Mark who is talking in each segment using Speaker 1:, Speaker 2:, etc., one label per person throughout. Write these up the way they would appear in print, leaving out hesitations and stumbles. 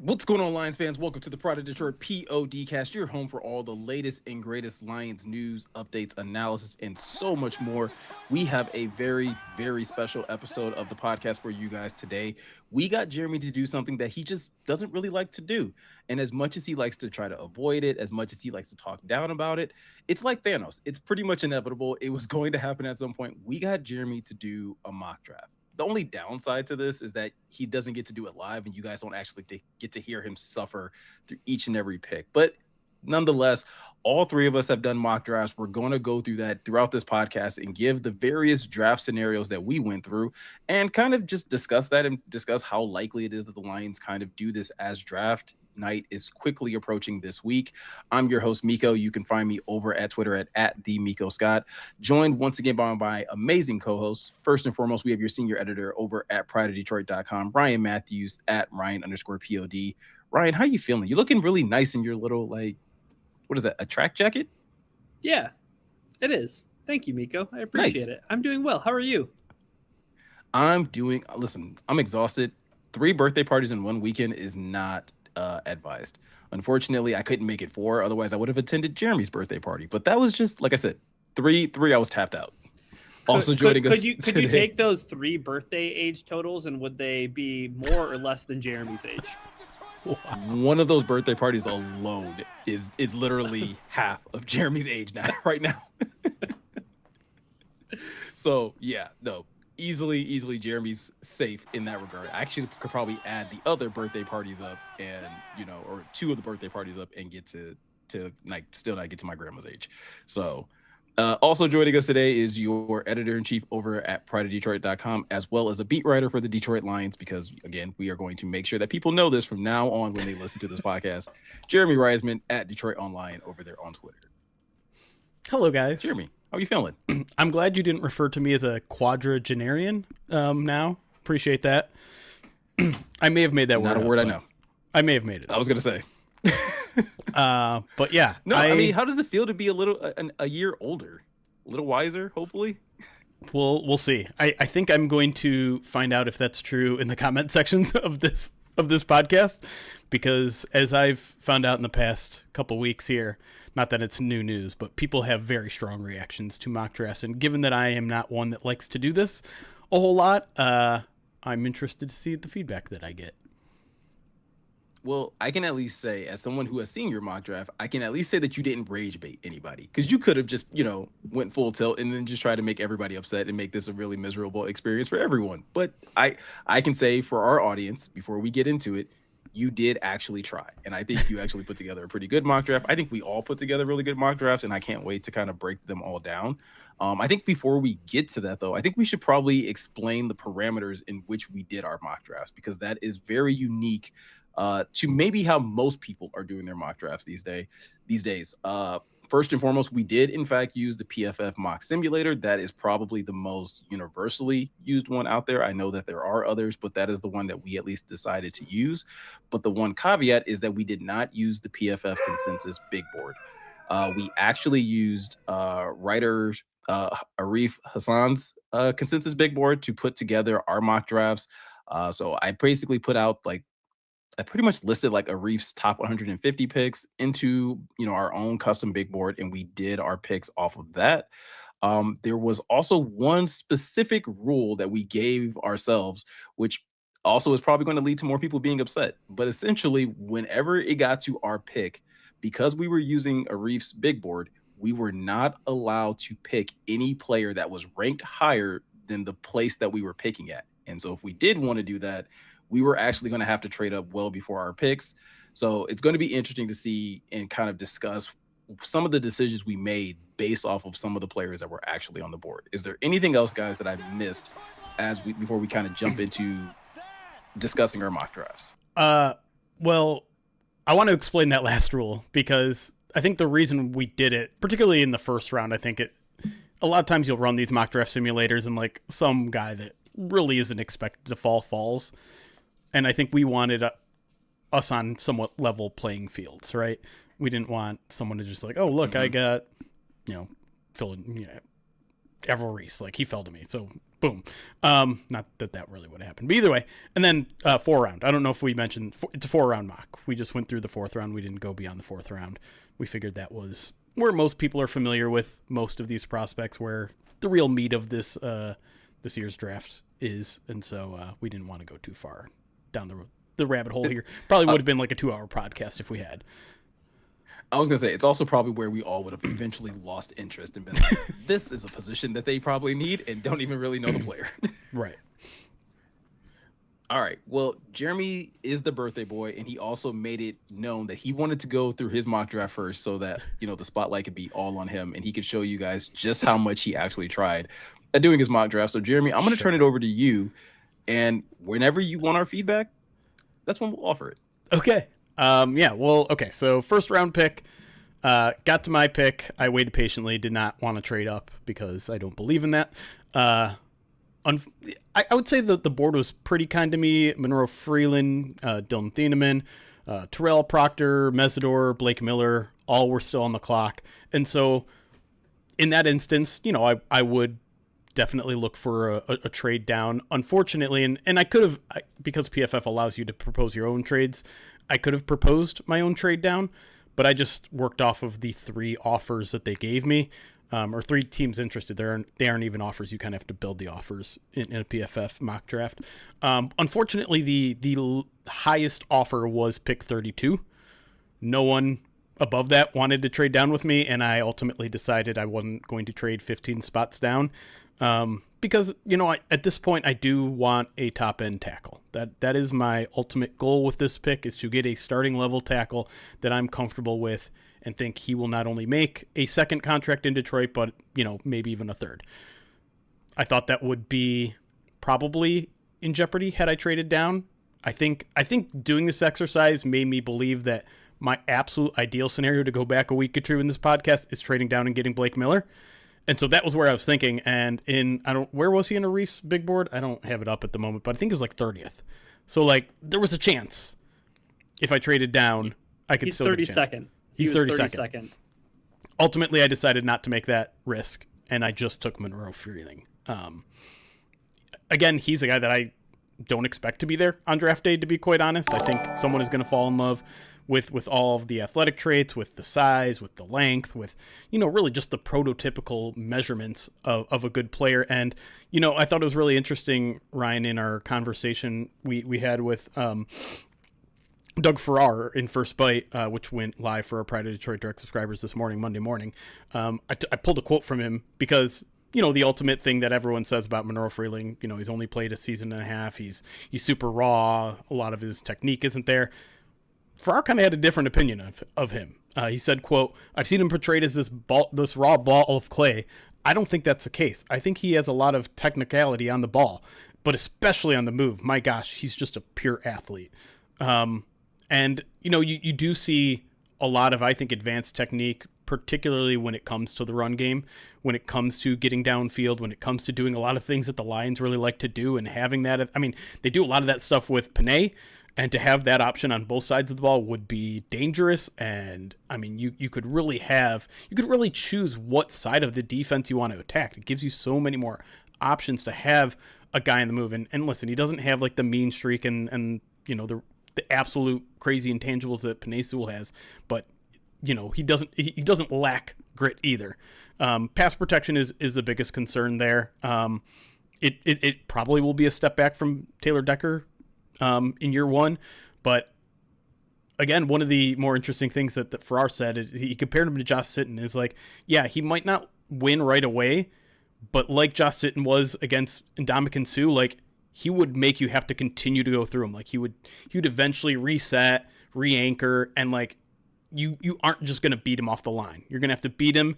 Speaker 1: What's going on, Lions fans? Welcome to the Pride of Detroit PODcast, your home for all the latest and greatest Lions news, updates, analysis, and so much more. We have a very, very special episode of the podcast for you guys today. We got Jeremy to do something that he just doesn't really like to do. And as much as he likes to try to avoid it, as much as he likes to talk down about it, it's like Thanos. It's pretty much inevitable. It was going to happen at some point. We got Jeremy to do a mock draft. The only downside to this is that he doesn't get to do it live and you guys don't actually get to hear him suffer through each and every pick. But nonetheless, all three of us have done mock drafts. We're going to go through that throughout this podcast and give the various draft scenarios that we went through and kind of just discuss that and discuss how likely it is that the Lions kind of do this as draft night is quickly approaching this week. I'm your host, Miko. You can find me over at Twitter at the Miko Scott. Joined once again by my amazing co-hosts. First and foremost, we have your senior editor over at prideofdetroit.com, Ryan Matthews at Ryan_POD. Ryan, how you feeling? You're looking really nice in your little, like, what is that, a track jacket?
Speaker 2: Yeah, it is. Thank you, Miko. I appreciate it. I'm doing well. How are you?
Speaker 1: Listen, I'm exhausted. 3 birthday parties in one weekend is not advised. Unfortunately, I couldn't make it 4. Otherwise, I would have attended Jeremy's birthday party. But that was just, like I said, three. I was tapped out. Also joining us today.
Speaker 2: Could you take those 3 birthday age totals and would they be more or less than Jeremy's age?
Speaker 1: Wow. One of those birthday parties alone is literally half of Jeremy's age right now. So yeah, no. Easily Jeremy's safe in that regard. I actually could probably add the other birthday parties up and, or 2 of the birthday parties up and get to like still not get to my grandma's age. So also joining us today is your editor-in-chief over at prideofdetroit.com, as well as a beat writer for the Detroit Lions, because again, we are going to make sure that people know this from now on when they listen to this podcast. Jeremy Reisman at Detroit Online over there on Twitter.
Speaker 3: Hello, guys.
Speaker 1: Jeremy, how are you feeling?
Speaker 3: I'm glad you didn't refer to me as a quadragenarian now. Appreciate that. I may have made that word.
Speaker 1: Not a word I know.
Speaker 3: I may have made it.
Speaker 1: I was going to say.
Speaker 3: But yeah.
Speaker 1: No, I mean, how does it feel to be a year older? A little wiser, hopefully?
Speaker 3: We'll see. I think I'm going to find out if that's true in the comment sections of this podcast, because as I've found out in the past couple weeks here, not that it's new news, but people have very strong reactions to mock drafts. And given that I am not one that likes to do this a whole lot, I'm interested to see the feedback that I get.
Speaker 1: Well, I can at least say, as someone who has seen your mock draft, I can at least say that you didn't rage bait anybody, because you could have just, went full tilt and then just tried to make everybody upset and make this a really miserable experience for everyone. But I can say for our audience, before we get into it, you did actually try. And I think you actually put together a pretty good mock draft. I think we all put together really good mock drafts, and I can't wait to kind of break them all down. I think before we get to that, though, I think we should probably explain the parameters in which we did our mock drafts, because that is very unique to maybe how most people are doing their mock drafts these days. First and foremost, we did in fact use the PFF mock simulator. That is probably the most universally used one out there. I know that there are others, but that is the one that we at least decided to use. But the one caveat is that we did not use the PFF consensus big board. We actually used writer Arif Hassan's consensus big board to put together our mock drafts. So I basically put out I pretty much listed like Arif's top 150 picks into, our own custom big board, and we did our picks off of that. There was also one specific rule that we gave ourselves, which also is probably going to lead to more people being upset. But essentially, whenever it got to our pick, because we were using Arif's big board, we were not allowed to pick any player that was ranked higher than the place that we were picking at. And so if we did want to do that, we were actually going to have to trade up well before our picks. So it's going to be interesting to see and kind of discuss some of the decisions we made based off of some of the players that were actually on the board. Is there anything else, guys, that I've missed before we kind of jump into discussing our mock drafts?
Speaker 3: Well, I want to explain that last rule, because I think the reason we did it, particularly in the first round, a lot of times you'll run these mock draft simulators and like some guy that really isn't expected to falls. And I think we wanted us on somewhat level playing fields, right? We didn't want someone to just like, oh, look, I got, Avril Reese. Like, he fell to me. So, boom. Not that really would have happened. But either way. And then 4-round. I don't know if we mentioned, it's a 4-round mock. We just went through the 4th round. We didn't go beyond the 4th round. We figured that was where most people are familiar with most of these prospects, where the real meat of this year's draft is. And so we didn't want to go too far down the rabbit hole here. Probably would have been like a 2-hour podcast if we had.
Speaker 1: I was going to say, it's also probably where we all would have eventually lost interest and been like, this is a position that they probably need and don't even really know the player.
Speaker 3: Right.
Speaker 1: All right. Well, Jeremy is the birthday boy, and he also made it known that he wanted to go through his mock draft first so that, the spotlight could be all on him and he could show you guys just how much he actually tried at doing his mock draft. So, Jeremy, I'm going to turn it over to you, and whenever you want our feedback, that's when we'll offer it.
Speaker 3: Okay. Okay. So 1st round pick, got to my pick. I waited patiently, did not want to trade up because I don't believe in that. I would say that the board was pretty kind to me. Monroe Freeland, Dylan Thieneman, Terrell Proctor, Mesidor, Blake Miller, all were still on the clock. And so in that instance, I would definitely look for a trade down. Unfortunately, and I could have, because PFF allows you to propose your own trades, I could have proposed my own trade down, but I just worked off of the 3 offers that they gave me, or 3 teams interested. They aren't even offers. You kind of have to build the offers in a PFF mock draft. Unfortunately, the highest offer was pick 32. No one above that wanted to trade down with me, and I ultimately decided I wasn't going to trade 15 spots down. Because, at this point, I do want a top-end tackle. That is my ultimate goal with this pick, is to get a starting level tackle that I'm comfortable with and think he will not only make a 2nd contract in Detroit, but, maybe even a 3rd. I thought that would be probably in jeopardy had I traded down. I think doing this exercise made me believe that my absolute ideal scenario, to go back a week or two in this podcast, is trading down and getting Blake Miller. And so that was where I was thinking. And where was he in a Reese big board? I don't have it up at the moment, but I think it was like 30th. So there was a chance if I traded down, I could still get a chance.
Speaker 2: 32nd.
Speaker 3: He's 32nd. Ultimately, I decided not to make that risk, and I just took Monroe Freeling. Again, he's a guy that I don't expect to be there on draft day, to be quite honest. I think someone is going to fall in love with all of the athletic traits, with the size, with the length, with, really just the prototypical measurements of a good player. And, I thought it was really interesting, Ryan, in our conversation we had with Doug Farrar in First Bite, which went live for our Pride of Detroit Direct subscribers this morning, Monday morning. I pulled a quote from him because, the ultimate thing that everyone says about Monroe Freeling, he's only played a season and a half. He's super raw. A lot of his technique isn't there. Farrar kind of had a different opinion of him. He said, quote, "I've seen him portrayed as this raw ball of clay. I don't think that's the case. I think he has a lot of technicality on the ball, but especially on the move. My gosh, he's just a pure athlete." And, you do see a lot of, I think, advanced technique, particularly when it comes to the run game, when it comes to getting downfield, when it comes to doing a lot of things that the Lions really like to do and having that. I mean, they do a lot of that stuff with Panay. And to have that option on both sides of the ball would be dangerous. And I mean, you could really choose what side of the defense you want to attack. It gives you so many more options to have a guy in the move. And listen, he doesn't have like the mean streak and the absolute crazy intangibles that Penei Sewell has, but he doesn't lack grit either. Pass protection is the biggest concern there. It probably will be a step back from Taylor Decker in year 1, but again, one of the more interesting things that Farrar said is he compared him to Josh Sitton. Is like, yeah, he might not win right away, but like Josh Sitton was against Ndamukong Suh, like he would make you have to continue to go through him. Like he would eventually reset, re-anchor, and like you aren't just going to beat him off the line. You're going to have to beat him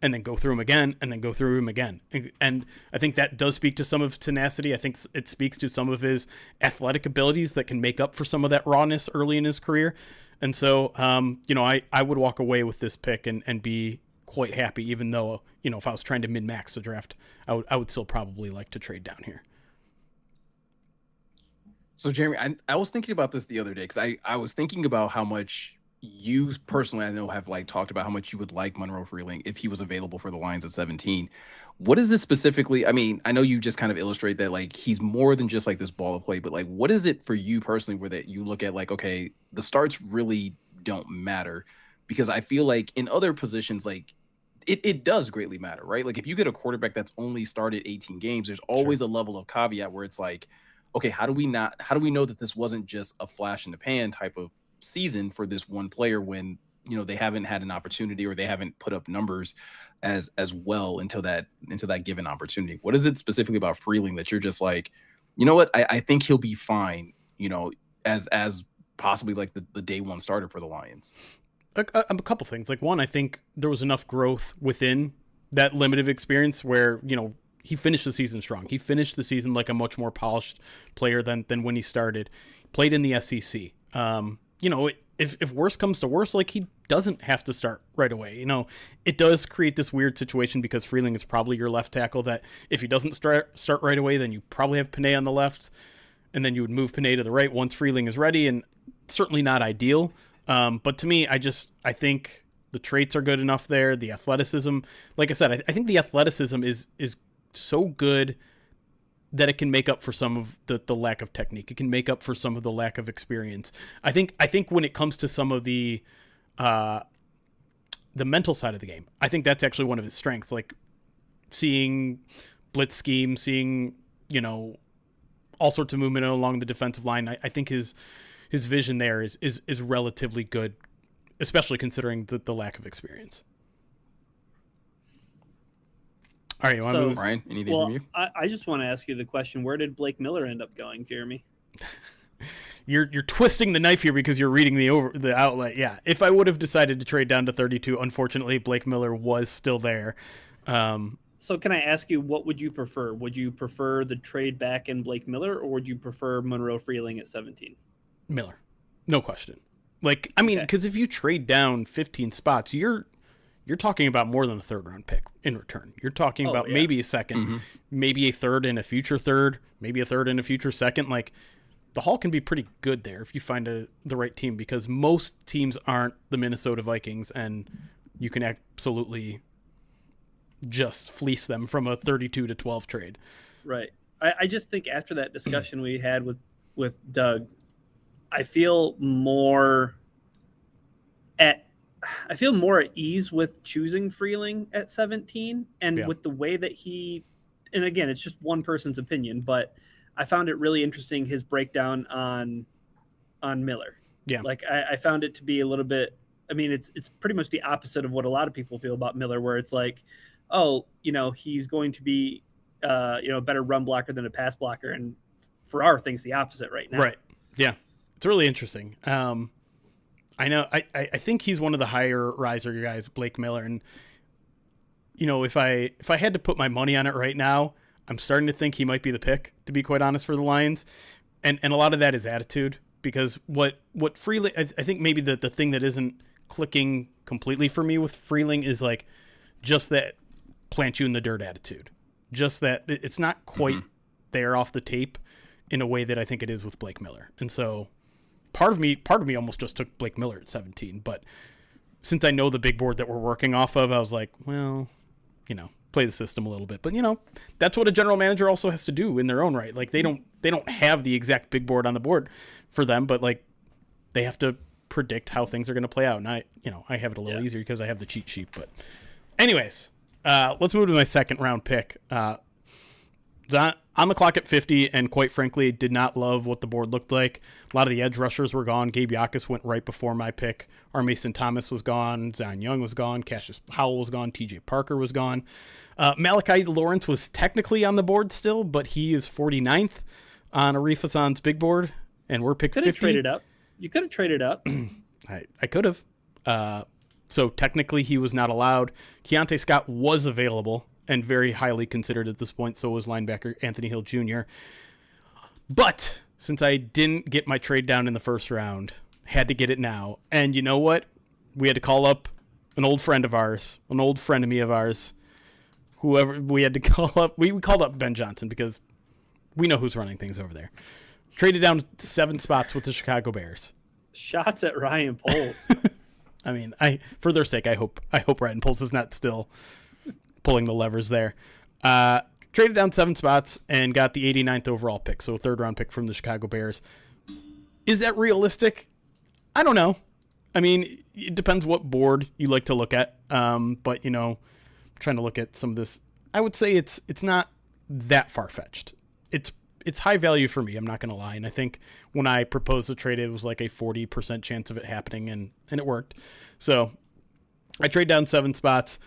Speaker 3: and then go through him again, and then go through him again. And I think that does speak to some of tenacity. I think it speaks to some of his athletic abilities that can make up for some of that rawness early in his career. And so, I would walk away with this pick and be quite happy, even though, if I was trying to min-max the draft, I would still probably like to trade down here.
Speaker 1: So, Jeremy, I was thinking about this the other day because I was thinking about how much you personally, I know, have like talked about how much you would like Monroe Freeling if he was available for the Lions at 17. What is it specifically? I mean, I know you just kind of illustrate that like he's more than just like this ball of play, but like what is it for you personally where that you look at like, okay, the starts really don't matter? Because I feel like in other positions, like it does greatly matter, right? Like if you get a quarterback that's only started 18 games, there's
Speaker 3: Sure.
Speaker 1: always a level of caveat where it's like, okay, how do we know that this wasn't just a flash in the pan type of season for this one player when they haven't had an opportunity or they haven't put up numbers as well until that given opportunity. What is it specifically about Freeling that you're just like, you know what, I think he'll be fine, as possibly like the day one starter for the Lions?
Speaker 3: A couple things. Like one, I think there was enough growth within that limited experience where he finished the season strong. He finished the season like a much more polished player than when he started. Played in the SEC. If worse comes to worse, like he doesn't have to start right away. It does create this weird situation because Freeling is probably your left tackle that if he doesn't start right away, then you probably have Panay on the left, and then you would move Panay to the right once Freeling is ready, and certainly not ideal. But to me, I think the traits are good enough there. The athleticism, like I said, I think the athleticism is so good that it can make up for some of the lack of technique. It can make up for some of the lack of experience. I think when it comes to some of the mental side of the game, I think that's actually one of his strengths. Like seeing blitz scheme, seeing all sorts of movement along the defensive line. I think his vision there is relatively good, especially considering the lack of experience. All right, you want to move?
Speaker 1: Ryan, anything
Speaker 2: Well,
Speaker 1: from you?
Speaker 2: I just want to ask you the question: where did Blake Miller end up going, Jeremy?
Speaker 3: You're twisting the knife here because you're reading the outlet. Yeah, if I would have decided to trade down to 32, unfortunately, Blake Miller was still there.
Speaker 2: So can I ask you, what would you prefer? Would you prefer the trade back in Blake Miller, or would you prefer Monroe Freeling at 17?
Speaker 3: Miller, no question. Like, I mean, because if you trade down 15 spots, you're talking about more than a third round pick in return. You're talking about maybe a second, maybe a third and a future third, maybe a third and a future second. Like the haul can be pretty good there if you find the right team, because most teams aren't the Minnesota Vikings, and you can absolutely just fleece them from a 32-12 trade.
Speaker 2: Right. I just think after that discussion we had with Doug, I feel more at ease with choosing Freeling at 17, and with the way that and again, it's just one person's opinion, but I found it really interesting, his breakdown on Miller.
Speaker 3: Yeah.
Speaker 2: Like I found it to be a little bit, I mean, it's pretty much the opposite of what a lot of people feel about Miller, where it's like, oh, he's going to be a better run blocker than a pass blocker, and Farrar thinks the opposite right now.
Speaker 3: Right. Yeah. It's really interesting. I know. I think he's one of the higher riser guys, Blake Miller, and if I had to put my money on it right now, I'm starting to think he might be the pick, to be quite honest, for the Lions, and a lot of that is attitude, because what Freeling, I think maybe the thing that isn't clicking completely for me with Freeling is like just that plant you in the dirt attitude, just that it's not quite there off the tape in a way that I think it is with Blake Miller, and so. Part of me almost just took Blake Miller at 17, but since I know the big board that we're working off of, I was like, well, play the system a little bit. But that's what a general manager also has to do in their own right. Like they don't have the exact big board on the board for them, but like they have to predict how things are going to play out. And I have it a little easier because I have the cheat sheet. But anyways, let's move to my second round pick. On the clock at 50, and quite frankly, did not love what the board looked like. A lot of the edge rushers were gone. Gabe Yakus went right before my pick. R. Mason Thomas was gone. Zion Young was gone. Cassius Howell was gone. TJ Parker was gone. Malachi Lawrence was technically on the board still, but he is 49th on Arif Hassan's big board, and we're picked 50.
Speaker 2: Could have traded up. You could have traded up.
Speaker 3: I could have. So technically he was not allowed. Keontae Scott was available and very highly considered at this point. So was linebacker Anthony Hill Jr. But since I didn't get my trade down in the first round, had to get it now. And you know what? We had to call up an old friend of ours, an old frenemy of ours, whoever we had to call up. We called up Ben Johnson because we know who's running things over there. Traded down 7 spots with the Chicago Bears.
Speaker 2: Shots at Ryan Poles.
Speaker 3: I mean, for their sake, I hope Ryan Poles is not still pulling the levers there. Traded down 7 spots and got the 89th overall pick, so a 3rd round pick from the Chicago Bears. Is that realistic? I don't know. I mean, it depends what board you like to look at. But trying to look at some of this, I would say it's not that far fetched. It's high value for me. I'm not going to lie. And I think when I proposed the trade, it was like a 40% chance of it happening, and it worked. So I trade down 7 spots.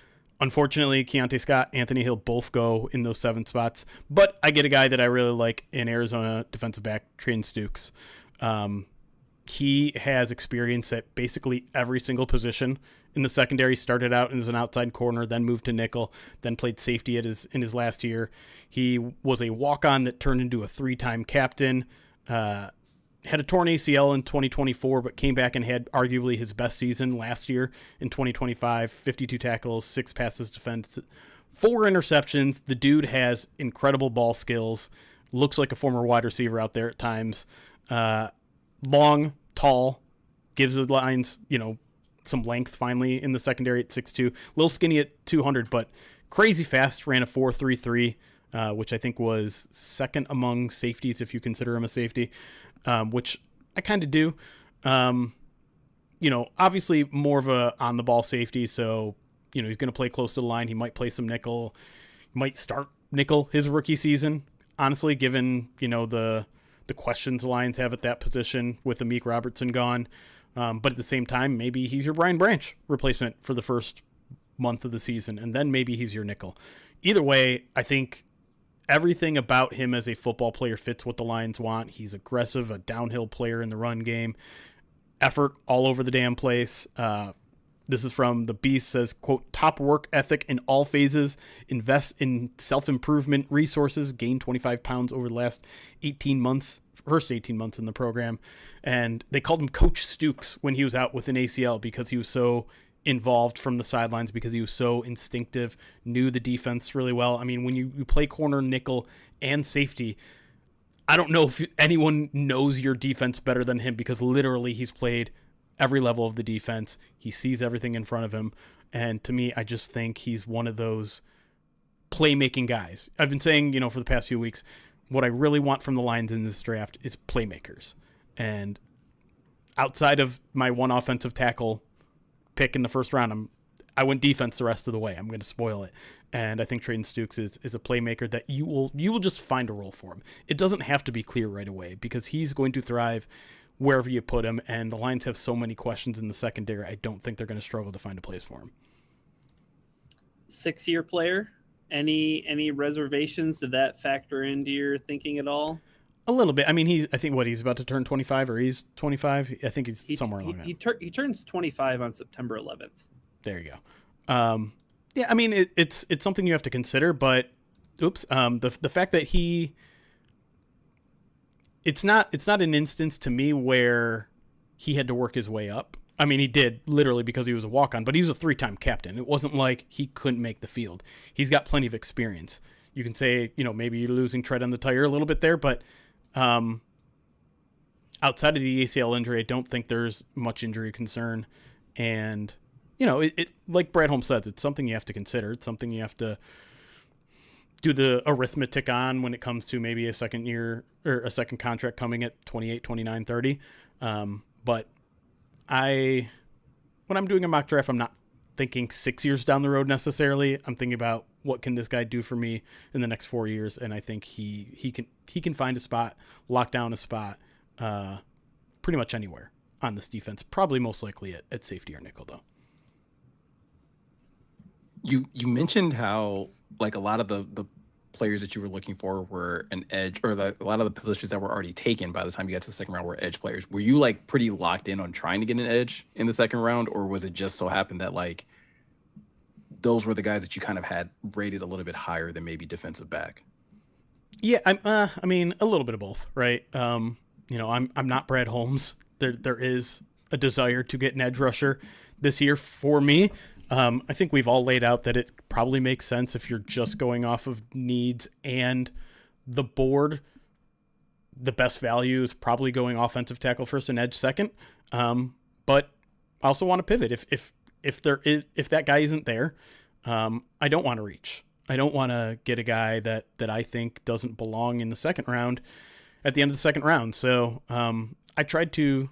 Speaker 3: Unfortunately, Keontae Scott, Anthony Hill both go in those 7 spots, but I get a guy that I really like in Arizona, defensive back, Traden Stukes. He has experience at basically every single position in the secondary. Started out as an outside corner, then moved to nickel, then played safety in his last year. He was a walk-on that turned into a 3-time captain. Had a torn ACL in 2024, but came back and had arguably his best season last year in 2025. 52 tackles, 6 passes defense, 4 interceptions. The dude has incredible ball skills. Looks like a former wide receiver out there at times. Long, tall, gives the lines, some length finally in the secondary at 6'2". A little skinny at 200, but crazy fast. Ran a 4.33, which I think was 2nd among safeties if you consider him a safety. Which I kind of do. Obviously more of a on-the-ball safety, so, he's going to play close to the line. He might play some nickel. He might start nickel his rookie season, honestly, given, the questions the Lions have at that position with Amik Robertson gone. But at the same time, maybe he's your Brian Branch replacement for the first month of the season, and then maybe he's your nickel. Either way, I think everything about him as a football player fits what the Lions want. He's aggressive, a downhill player in the run game, effort all over the damn place. This is from the Beast, says, quote, top work ethic in all phases, invest in self-improvement resources, gain 25 pounds over the last 18 months, first 18 months in the program. And they called him Coach Stukes when he was out with an ACL because he was so involved from the sidelines, because he was so instinctive, knew the defense really well. I mean, when you play corner, nickel, and safety, I don't know if anyone knows your defense better than him, because literally he's played every level of the defense. He sees everything in front of him. And to me, I just think he's one of those playmaking guys. I've been saying, for the past few weeks, what I really want from the Lions in this draft is playmakers. And outside of my one offensive tackle pick in the first round, I went defense the rest of the way. I'm going to spoil it. And I think Traden Stukes is a playmaker that you will just find a role for him. It doesn't have to be clear right away, because he's going to thrive wherever you put him. And the Lions have so many questions in the secondary. I don't think they're going to struggle to find a place for him.
Speaker 2: 6-year player. Any reservations? Did that factor into your thinking at all?
Speaker 3: A little bit. I mean, he's about to turn 25, or he's 25. I think he's somewhere along that.
Speaker 2: He turns 25 on September 11th. There you
Speaker 3: go. Yeah, I mean, it's something you have to consider, but the fact that it's not an instance to me where he had to work his way up. I mean, he did literally because he was a walk-on, but he was a 3-time captain. It wasn't like he couldn't make the field. He's got plenty of experience. You can say, maybe you're losing tread on the tire a little bit there, but outside of the ACL injury, I don't think there's much injury concern. And, it like Brad Holmes says, it's something you have to consider. It's something you have to do the arithmetic on when it comes to maybe a second year or a second contract coming at 28, 29, 30. But when I'm doing a mock draft, I'm not thinking 6 years down the road necessarily. I'm thinking about what can this guy do for me in the next 4 years, and I think he can find a spot, lock down a spot, pretty much anywhere on this defense. Probably most likely at safety or nickel, though.
Speaker 1: You mentioned how like a lot of the players that you were looking for were an edge, or a lot of the positions that were already taken by the time you got to the second round were edge players. Were you like pretty locked in on trying to get an edge in the second round, or was it just so happened that like those were the guys that you kind of had rated a little bit higher than maybe defensive back?
Speaker 3: Yeah, I mean, a little bit of both, right? I'm not Brad Holmes. There is a desire to get an edge rusher this year for me. I think we've all laid out that it probably makes sense if you're just going off of needs and the board. the best value is probably going offensive tackle first and edge second. But I also want to pivot if that guy isn't there. I don't want to reach. I don't want to get a guy that I think doesn't belong in the second round at the end of the second round. So I tried to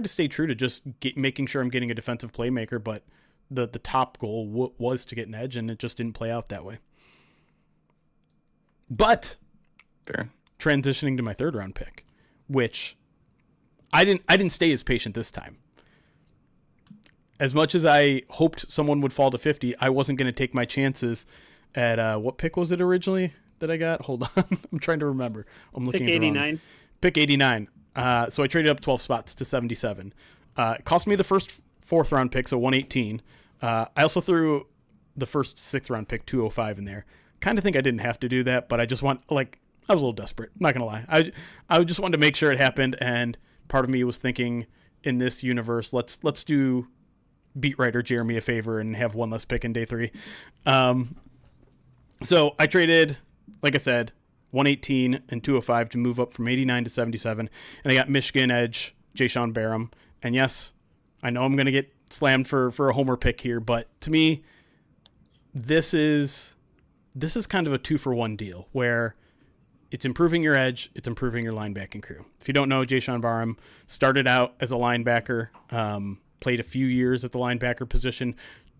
Speaker 3: stay true to just making sure I'm getting a defensive playmaker, but the top goal was to get an edge, and it just didn't play out that way. But
Speaker 1: fair.
Speaker 3: Transitioning to my third round pick, which I didn't stay as patient this time. As much as I hoped someone would fall to 50, I wasn't going to take my chances at what pick was it originally that I got? Hold on. I'm trying to remember. I'm looking
Speaker 2: pick
Speaker 3: at
Speaker 2: 89.
Speaker 3: Pick 89. So I traded up 12 spots to 77. It cost me the first fourth round pick, so 118. I also threw the first sixth round pick, 205 in there. Kind of think I didn't have to do that, but I just I was a little desperate. I'm not going to lie. I just wanted to make sure it happened, and part of me was thinking in this universe, let's do beat writer Jeremy a favor and have one less pick in day 3. So I traded, like I said, 118 and 205 to move up from 89 to 77, and I got Michigan edge Jaysean Barham. And yes, I know I'm going to get slammed for a homer pick here, but to me, this is kind of a 2-for-1 deal where it's improving your edge, it's improving your linebacking crew. If you don't know, Jaysean Barham started out as a linebacker, played a few years at the linebacker position,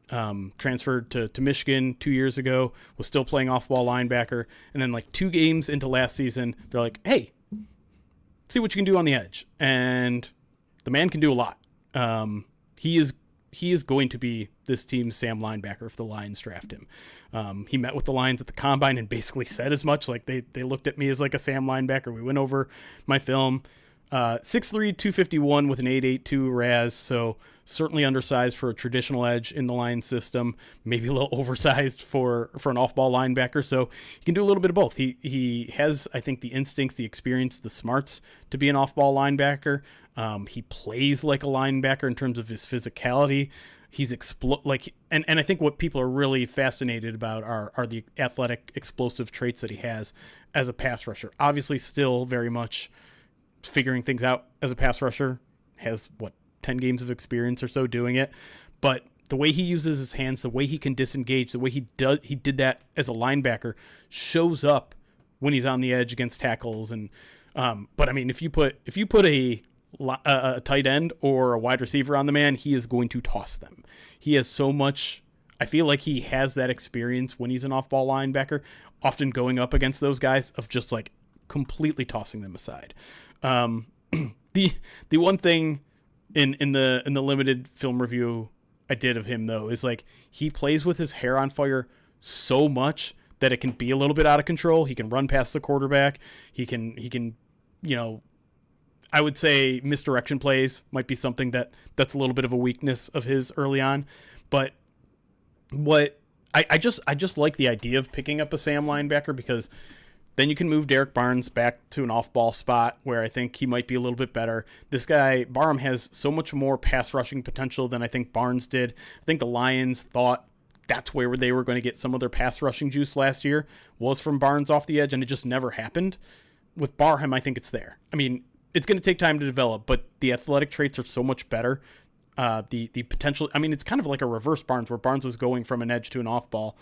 Speaker 3: transferred to Michigan 2 years ago, was still playing off-ball linebacker, and then 2 games into last season, they're like, hey, see what you can do on the edge. And the man can do a lot. He is going to be this team's Sam linebacker if the Lions draft him. He met with the Lions at the Combine and basically said as much. They looked at me as a Sam linebacker. We went over my film. 6'3", 251 with an 8.82 RAS, so certainly undersized for a traditional edge in the Lions system, maybe a little oversized for an off-ball linebacker, so he can do a little bit of both. He has, I think, the instincts, the experience, the smarts to be an off-ball linebacker. He plays like a linebacker in terms of his physicality. He's and I think what people are really fascinated about are the athletic, explosive traits that he has as a pass rusher. Obviously, still very much figuring things out as a pass rusher, has 10 games of experience or so doing it, but the way he uses his hands, the way he can disengage, the way he did that as a linebacker shows up when he's on the edge against tackles. And but I mean, if you put a tight end or a wide receiver on the man, he is going to toss them. He has so much. I feel like he has that experience when he's an off-ball linebacker, often going up against those guys of just completely tossing them aside. The one thing in the limited film review I did of him though is he plays with his hair on fire so much that it can be a little bit out of control. He can run past the quarterback. He can I would say misdirection plays might be something that's a little bit of a weakness of his early on. But what I just like the idea of picking up a Sam linebacker, because then you can move Derek Barnes back to an off-ball spot where I think he might be a little bit better. This guy, Barham, has so much more pass rushing potential than I think Barnes did. I think the Lions thought that's where they were going to get some of their pass rushing juice last year, was from Barnes off the edge, and it just never happened. With Barham, I think it's there. I mean, it's going to take time to develop, but the athletic traits are so much better. The potential, I mean, it's kind of like a reverse Barnes, where Barnes was going from an edge to an off-ball.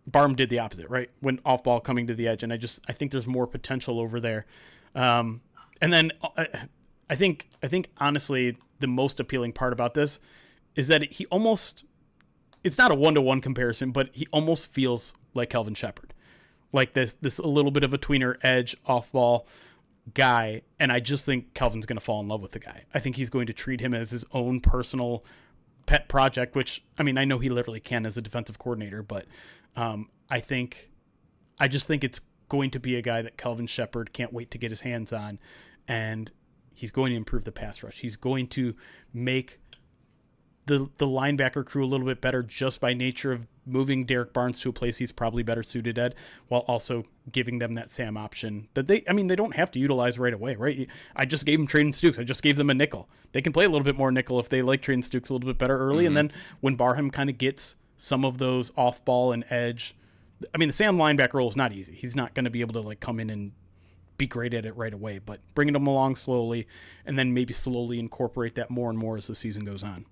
Speaker 3: Barham did the opposite, right? Went off ball coming to the edge, and I think there's more potential over there. And then I think honestly the most appealing part about this is that it's not a 1-to-1 comparison, but he almost feels like Kelvin Shepherd, like this a little bit of a tweener edge off ball guy, and I just think Kelvin's going to fall in love with the guy. I think he's going to treat him as his own personal pet project, which, I mean, I know he literally can as a defensive coordinator, but I just think it's going to be a guy that Kelvin Shepherd can't wait to get his hands on, and he's going to improve the pass rush. He's going to make the linebacker crew a little bit better just by nature of moving Derek Barnes to a place he's probably better suited at, while also giving them that Sam option that they don't have to utilize right away, right? I just gave them Traden Stukes. I just gave them a nickel. They can play a little bit more nickel if they like Traden Stukes a little bit better early. Mm-hmm. And then when Barham kind of gets some of those off ball and edge, I mean, the Sam linebacker role is not easy. He's not going to be able to come in and be great at it right away, but bringing them along slowly and then maybe slowly incorporate that more and more as the season goes on.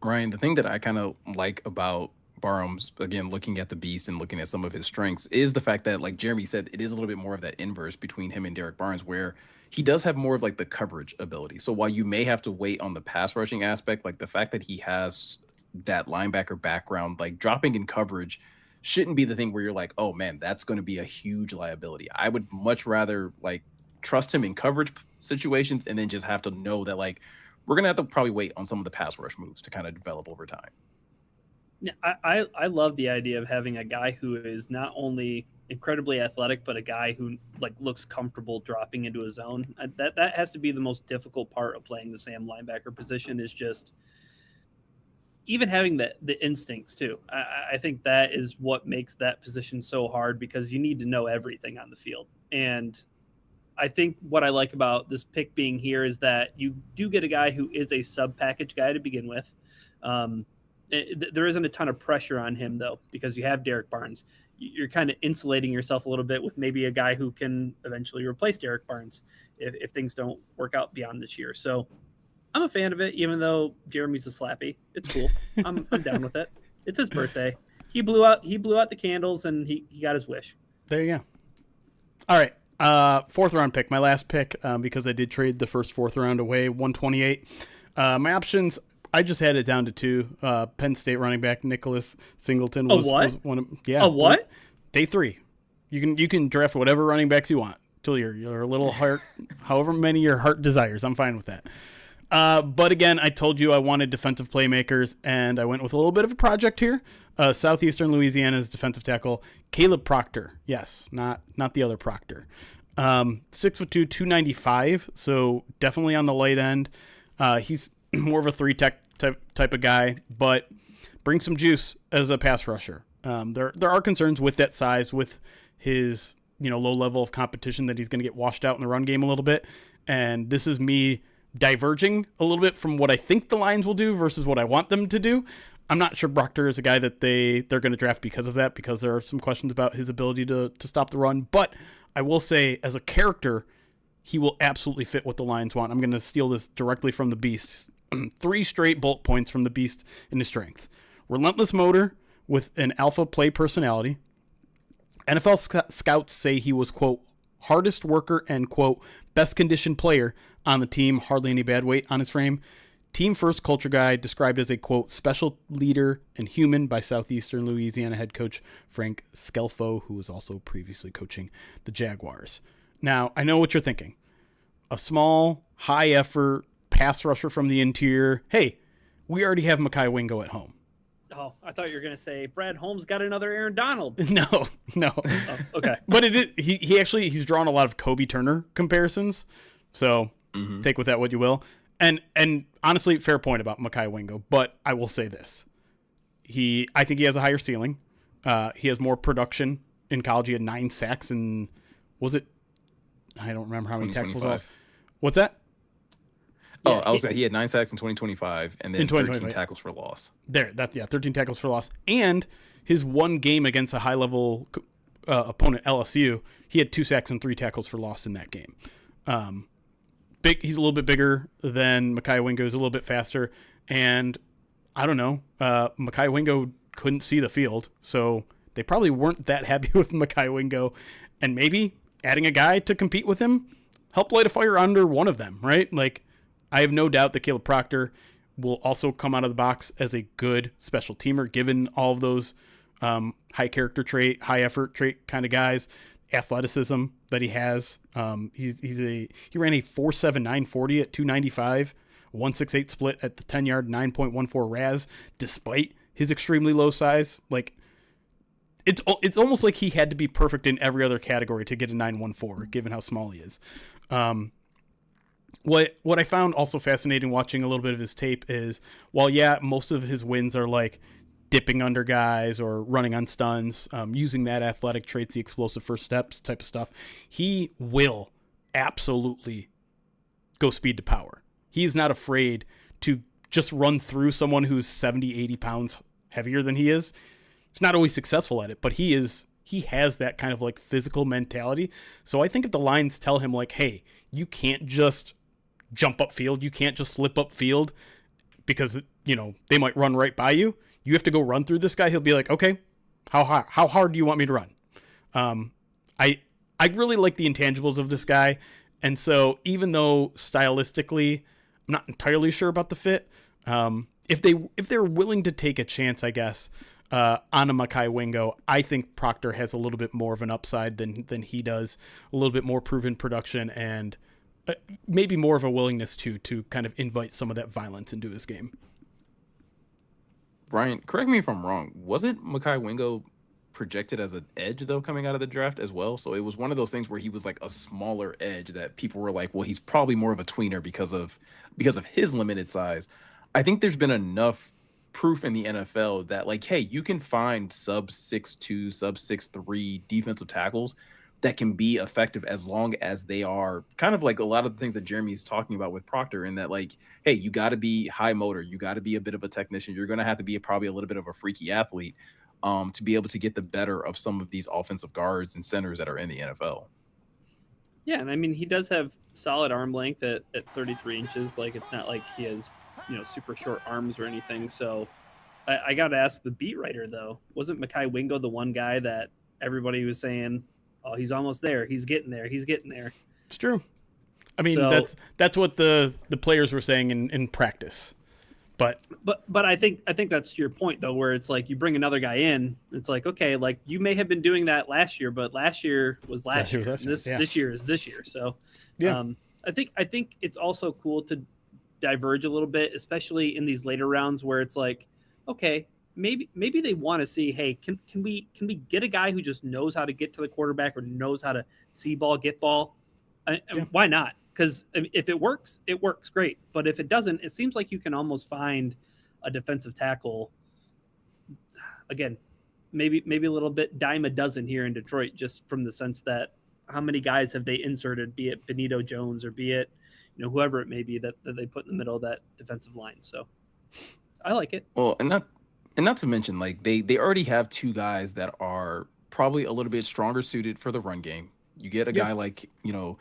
Speaker 1: Ryan, the thing that I kind of like about Barham's, again, looking at the beast and looking at some of his strengths, is the fact that, like Jeremy said, it is a little bit more of that inverse between him and Derek Barnes, where he does have more of like the coverage ability. So while you may have to wait on the pass rushing aspect, like the fact that he has that linebacker background, like dropping in coverage shouldn't be the thing where you're like, oh man, that's going to be a huge liability. I would much rather like trust him in coverage situations and then just have to know that like we're going to have to probably wait on some of the pass rush moves to kind of develop over time.
Speaker 2: Yeah, I love the idea of having a guy who is not only incredibly athletic, but a guy who like looks comfortable dropping into his zone. That has to be the most difficult part of playing the Sam linebacker position, is just even having the instincts too. I think that is what makes that position so hard, because you need to know everything on the field. And I think what I like about this pick being here is that you do get a guy who is a sub package guy to begin with. There isn't a ton of pressure on him though, because you have Derek Barnes. You're kind of insulating yourself a little bit with maybe a guy who can eventually replace Derek Barnes if things don't work out beyond this year. So I'm a fan of it, even though Jeremy's a slappy. It's cool. I'm down with it. It's his birthday. He blew out the candles and he got his wish.
Speaker 3: There you go. All right. Fourth round pick, my last pick, because I did trade the first fourth round away, 128. My options, I just had it down to two. Penn State running back Nicholas Singleton was one of, yeah.
Speaker 2: A what?
Speaker 3: Day 3. You can draft whatever running backs you want till you're a little heart, however many your heart desires. I'm fine with that. But again, I told you I wanted defensive playmakers, and I went with a little bit of a project here. Southeastern Louisiana's defensive tackle, Caleb Proctor. Yes, not the other Proctor. 6'2", 295, so definitely on the light end. He's more of a three-tech type of guy, but brings some juice as a pass rusher. There are concerns with that size, with his low level of competition, that he's going to get washed out in the run game a little bit. And this is me diverging a little bit from what I think the Lions will do versus what I want them to do. I'm not sure Proctor is a guy that they're going to draft because of that, because there are some questions about his ability to stop the run. But I will say, as a character, he will absolutely fit what the Lions want. I'm going to steal this directly from the Beast. 3 straight bullet points from the Beast in his strengths. Relentless motor with an alpha play personality. NFL scouts say he was, quote, hardest worker and, quote, best conditioned player on the team, hardly any bad weight on his frame. Team first culture guy, described as a, quote, special leader and human by Southeastern Louisiana head coach Frank Scelfo, who was also previously coaching the Jaguars. Now, I know what you're thinking. A small, high effort pass rusher from the interior. Hey, we already have Mekhi Wingo at home.
Speaker 2: Oh, I thought you were going to say Brad Holmes got another Aaron Donald.
Speaker 3: No.
Speaker 2: Oh, okay.
Speaker 3: But he's drawn a lot of Kobe Turner comparisons. So take with that what you will. And honestly, fair point about Mekhi Wingo. But I will say this. I think he has a higher ceiling. He has more production in college. He had 9 sacks and was it? I don't remember how many tackles. What's that?
Speaker 1: Oh, I was saying he had 9 sacks in 2025 and then 13 tackles for loss.
Speaker 3: 13 tackles for loss. And his one game against a high-level opponent, LSU, he had 2 sacks and 3 tackles for loss in that game. He's a little bit bigger than Mekhi Wingo. He's a little bit faster. And I don't know, Mekhi Wingo couldn't see the field, so they probably weren't that happy with Mekhi Wingo. And maybe adding a guy to compete with him helped light a fire under one of them, right? Like, I have no doubt that Caleb Proctor will also come out of the box as a good special teamer, given all of those high character trait, high effort trait kind of guys, athleticism that he has. He ran a 4.79 40 at 295, 1.68 split at the 10-yard, 9.14 RAS, despite his extremely low size. Like, it's almost like he had to be perfect in every other category to get a 9.14, given how small he is. What I found also fascinating watching a little bit of his tape is, while most of his wins are like dipping under guys or running on stuns, using that athletic traits, the explosive first steps type of stuff, he will absolutely go speed to power. He's not afraid to just run through someone who's 70, 80 pounds heavier than he is. He's not always successful at it, but he is he has that kind of like physical mentality. So I think if the lines tell him like, hey, you can't just jump upfield, you can't just slip upfield because, you know, they might run right by you. You have to go run through this guy. He'll be like, okay, how hard do you want me to run? I really like the intangibles of this guy. And so even though stylistically I'm not entirely sure about the fit, if they're willing to take a chance, I guess, on a Mekhi Wingo, I think Proctor has a little bit more of an upside than he does, a little bit more proven production, and maybe more of a willingness to kind of invite some of that violence into his game.
Speaker 1: Brian, correct me if I'm wrong. Wasn't Mekhi Wingo projected as an edge though coming out of the draft as well? So it was one of those things where he was like a smaller edge that people were like, well, he's probably more of a tweener because of his limited size. I think there's been enough proof in the NFL that like, hey, you can find sub 6'2", sub 6'3" defensive tackles that can be effective as long as they are kind of like a lot of the things that Jeremy's talking about with Proctor, in that like, hey, you got to be high motor, you got to be a bit of a technician, you're going to have to be probably a little bit of a freaky athlete to be able to get the better of some of these offensive guards and centers that are in the NFL.
Speaker 2: Yeah, and I mean, he does have solid arm length at 33 inches. Like, it's not like he has, you know, super short arms or anything. So I got to ask the beat writer, though. Wasn't Mekhi Wingo the one guy that everybody was saying, oh, he's almost there, he's getting there, he's getting there?
Speaker 3: It's true. I mean, so, that's what the players were saying in practice. But
Speaker 2: I think that's your point, though, where it's like you bring another guy in, it's like, okay, like you may have been doing that last year, but last year was last year. This year is this year. So yeah, I think it's also cool to diverge a little bit, especially in these later rounds where it's like, okay, maybe they want to see, hey, can we get a guy who just knows how to get to the quarterback or knows how to see ball, get ball? Why not? Because if it works great. But if it doesn't, it seems like you can almost find a defensive tackle. Again, maybe a little bit dime a dozen here in Detroit, just from the sense that how many guys have they inserted, be it Benito Jones or be it, you know, whoever it may be that they put in the middle of that defensive line. So I like it.
Speaker 1: Well, and not to mention, like they already have two guys that are probably a little bit stronger suited for the run game. You get a guy like, you know,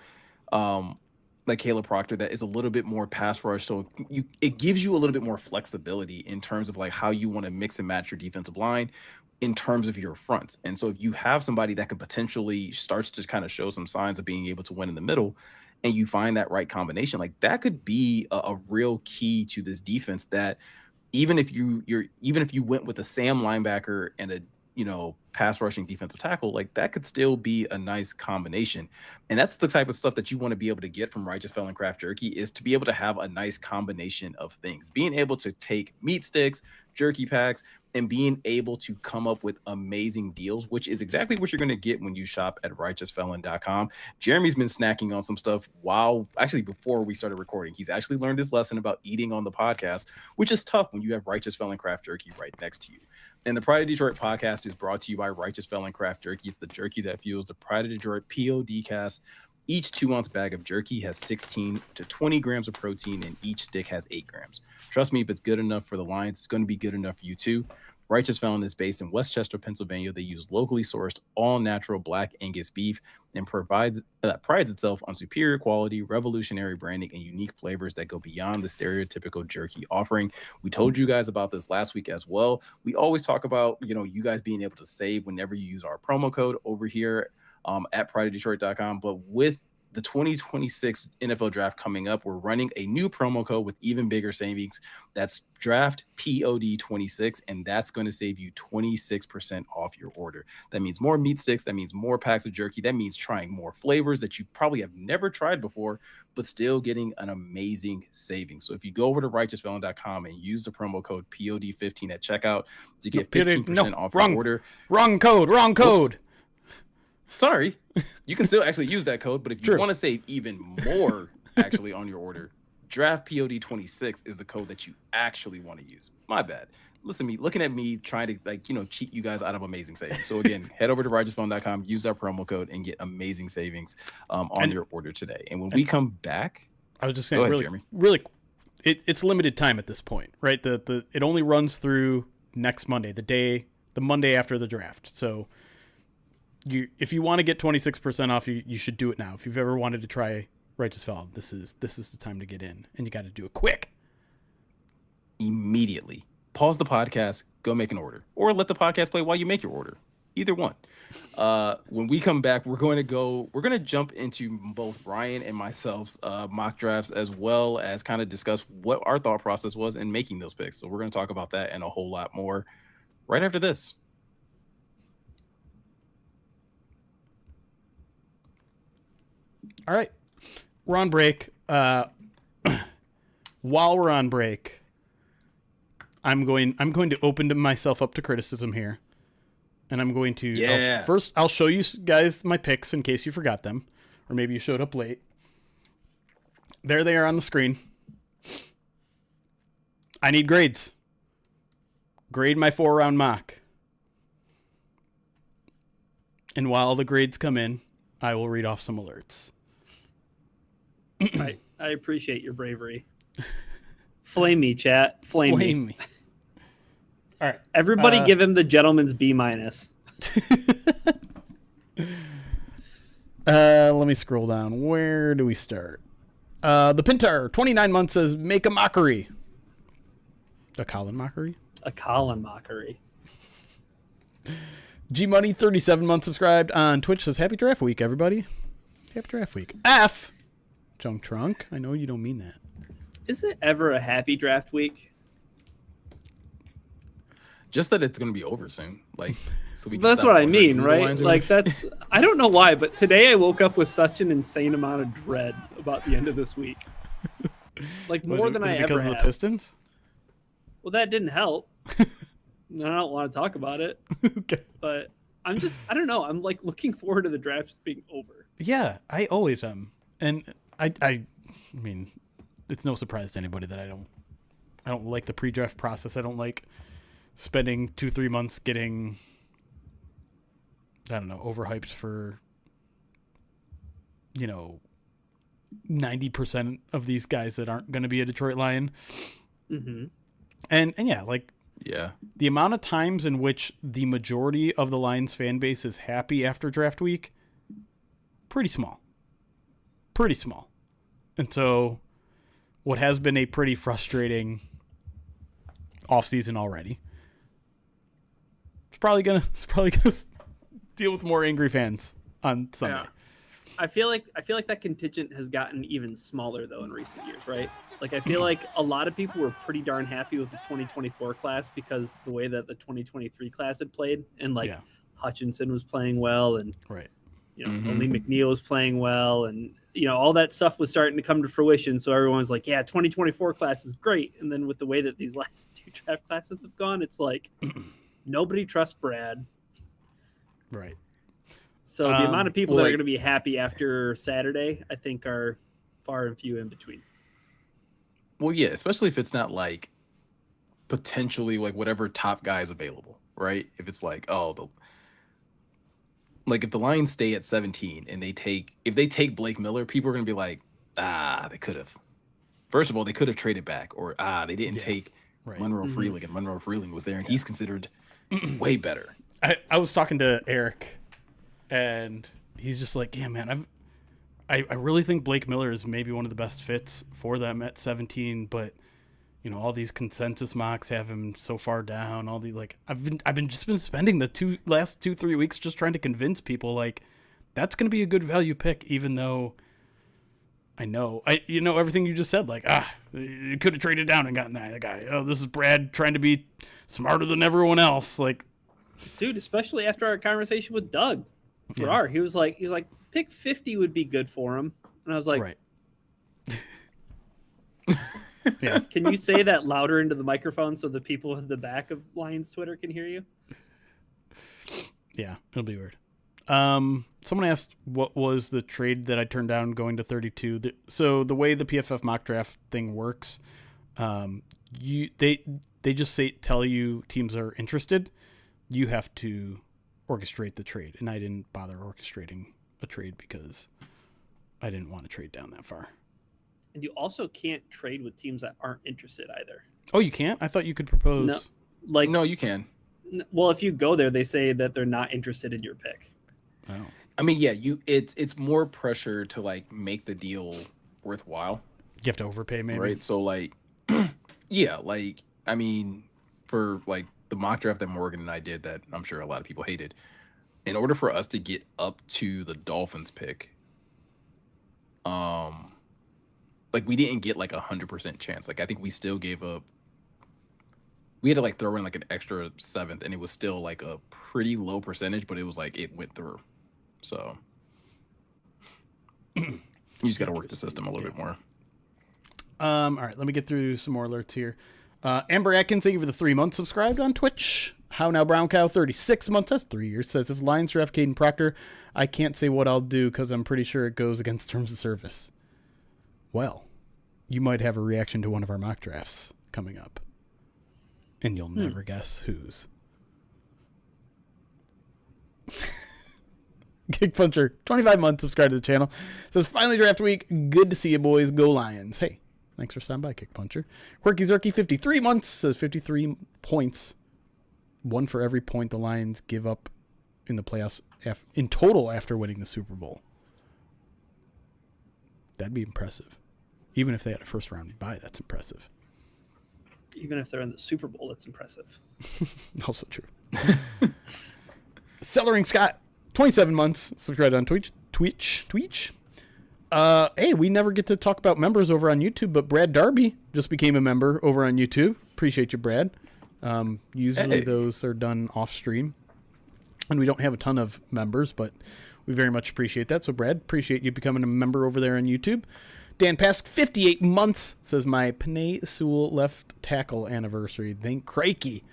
Speaker 1: like Caleb Proctor that is a little bit more pass rush, so it gives you a little bit more flexibility in terms of like how you want to mix and match your defensive line in terms of your fronts. And so if you have somebody that could potentially starts to kind of show some signs of being able to win in the middle, and you find that right combination, like that could be a real key to this defense. That even if you went with a Sam linebacker and a, you know, pass rushing defensive tackle, like that could still be a nice combination. And that's the type of stuff that you want to be able to get from Righteous Felon Craft Jerky, is to be able to have a nice combination of things, being able to take meat sticks, jerky packs, and being able to come up with amazing deals, which is exactly what you're going to get when you shop at righteousfelon.com. Jeremy's been snacking on some stuff before we started recording. He's actually learned his lesson about eating on the podcast, which is tough when you have Righteous Felon Craft Jerky right next to you. And the Pride of Detroit podcast is brought to you by Righteous Felon Craft Jerky. It's the jerky that fuels the Pride of Detroit PODcast. Each 2-ounce bag of jerky has 16 to 20 grams of protein, and each stick has 8 grams. Trust me, if it's good enough for the Lions, it's going to be good enough for you too. Righteous Felon is based in Westchester, Pennsylvania. They use locally sourced, all-natural black Angus beef and prides itself on superior quality, revolutionary branding, and unique flavors that go beyond the stereotypical jerky offering. We told you guys about this last week as well. We always talk about, you know, you guys being able to save whenever you use our promo code over here at prideofdetroit.com. But with the 2026 NFL draft coming up, we're running a new promo code with even bigger savings. That's draft POD26, and that's going to save you 26% off your order. That means more meat sticks. That means more packs of jerky. That means trying more flavors that you probably have never tried before, but still getting an amazing savings. So if you go over to righteousfelon.com and use the promo code POD15 at checkout to get 15% off your order.
Speaker 3: Wrong code.
Speaker 1: Oops. Sorry, you can still actually use that code, but if you want to save even more actually on your order, draft POD26 is the code that you actually want to use. My bad. Looking at me trying to, like, you know, cheat you guys out of amazing savings. So again, head over to righteousfelon.com, use our promo code, and get amazing savings on your order today. And when we come back,
Speaker 3: I was just saying, really, it's limited time at this point, right? It only runs through next Monday, the Monday after the draft. So if you want to get 26% off, you should do it now. If you've ever wanted to try Righteous Felon, this is the time to get in, and you got to do it quick.
Speaker 1: Immediately. Pause the podcast, go make an order, or let the podcast play while you make your order. Either one. When we come back, we're going to jump into both Ryan and myself's mock drafts, as well as kind of discuss what our thought process was in making those picks. So we're going to talk about that and a whole lot more right after this.
Speaker 3: All right, we're on break. While we're on break, I'm going to open myself up to criticism here. And I'm going to I'll show you guys my picks in case you forgot them, or maybe you showed up late. There they are on the screen. I need grades. Grade my 4-round mock. And while the grades come in, I will read off some alerts.
Speaker 2: I appreciate your bravery. Flame me, chat. Flame me.
Speaker 3: All right.
Speaker 2: Everybody give him the gentleman's B-.
Speaker 3: Let me scroll down. Where do we start? The Pintar, 29 months, says, make a mockery. A Colin mockery?
Speaker 2: A Colin mockery.
Speaker 3: G-Money, 37 months, subscribed on Twitch, says, happy draft week, everybody. Happy draft week. F. Junk Trunk. I know you don't mean that.
Speaker 2: Is it ever a happy draft week?
Speaker 1: Just that it's going to be over soon. Like, so we.
Speaker 2: That's what I mean, right? Like that's. I don't know why, but today I woke up with such an insane amount of dread about the end of this week. Like more than I ever
Speaker 3: because
Speaker 2: have.
Speaker 3: Of the Pistons?
Speaker 2: Well, that didn't help. I don't want to talk about it.
Speaker 3: Okay.
Speaker 2: But I don't know. I'm like looking forward to the draft just being over.
Speaker 3: Yeah, I always am, and I mean, it's no surprise to anybody that I don't like the pre-draft process. I don't like spending 2-3 months getting, I don't know, overhyped for, 90% of these guys that aren't going to be a Detroit Lion.
Speaker 2: Mm-hmm.
Speaker 3: And yeah, the amount of times in which the majority of the Lions fan base is happy after draft week, pretty small. And so what has been a pretty frustrating offseason already, it's probably gonna deal with more angry fans on Sunday.
Speaker 2: Yeah. I feel like that contingent has gotten even smaller though in recent years, right? Like I feel like a lot of people were pretty darn happy with the 2024 class because the way that the 2023 class had played, and Hutchinson was playing well, and
Speaker 3: right,
Speaker 2: only McNeil was playing well, and all that stuff was starting to come to fruition. So everyone's like, yeah, 2024 class is great. And then with the way that these last two draft classes have gone, it's like nobody trusts Brad.
Speaker 3: Right.
Speaker 2: So the amount of people that are going to be happy after Saturday, I think, are far and few in between.
Speaker 1: Well, yeah, especially if it's not like potentially like whatever top guy is available, right? If it's like, if the Lions stay at 17 and if they take Blake Miller, people are going to be like, they could have. First of all, they could have traded back, or they didn't take Monroe Freeling, and Monroe Freeling was there, and he's considered way better.
Speaker 3: I was talking to Eric, and he's just like, yeah, man, I really think Blake Miller is maybe one of the best fits for them at 17, but all these consensus mocks have him so far down. All the I've been spending the last 2-3 weeks just trying to convince people that's going to be a good value pick, even though I know everything you just said. You could have traded down and gotten that guy. Oh, this is Brad trying to be smarter than everyone else.
Speaker 2: Dude, especially after our conversation with Doug Farrar, he was like, pick 50 would be good for him, and I was like,
Speaker 3: right.
Speaker 2: Yeah. Can you say that louder into the microphone so the people in the back of Lions Twitter can hear you?
Speaker 3: Yeah, it'll be weird. Someone asked what was the trade that I turned down going to 32. So the way the PFF mock draft thing works, they just tell you teams are interested. You have to orchestrate the trade, and I didn't bother orchestrating a trade because I didn't want to trade down that far.
Speaker 2: And you also can't trade with teams that aren't interested either.
Speaker 3: Oh, you can't? I thought you could propose.
Speaker 1: No, you can.
Speaker 2: Well, if you go there, they say that they're not interested in your pick.
Speaker 3: Oh.
Speaker 1: I mean, yeah, it's more pressure to like make the deal worthwhile,
Speaker 3: You have to overpay, maybe.
Speaker 1: right? So like, yeah, like I mean, for like the mock draft that Morgan and I did, that I'm sure a lot of people hated. In order for us to get up to the Dolphins pick, like we didn't get like 100% chance. Like I think we still gave up. We had to like throw in like an extra seventh, and it was still like a pretty low percentage, but it was like it went through. So you just got to work the system a little bit more.
Speaker 3: All right, let me get through some more alerts here. Amber Atkins, thank you for the 3 months subscribed on Twitch. How Now Brown Cow, 36 months, that's 3 years, says, if Lions draft Caden Proctor, I can't say what I'll do because I'm pretty sure it goes against terms of service. Well, you might have a reaction to one of our mock drafts coming up. And you'll never guess whose. Kick Puncher, 25 months, subscribe to the channel. Says, finally draft week. Good to see you boys. Go Lions. Hey, thanks for stopping by, Kick Puncher. Quirky Zerky, 53 months, says 53 points. One for every point the Lions give up in the playoffs in total after winning the Super Bowl. That'd be impressive. Even if they had a first round bye, that's impressive.
Speaker 2: Even if they're in the Super Bowl, that's impressive.
Speaker 3: Also true. Cellaring Scott, 27 months, subscribed on Twitch. Hey, we never get to talk about members over on YouTube, but Brad Darby just became a member over on YouTube. Appreciate you, Brad. Usually those are done off stream, and we don't have a ton of members, but we very much appreciate that. So, Brad, appreciate you becoming a member over there on YouTube. Dan Pask, 58 months, says, my Panay Sewell left tackle anniversary. Thank crikey.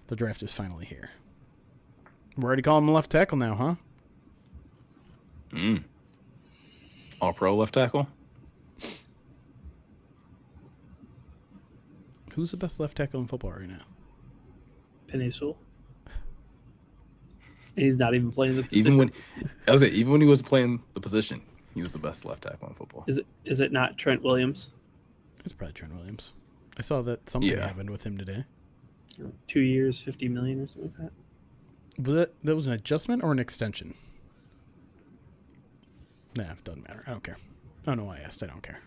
Speaker 3: The draft is finally here. We're already calling him left tackle now, huh?
Speaker 1: All pro left tackle.
Speaker 3: Who's the best left tackle in football right now?
Speaker 2: Peninsula. He's not even playing the position.
Speaker 1: Even when he was playing the position, he was the best left tackle in football.
Speaker 2: Is it not Trent Williams?
Speaker 3: It's probably Trent Williams. I saw that something happened with him today.
Speaker 2: 2 years, $50 million or something like that.
Speaker 3: Was that was an adjustment or an extension? Nah, it doesn't matter. I don't care. I don't know why I asked. I don't care.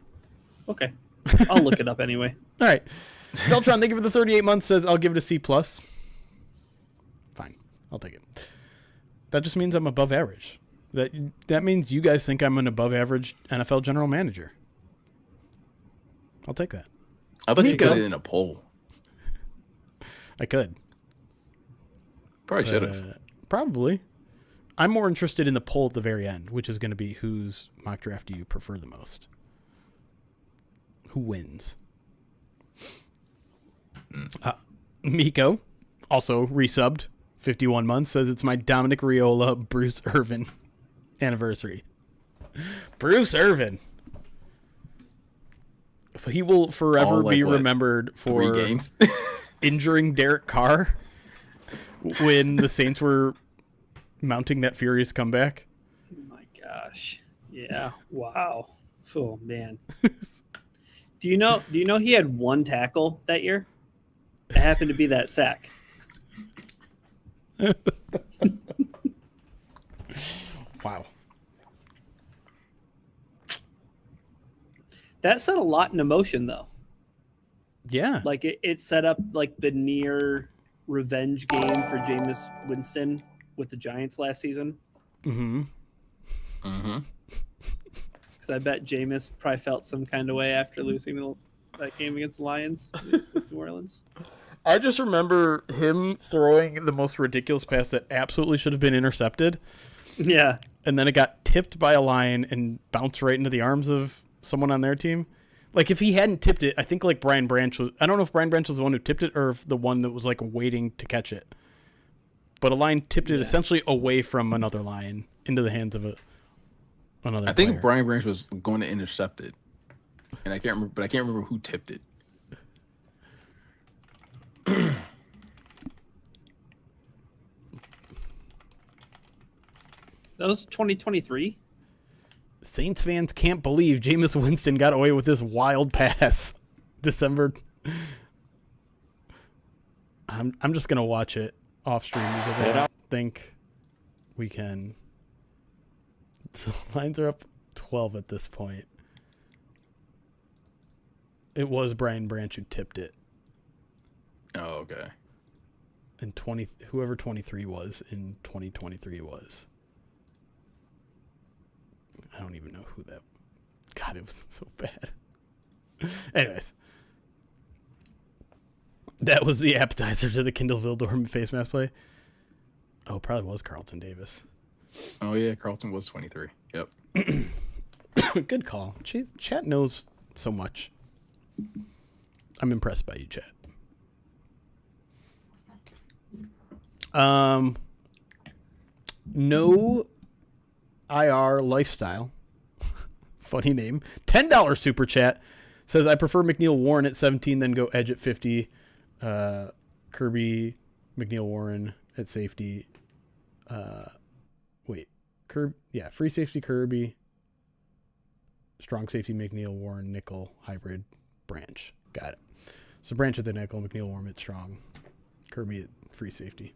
Speaker 2: Okay. I'll look it up anyway.
Speaker 3: All right. Beltron, thank you for the 38 months. Says, I'll give it a C+. Fine. I'll take it. That just means I'm above average. That means you guys think I'm an above average NFL general manager. I'll take that.
Speaker 1: I thought you
Speaker 3: Miko.
Speaker 1: put it in a poll.
Speaker 3: I could.
Speaker 1: Probably should have.
Speaker 3: Probably. I'm more interested in the poll at the very end, which is going to be whose mock draft do you prefer the most? Who wins? Miko, also resubbed, 51 months, says it's my Dominic Riola, Bruce Irvin anniversary. Bruce Irvin. He will forever be remembered for
Speaker 1: 3 games.
Speaker 3: injuring Derek Carr when the Saints were mounting that furious comeback.
Speaker 2: Oh my gosh. Yeah. Wow. Oh man. Do you know he had 1 tackle that year? It happened to be that sack.
Speaker 3: Wow.
Speaker 2: That set a lot in motion though.
Speaker 3: Yeah.
Speaker 2: Like it set up like the near revenge game for Jameis Winston with the Giants last season.
Speaker 3: Mm-hmm.
Speaker 1: Mm-hmm.
Speaker 2: Because I bet Jameis probably felt some kind of way after losing that game against the Lions with New Orleans.
Speaker 3: I just remember him throwing the most ridiculous pass that absolutely should have been intercepted.
Speaker 2: Yeah.
Speaker 3: And then it got tipped by a line and bounced right into the arms of someone on their team. Like, if he hadn't tipped it, I think, like, Brian Branch was... I don't know if Brian Branch was the one who tipped it or if the one that was, like, waiting to catch it. But a line tipped it essentially away from another line into the hands of another
Speaker 1: I think
Speaker 3: player.
Speaker 1: Brian Branch was going to intercept it. And I can't remember who tipped it.
Speaker 2: That was 2023.
Speaker 3: Saints fans can't believe Jameis Winston got away with this wild pass. December. I'm just gonna watch it off stream because I don't think we can So lines are up 12 at this point. It was Brian Branch who tipped it.
Speaker 1: Oh, okay.
Speaker 3: And whoever 23 was in 2023 was. I don't even know who that. God, it was so bad. Anyways, that was the appetizer to the Kindle Vildorm face mask play. Oh, probably was Carlton Davis.
Speaker 1: Oh yeah, Carlton was 23. Yep.
Speaker 3: Good call. Chat knows so much. I'm impressed by you, Chat. No IR Lifestyle. Funny name. $10 super chat says I prefer McNeil Warren at 17, then go edge at 50. Kirby, McNeil Warren at safety. Free safety Kirby. Strong safety McNeil Warren, nickel, hybrid, Branch. Got it. So Branch at the nickel, McNeil Warren at strong, Kirby at free safety.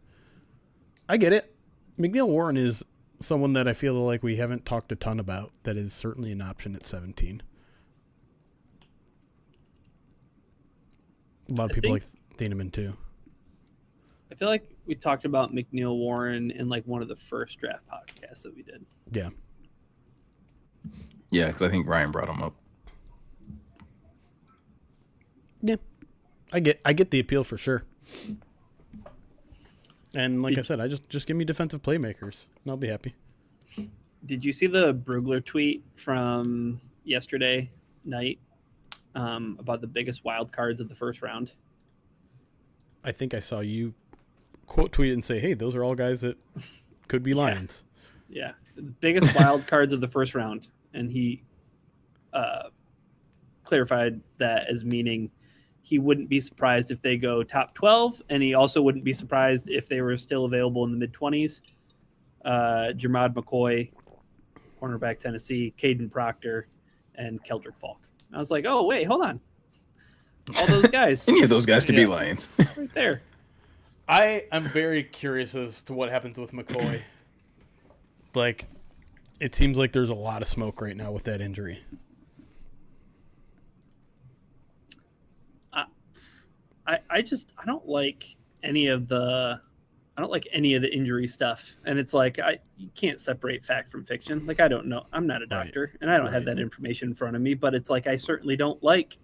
Speaker 3: I get it. McNeil Warren is someone that I feel like we haven't talked a ton about that is certainly an option at 17. A lot of people like Thieneman too.
Speaker 2: I feel like we talked about McNeil Warren in like one of the first draft podcasts that we did.
Speaker 3: Yeah.
Speaker 1: Yeah, because I think Ryan brought him up.
Speaker 3: Yeah. I get the appeal for sure. And like I said, I just give me defensive playmakers and I'll be happy.
Speaker 2: Did you see the Brugler tweet from yesterday night about the biggest wild cards of the first round?
Speaker 3: I think I saw you quote tweet and say, hey, those are all guys that could be Lions.
Speaker 2: Yeah. The biggest wild cards of the first round. And he clarified that as meaning he wouldn't be surprised if they go top 12, and he also wouldn't be surprised if they were still available in the mid-20s. Jermod McCoy, cornerback Tennessee, Caden Proctor, and Keldrick Falk. And I was like, oh, wait, hold on. All those guys.
Speaker 1: Any of those guys could be Lions.
Speaker 2: Right there.
Speaker 3: I am very curious as to what happens with McCoy. Like, it seems like there's a lot of smoke right now with that injury.
Speaker 2: I don't like any of the injury stuff. And it's like you can't separate fact from fiction. Like, I don't know. I'm not a doctor and I don't have that information in front of me, but it's like I certainly don't like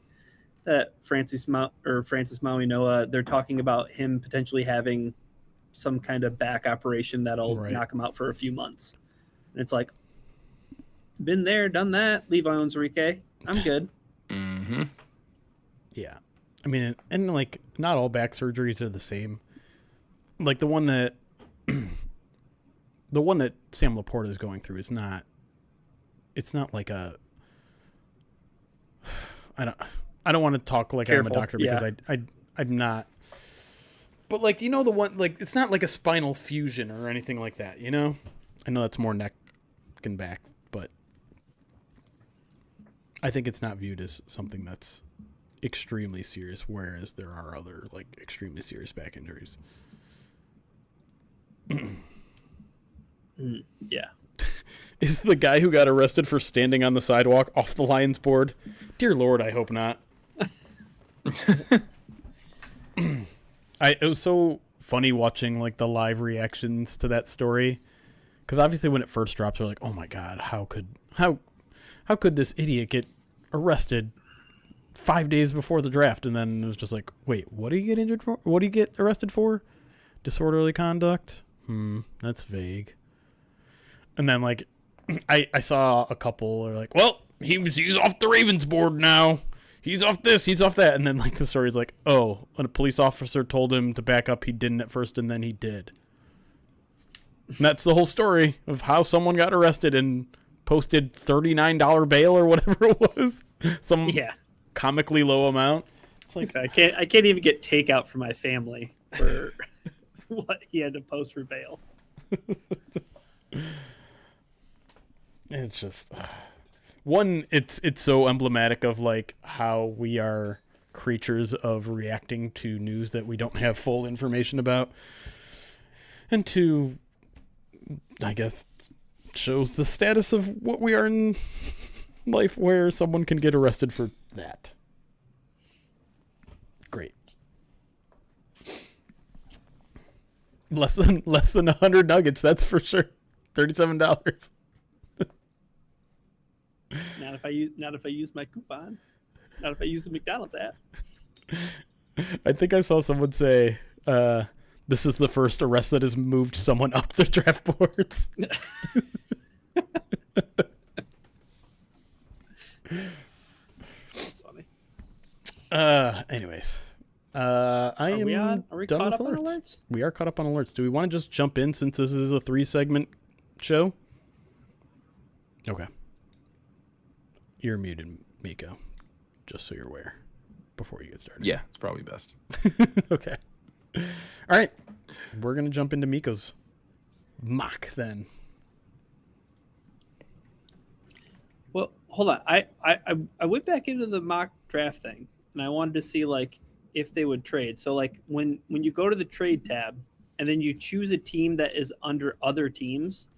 Speaker 2: that Francis Maui Noah, they're talking about him potentially having some kind of back operation that'll knock him out for a few months. And it's like, been there, done that. Levi Onwuzurike, I'm good.
Speaker 1: Mm-hmm.
Speaker 3: Yeah. I mean, and like, not all back surgeries are the same. Like the one that Sam Laporta is going through is not. It's not like a. I don't want to talk like I'm a doctor because I'm not. But like, you know, the one, like, it's not like a spinal fusion or anything like that. You know, I know that's more neck and back, but I think it's not viewed as something that's extremely serious, whereas there are other like extremely serious back injuries.
Speaker 2: Yeah.
Speaker 3: Is the guy who got arrested for standing on the sidewalk off the Lions board? Dear Lord, I hope not. It was so funny watching like the live reactions to that story, because obviously when it first dropped, they're like, "Oh my God, how could this idiot get arrested 5 days before the draft?" And then it was just like, "Wait, what do you get injured for? What do you get arrested for? Disorderly conduct? That's vague." And then like, I saw a couple are like, "Well, he's off the Ravens board now. He's off this, he's off that." And then like the story's like, "Oh, when a police officer told him to back up, he didn't at first, and then he did." And that's the whole story of how someone got arrested and posted $39 bail or whatever it was. Some comically low amount. It's like,
Speaker 2: I can't even get takeout for my family for what he had to post for bail.
Speaker 3: It's just it's so emblematic of like how we are creatures of reacting to news that we don't have full information about, and to, I guess, shows the status of what we are in life, where someone can get arrested for that. Great. Less than 100 nuggets, that's for sure. $37.
Speaker 2: Not if I use my coupon. Not if I use the McDonald's app.
Speaker 3: I think I saw someone say, this is the first arrest that has moved someone up the draft boards.
Speaker 2: That's funny.
Speaker 3: Anyways. Are we done with alerts? We are caught up on alerts. Do we want to just jump in since this is a 3-segment show? Okay. You're muted, Miko. Just so you're aware before you get started.
Speaker 1: Yeah, it's probably best.
Speaker 3: Okay. All right. We're going to jump into Miko's mock then.
Speaker 2: Well, hold on. I went back into the mock draft thing, and I wanted to see like if they would trade. So like when you go to the trade tab and then you choose a team that is under other teams,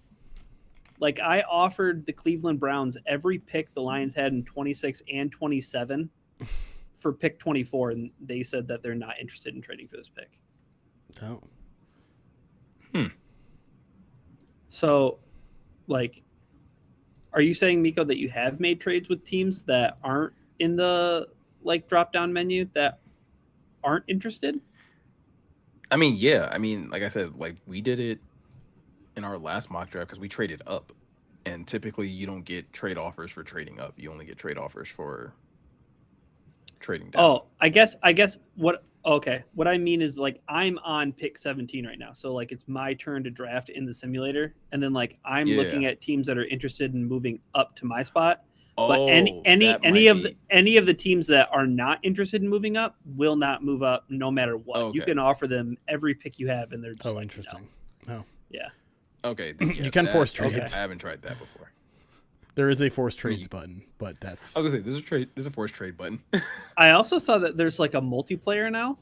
Speaker 2: like I offered the Cleveland Browns every pick the Lions had in 26 and 27 for pick 24, and they said that they're not interested in trading for this pick.
Speaker 3: Oh.
Speaker 2: So, like, are you saying, Miko, that you have made trades with teams that aren't in the like drop down menu that aren't interested?
Speaker 1: I mean, yeah. I mean, like I said, like we did it in our last mock draft because we traded up, and typically you don't get trade offers for trading up. You only get trade offers for trading down.
Speaker 2: Oh, I guess what I mean is like I'm on pick 17 right now. So like it's my turn to draft in the simulator, and then like I'm looking at teams that are interested in moving up to my spot. But any of the teams that are not interested in moving up will not move up no matter what.
Speaker 1: Okay.
Speaker 2: You can offer them every pick you have, and they're just
Speaker 3: interesting.
Speaker 2: No. Yeah.
Speaker 1: Okay.
Speaker 3: You can force trades.
Speaker 1: Okay. I haven't tried that before.
Speaker 3: There is a force trades button, but that's.
Speaker 1: I was gonna say there's a force trade button.
Speaker 2: I also saw that there's like a multiplayer now.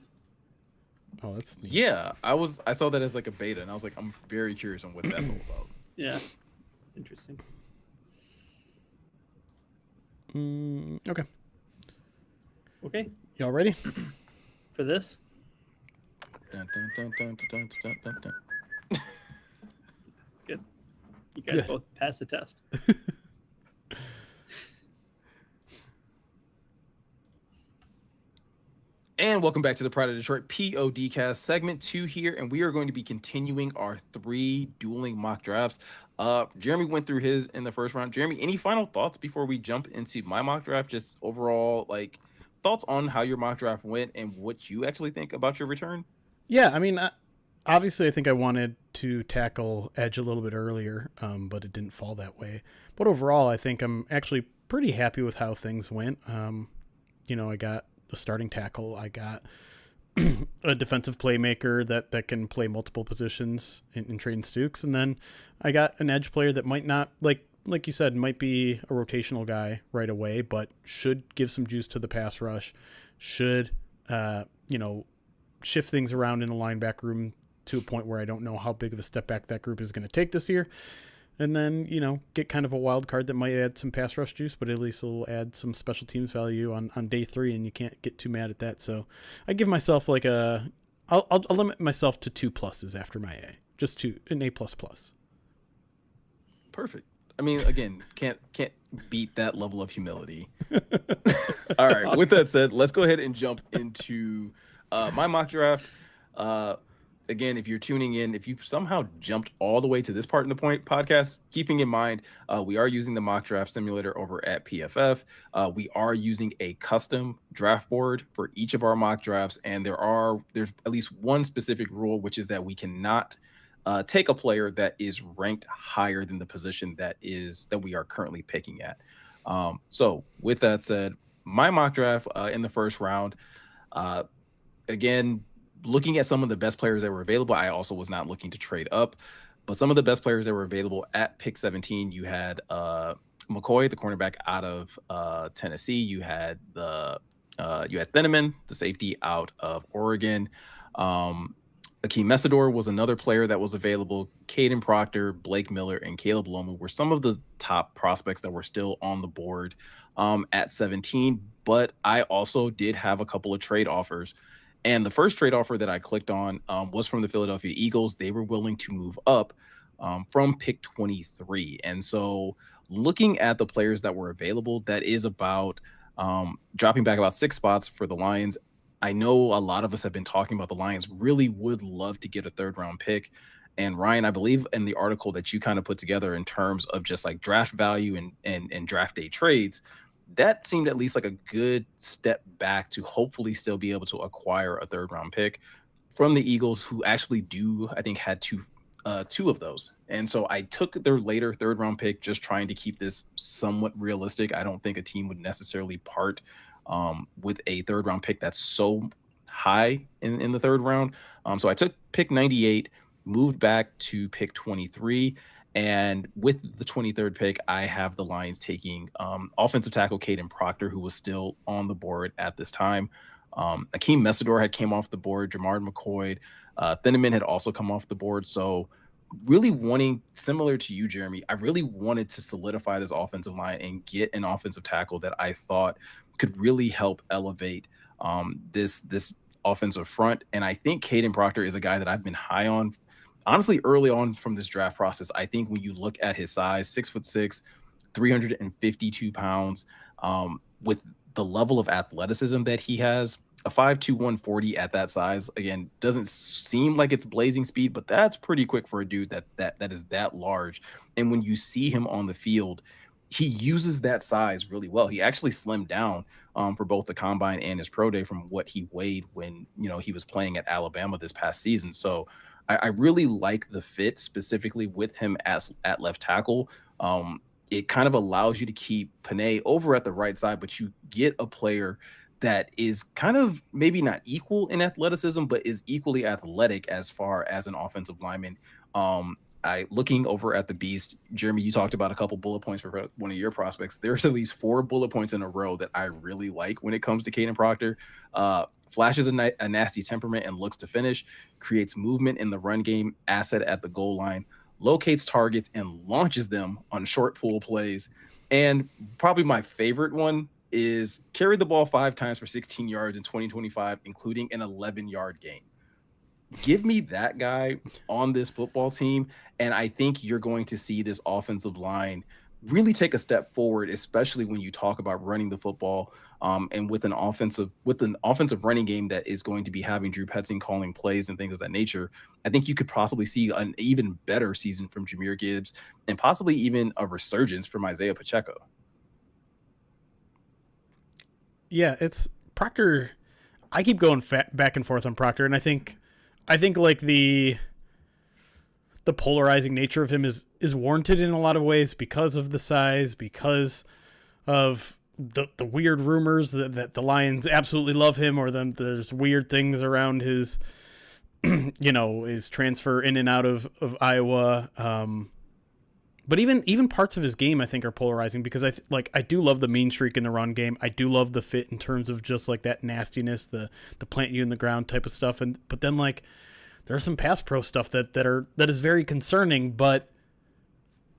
Speaker 3: Oh, that's neat.
Speaker 1: Yeah, I saw that as like a beta, and I was like, I'm very curious on what that's all about.
Speaker 2: Yeah, it's interesting.
Speaker 3: Okay.
Speaker 2: Okay.
Speaker 3: Y'all ready
Speaker 2: for this?
Speaker 1: Dun, dun, dun, dun, dun, dun, dun, dun.
Speaker 2: Good. You guys both passed the test.
Speaker 1: And welcome back to the Pride of Detroit PODcast segment 2 here, and we are going to be continuing our 3 dueling mock drafts. Jeremy went through his in the first round. Jeremy, any final thoughts before we jump into my mock draft? Just overall, like, thoughts on how your mock draft went and what you actually think about your return?
Speaker 3: Yeah, I mean, obviously I think I wanted to tackle edge a little bit earlier, but it didn't fall that way. But overall, I think I'm actually pretty happy with how things went. I got a starting tackle. I got a defensive playmaker that can play multiple positions in Traden Stukes. And then I got an edge player that might not, like you said, might be a rotational guy right away, but should give some juice to the pass rush, should, shift things around in the linebacker room to a point where I don't know how big of a step back that group is going to take this year. And then, get kind of a wild card that might add some pass rush juice, but at least it'll add some special teams value on day 3, and you can't get too mad at that. So I give myself like I'll limit myself to 2 pluses after my A, just an A++.
Speaker 1: Perfect. I mean, again, can't beat that level of humility. All right. With that said, let's go ahead and jump into my mock draft. Again, if you're tuning in, if you've somehow jumped all the way to this part in the podcast, keeping in mind, we are using the mock draft simulator over at PFF. We are using a custom draft board for each of our mock drafts, and there's at least one specific rule, which is that we cannot take a player that is ranked higher than the position that we are currently picking at. So with that said, my mock draft in the first round, again, looking at some of the best players that were available, I also was not looking to trade up, but some of the best players that were available at pick 17, you had McCoy, the cornerback out of Tennessee. You had Thieneman, the safety out of Oregon. Akeem Messidor was another player that was available. Caden Proctor, Blake Miller, and Caleb Lomu were some of the top prospects that were still on the board at 17. But I also did have a couple of trade offers. And the first trade offer that I clicked on was from the Philadelphia Eagles. They were willing to move up from pick 23. And so looking at the players that were available, that is about dropping back about 6 spots for the Lions. I know a lot of us have been talking about the Lions really would love to get a third round pick. And Ryan, I believe in the article that you kind of put together in terms of just like draft value and draft day trades, that seemed at least like a good step back to hopefully still be able to acquire a third round pick from the Eagles, who actually do, I think, had two of those. And so I took their later third round pick, just trying to keep this somewhat realistic. I don't think a team would necessarily part with a third round pick that's so high in the third round. So I took pick 98, moved back to pick 23. And with the 23rd pick, I have the Lions taking offensive tackle Caden Proctor, who was still on the board at this time. Akeem Messidor had came off the board. Jamard McCoy, Thieneman had also come off the board. So really wanting, similar to you, Jeremy, I really wanted to solidify this offensive line and get an offensive tackle that I thought could really help elevate this offensive front. And I think Caden Proctor is a guy that I've been high on. Honestly, early on from this draft process, I think when you look at his size, 6'6", 352 pounds, with the level of athleticism that he has, a 5'2", 140 at that size, again, doesn't seem like it's blazing speed, but that's pretty quick for a dude that is that large. And when you see him on the field, he uses that size really well. He actually slimmed down for both the combine and his pro day from what he weighed when he was playing at Alabama this past season. So I really like the fit specifically with him at left tackle. It kind of allows you to keep Panay over at the right side, but you get a player that is kind of maybe not equal in athleticism, but is equally athletic as far as an offensive lineman. Looking over at the Beast, Jeremy, you talked about a couple bullet points for one of your prospects. There's at least 4 bullet points in a row that I really like when it comes to Caden Proctor. Flashes a nasty temperament and looks to finish, creates movement in the run game, asset at the goal line, locates targets and launches them on short pull plays. And probably my favorite one is carried the ball 5 times for 16 yards in 2025, including an 11-yard gain. Give me that guy on this football team, and I think you're going to see this offensive line really take a step forward, especially when you talk about running the football, and with an offensive running game that is going to be having Drew Petzing calling plays and things of that nature. I think you could possibly see an even better season from Jahmyr Gibbs and possibly even a resurgence from Isaiah Pacheco.
Speaker 3: Yeah, it's Proctor. I keep going back and forth on Proctor, and I think like the polarizing nature of him is warranted in a lot of ways because of the size, because of the weird rumors that the Lions absolutely love him, or then there's weird things around his his transfer in and out of Iowa. But even parts of his game I think are polarizing because I do love the mean streak in the run game. I do love the fit in terms of just like that nastiness, the plant you in the ground type of stuff. But then like there's some pass pro stuff that is very concerning, but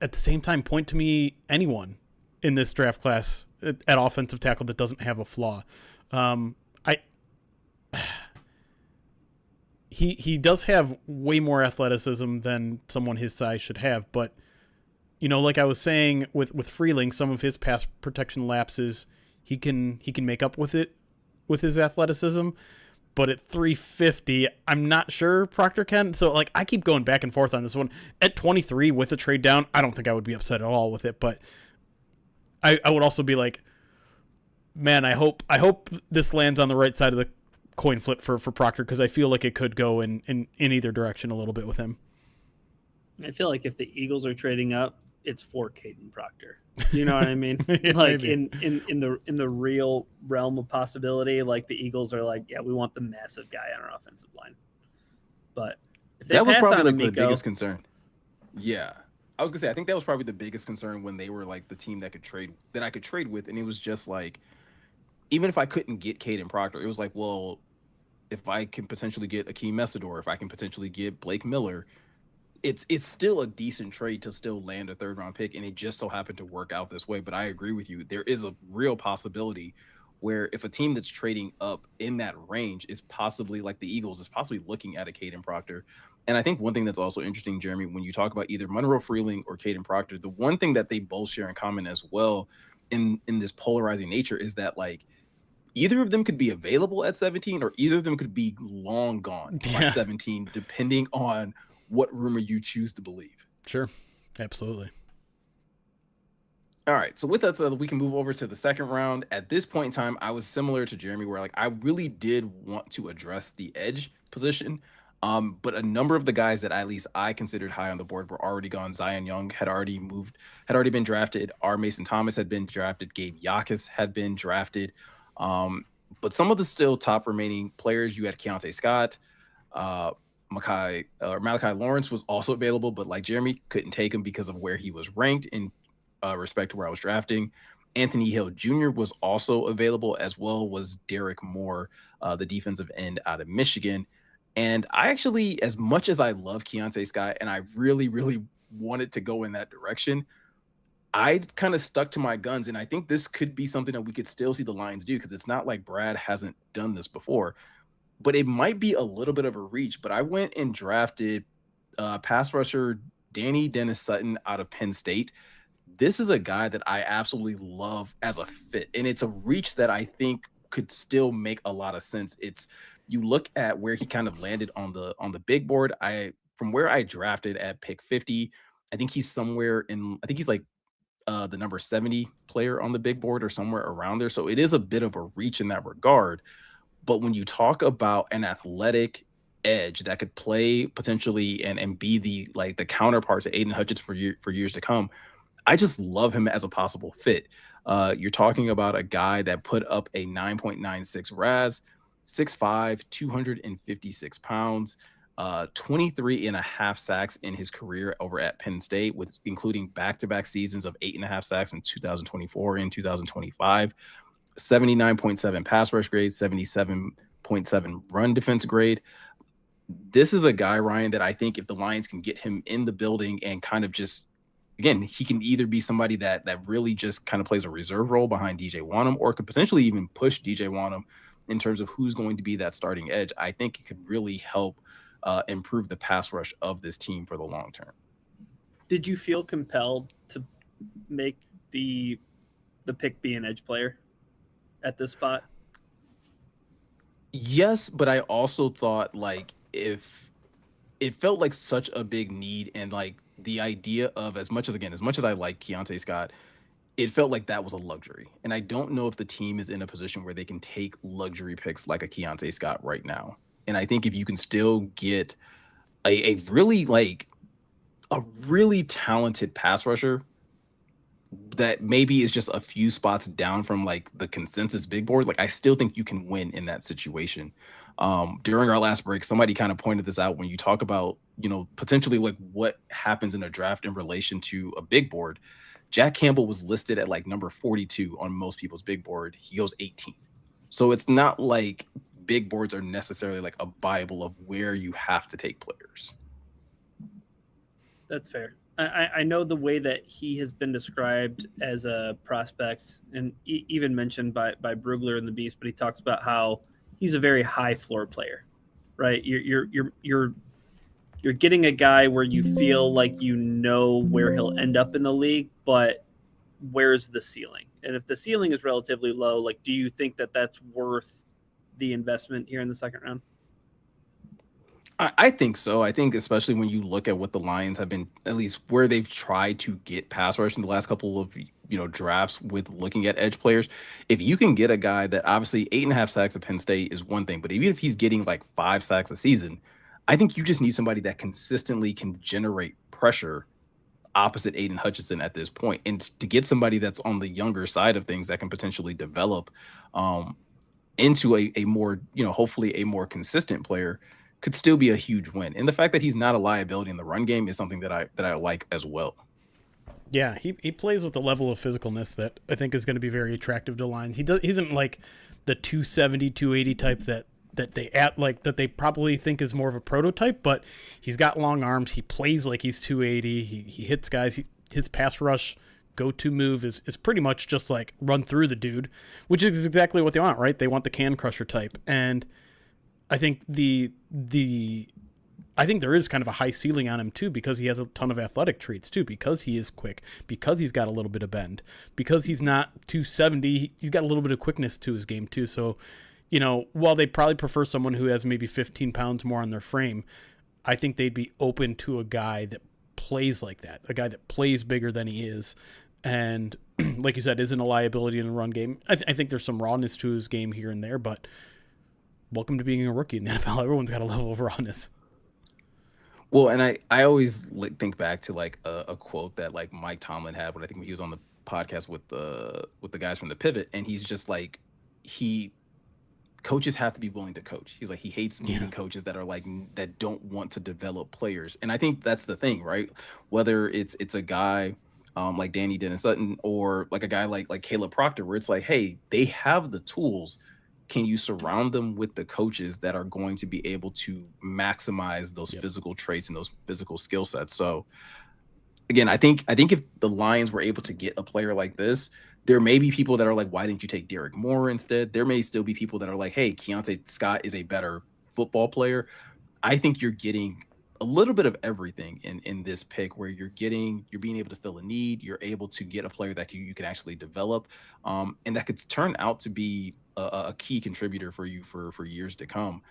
Speaker 3: at the same time point to me anyone in this draft class at offensive tackle that doesn't have a flaw. He does have way more athleticism than someone his size should have, but like I was saying with Freeling, some of his pass protection lapses, he can make up with it with his athleticism. But at 350, I'm not sure Proctor can. So like I keep going back and forth on this one. At 23 with a trade down, I don't think I would be upset at all with it. But I would also be like, man, I hope this lands on the right side of the coin flip for Proctor, because I feel like it could go in either direction a little bit with him.
Speaker 2: I feel like if the Eagles are trading up, it's for Caden Proctor. You know what I mean?
Speaker 3: Yeah,
Speaker 2: like
Speaker 3: maybe.
Speaker 2: in the real realm of possibility, like the Eagles are like, yeah, we want the massive guy on our offensive line. But if they
Speaker 1: That was
Speaker 2: pass
Speaker 1: probably
Speaker 2: on
Speaker 1: like
Speaker 2: Miko,
Speaker 1: the biggest concern. Yeah. I was gonna say, I think that was probably the biggest concern when they were like the team that I could trade with. And it was just like, even if I couldn't get Caden Proctor, it was like, well, if I can potentially get Akeem Messidor, if I can potentially get Blake Miller, it's still a decent trade to still land a third round pick, and it just so happened to work out this way. But I agree with you. There is a real possibility where if a team that's trading up in that range is possibly like the Eagles is possibly looking at a Caden Proctor. And I think one thing that's also interesting, Jeremy, when you talk about either Monroe Freeling or Caden Proctor, the one thing that they both share in common as well in this polarizing nature is that like either of them could be available at 17 or either of them could be long gone by
Speaker 3: Yeah.
Speaker 1: 17, depending on what rumor you choose to believe.
Speaker 3: Sure. Absolutely.
Speaker 1: All right. So with that said, we can move over to the second round. At this point in time, I was similar to Jeremy, where like I really did want to address the edge position. But a number of the guys that at least I considered high on the board were already gone. Zion Young had already moved, had already been drafted. R. Mason Thomas had been drafted. Gabe Yakas had been drafted. But some of the still top remaining players, you had Keontae Scott, uh, Malachi Lawrence was also available, but like Jeremy couldn't take him because of where he was ranked in respect to where I was drafting. Anthony Hill Jr. was also available, as well was Derek Moore, the defensive end out of Michigan. And I actually, as much as I love Keontae Scott, and I really, really wanted to go in that direction, I kind of stuck to my guns. And I think this could be something that we could still see the Lions do because it's not like Brad hasn't done this before, but it might be a little bit of a reach. But I went and drafted pass rusher Danny Dennis Sutton out of Penn State. This is a guy that I absolutely love as a fit, and it's a reach that I think could still make a lot of sense. It's you look at where he kind of landed on the big board. I from where I drafted at pick 50, I think he's somewhere in I think he's like the number 70 player on the big board or somewhere around there. So it is a bit of a reach in that regard. But when you talk about an athletic edge that could play potentially and be the like the counterpart to Aiden Hutchins for years to come, I just love him as a possible fit. You're talking about a guy that put up a 9.96 RAS, 6'5, 256 pounds, 23 and a half sacks in his career over at Penn State, with including back-to-back seasons of 8.5 sacks in 2024 and 2025, 79.7 pass rush grade, 77.7 run defense grade. This is a guy, Ryan, that I think if the Lions can get him in the building and kind of just again, he can either be somebody that really just kind of plays a reserve role behind DJ Wanham, or could potentially even push DJ Wanham in terms of who's going to be that starting edge. I think it could really help improve the pass rush of this team for the long term.
Speaker 2: Did you feel compelled to make the pick be an edge player at this spot?
Speaker 1: Yes, but I also thought like if it felt like such a big need, and like the idea of as much as I like Keontae Scott, it felt like that was a luxury. And I don't know if the team is in a position where they can take luxury picks like a Keontae Scott right now. And I think if you can still get a really like a really talented pass rusher that maybe is just a few spots down from like the consensus big board, like I still think you can win in that situation. During our last break, somebody kind of pointed this out when you talk about, you know, potentially like what happens in a draft in relation to a big board. Jack Campbell was listed at like number 42 on most people's big board. He goes 18. So it's not like big boards are necessarily like a Bible of where you have to take players.
Speaker 2: That's fair. I know the way that he has been described as a prospect, and even mentioned by Brugler and the Beast, but he talks about how he's a very high floor player, right? You're getting a guy where you feel like you know where he'll end up in the league, but where's the ceiling? And if the ceiling is relatively low, like, do you think that that's worth the investment here in the second round?
Speaker 1: I think so. I think especially when you look at what the Lions have been, at least where they've tried to get pass rush in the last couple of drafts with looking at edge players. If you can get a guy that obviously 8.5 sacks at Penn State is one thing, but even if he's getting like 5 sacks a season, I think you just need somebody that consistently can generate pressure opposite Aiden Hutchinson at this point, and to get somebody that's on the younger side of things that can potentially develop into a more, hopefully a more consistent player could still be a huge win. And the fact that he's not a liability in the run game is something that I like as well.
Speaker 3: Yeah, he plays with a level of physicalness that I think is going to be very attractive to Lions. He isn't like the 270, 280 type that that they probably think is more of a prototype, but he's got long arms. He plays like he's 280. He hits guys. His pass rush go-to move is pretty much just like run through the dude, which is exactly what they want, right? They want the can crusher type. And I think I think there is kind of a high ceiling on him too, because he has a ton of athletic traits too, because he is quick, because he's got a little bit of bend, because he's not 270, he's got a little bit of quickness to his game too. So, while they probably prefer someone who has maybe 15 pounds more on their frame, I think they'd be open to a guy that plays like that, a guy that plays bigger than he is. And like you said, isn't a liability in the run game. I think there's some rawness to his game here and there, but welcome to being a rookie in the NFL. Everyone's got a level of rawness.
Speaker 1: Well, and I always think back to like a quote that like Mike Tomlin had when I think he was on the podcast with the guys from the Pivot, and he's just like, coaches have to be willing to coach. He's like, he hates meeting coaches that are like that don't want to develop players, and I think that's the thing, right? Whether it's a guy like Danny Dennis Sutton, or like a guy like Caleb Proctor, where it's like, hey, they have the tools. Can you surround them with the coaches that are going to be able to maximize those physical traits and those physical skill sets? So again, I think if the Lions were able to get a player like this, there may be people that are like, why didn't you take Derek Moore instead? There may still be people that are like, hey, Keontae Scott is a better football player. I think you're getting a little bit of everything in this pick, where you're being able to fill a need. You're able to get a player that you can actually develop, and that could turn out to be a key contributor for you for years to come.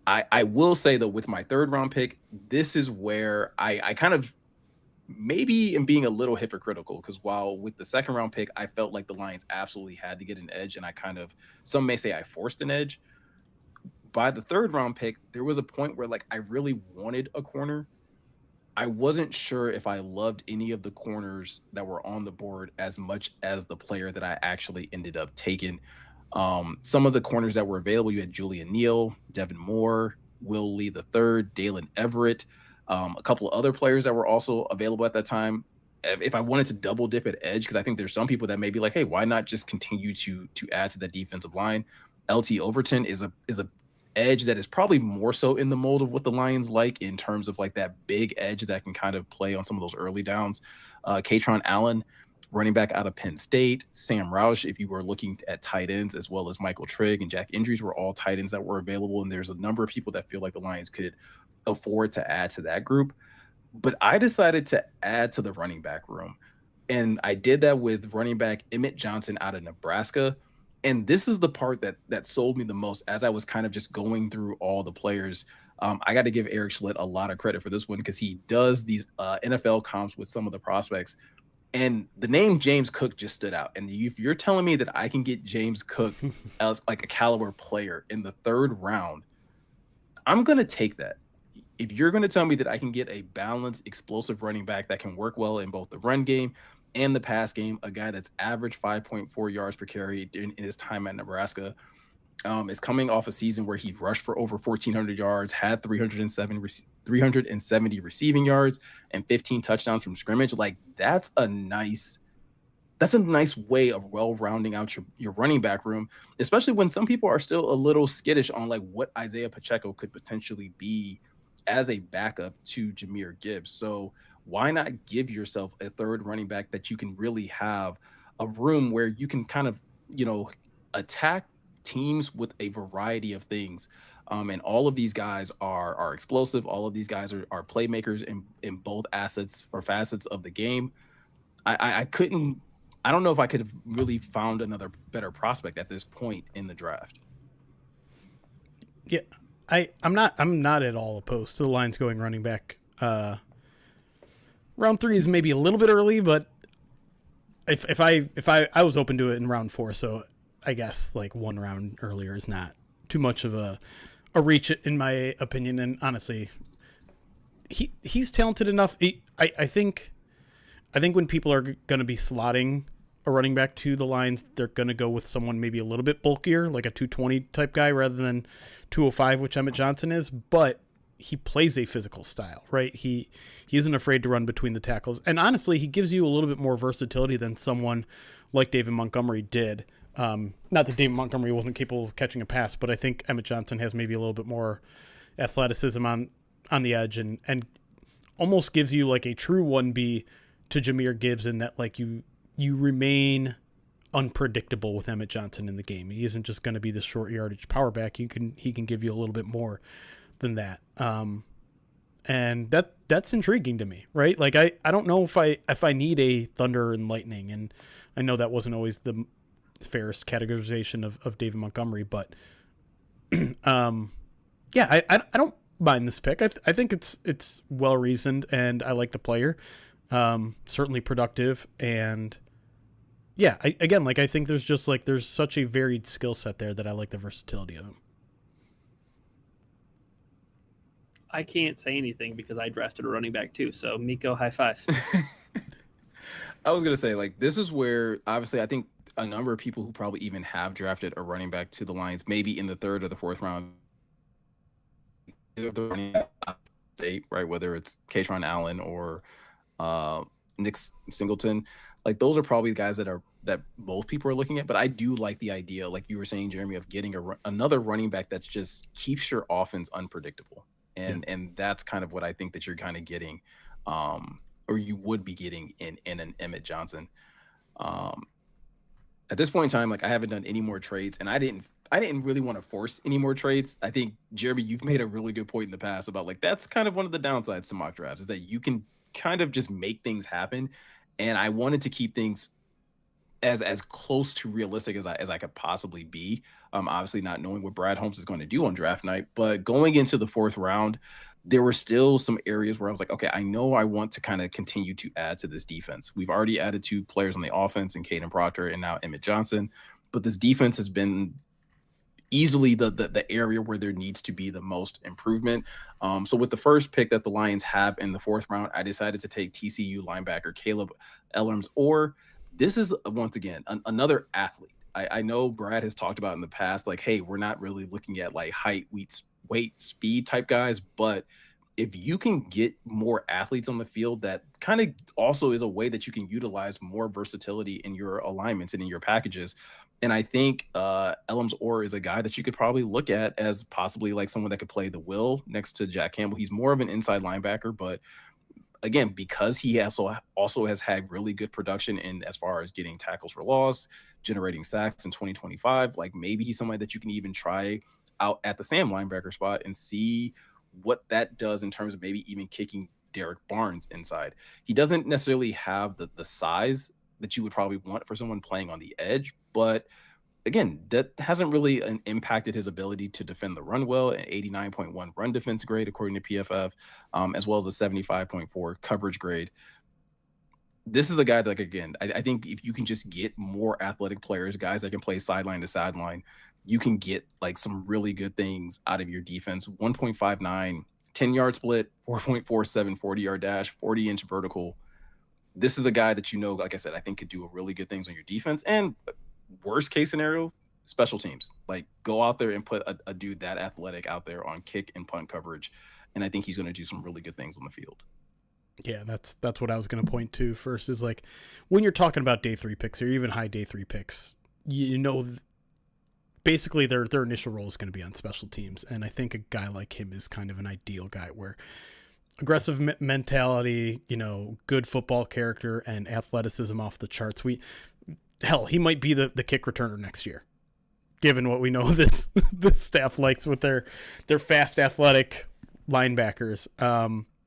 Speaker 1: I will say though, with my 3rd round pick, this is where I kind of maybe am being a little hypocritical, because while with the 2nd round pick, I felt like the Lions absolutely had to get an edge, and some may say I forced an edge. By the 3rd round pick, there was a point where like I really wanted a corner. I wasn't sure if I loved any of the corners that were on the board as much as the player that I actually ended up taking. Some of the corners that were available, you had Julian Neal, Devin Moore, Will Lee III, Dalen Everett, a couple of other players that were also available at that time. If I wanted to double dip at edge, because I think there's some people that may be like, hey, why not just continue to add to the defensive line? LT Overton is a edge that is probably more so in the mold of what the Lions like, in terms of like that big edge that can kind of play on some of those early downs. Katron Allen, running back out of Penn State. Sam Roush, if you were looking at tight ends, as well as Michael Trigg and Jack Indries, were all tight ends that were available. And there's a number of people that feel like the Lions could afford to add to that group. But I decided to add to the running back room. And I did that with running back Emmett Johnson out of Nebraska. And this is the part that sold me the most as I was kind of just going through all the players. I got to give Eric Schlitt a lot of credit for this one, because he does these NFL comps with some of the prospects. And the name James Cook just stood out. And if you're telling me that I can get James Cook as like a caliber player in the 3rd round, I'm going to take that. If you're going to tell me that I can get a balanced, explosive running back that can work well in both the run game and the pass game, a guy that's averaged 5.4 yards per carry in his time at Nebraska, is coming off a season where he rushed for over 1,400 yards, had 370 receiving yards, and 15 touchdowns from scrimmage. Like, that's a nice way of rounding out your running back room, especially when some people are still a little skittish on like what Isaiah Pacheco could potentially be as a backup to Jahmyr Gibbs. So why not give yourself a 3rd running back that you can really have a room where you can kind of, attack teams with a variety of things. And all of these guys are explosive. All of these guys are playmakers in both assets or facets of the game. I don't know if I could have really found another better prospect at this point in the draft.
Speaker 3: Yeah, I'm not at all opposed to the Lions going running back. Round 3 is maybe a little bit early, but if I was open to it in round 4, so I guess like 1 round earlier is not too much of a reach in my opinion. And honestly, he's talented enough. I think when people are going to be slotting a running back to the Lions, they're going to go with someone maybe a little bit bulkier, like a 220 type guy rather than 205, which Emmett Johnson is. But he plays a physical style, right? He isn't afraid to run between the tackles. And honestly, he gives you a little bit more versatility than someone like David Montgomery did. Not that David Montgomery wasn't capable of catching a pass, but I think Emmett Johnson has maybe a little bit more athleticism on the edge and almost gives you like a true 1B to Jahmyr Gibbs in that like you remain unpredictable with Emmett Johnson in the game. He isn't just going to be the short yardage power back. He can give you a little bit more than that. And that's intriguing to me, right? Like I don't know if I need a thunder and lightning, and I know that wasn't always the fairest categorization of David Montgomery, but yeah, I don't mind this pick. I think it's well reasoned, and I like the player. Certainly productive, and yeah, I think there's such a varied skill set there that I like the versatility of him.
Speaker 2: I can't say anything because I drafted a running back too. So Miko, high five.
Speaker 1: I was gonna say, like, this is where obviously I think a number of people who probably even have drafted a running back to the Lions, maybe in the 3rd or the 4th round, right? Whether it's Kaytron Allen or Nick Singleton, like those are probably guys that most people are looking at. But I do like the idea, like you were saying, Jeremy, of getting another running back that's just keeps your offense unpredictable, and that's kind of what I think that you're kind of getting, or you would be getting in an Emmett Johnson. At this point in time, like I haven't done any more trades, and I didn't really want to force any more trades. I think, Jeremy, you've made a really good point in the past about like that's kind of one of the downsides to mock drafts is that you can kind of just make things happen. And I wanted to keep things as close to realistic as I could possibly be. Obviously not knowing what Brad Holmes is going to do on draft night, but going into the 4th round, there were still some areas where I was like, okay, I know I want to kind of continue to add to this defense. We've already added 2 players on the offense in Caden Proctor and now Emmett Johnson, but this defense has been easily the area where there needs to be the most improvement. So with the first pick that the Lions have in the 4th round, I decided to take TCU linebacker Caleb Ellerms, or this is once again another athlete. I know Brad has talked about in the past, like, hey, we're not really looking at like height, weight, speed type guys, but if you can get more athletes on the field, that kind of also is a way that you can utilize more versatility in your alignments and in your packages. And I think Ellerms Orr is a guy that you could probably look at as possibly like someone that could play the will next to Jack Campbell. He's more of an inside linebacker, but again, because he also has had really good production in as far as getting tackles for loss, generating sacks in 2025, like maybe he's somebody that you can even try out at the Sam linebacker spot and see what that does in terms of maybe even kicking Derek Barnes inside. He doesn't necessarily have the size that you would probably want for someone playing on the edge, but again, that hasn't really impacted his ability to defend the run well. An 89.1 run defense grade, according to PFF, as well as a 75.4 coverage grade. This is a guy that, like, again, I think if you can just get more athletic players, guys that can play sideline to sideline, you can get like some really good things out of your defense. 1.59, 10-yard split, 4.47, 40-yard dash, 40-inch vertical. This is a guy that, like I said, I think could do a really good things on your defense. And worst case scenario, special teams. Like go out there and put a dude that athletic out there on kick and punt coverage. And I think he's going to do some really good things on the field.
Speaker 3: Yeah, that's what I was going to point to first is like when you're talking about day 3 picks or even high day 3 picks, basically their initial role is going to be on special teams. And I think a guy like him is kind of an ideal guy where aggressive mentality, good football character and athleticism off the charts. He might be the kick returner next year, given what we know this staff likes with their fast athletic linebackers.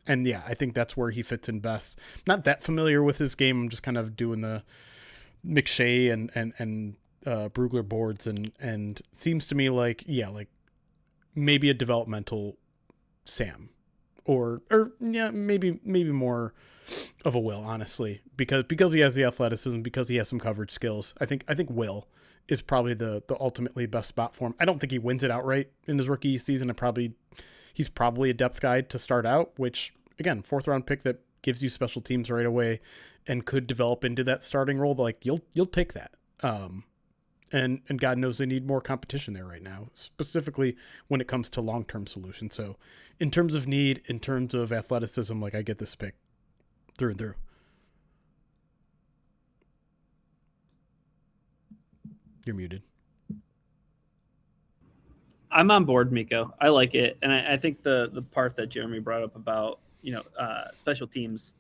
Speaker 3: And yeah, I think that's where he fits in best. Not that familiar with his game. I'm just kind of doing the McShay and Brugler boards and seems to me like maybe a developmental Sam or maybe more of a Will, honestly, because he has the athleticism, because he has some coverage skills. I think Will is probably the ultimately best spot for him. I don't think he wins it outright in his rookie season. He's probably a depth guy to start out, which again, 4th round pick that gives you special teams right away and could develop into that starting role. Like you'll take that. And God knows they need more competition there right now, specifically when it comes to long-term solutions. So in terms of need, in terms of athleticism, like I get this pick through and through. You're muted.
Speaker 2: I'm on board, Miko. I like it, and I think the part that Jeremy brought up about special teams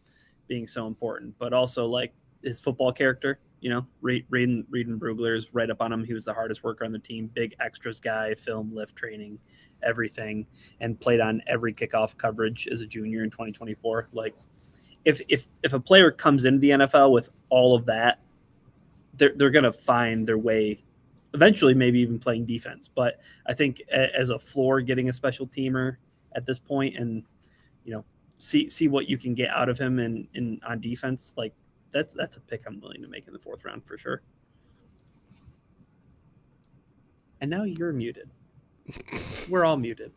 Speaker 2: being so important, but also like his football character. Reading Brugler is right up on him. He was the hardest worker on the team, big extras guy, film, lift training, everything, and played on every kickoff coverage as a junior in 2024. Like, if a player comes into the NFL with all of that, they're gonna find their way. Eventually, maybe even playing defense. But I think as a floor, getting a special teamer at this point, and see what you can get out of him in on defense, like that's a pick I'm willing to make in the 4th round for sure. And now you're muted. We're all muted.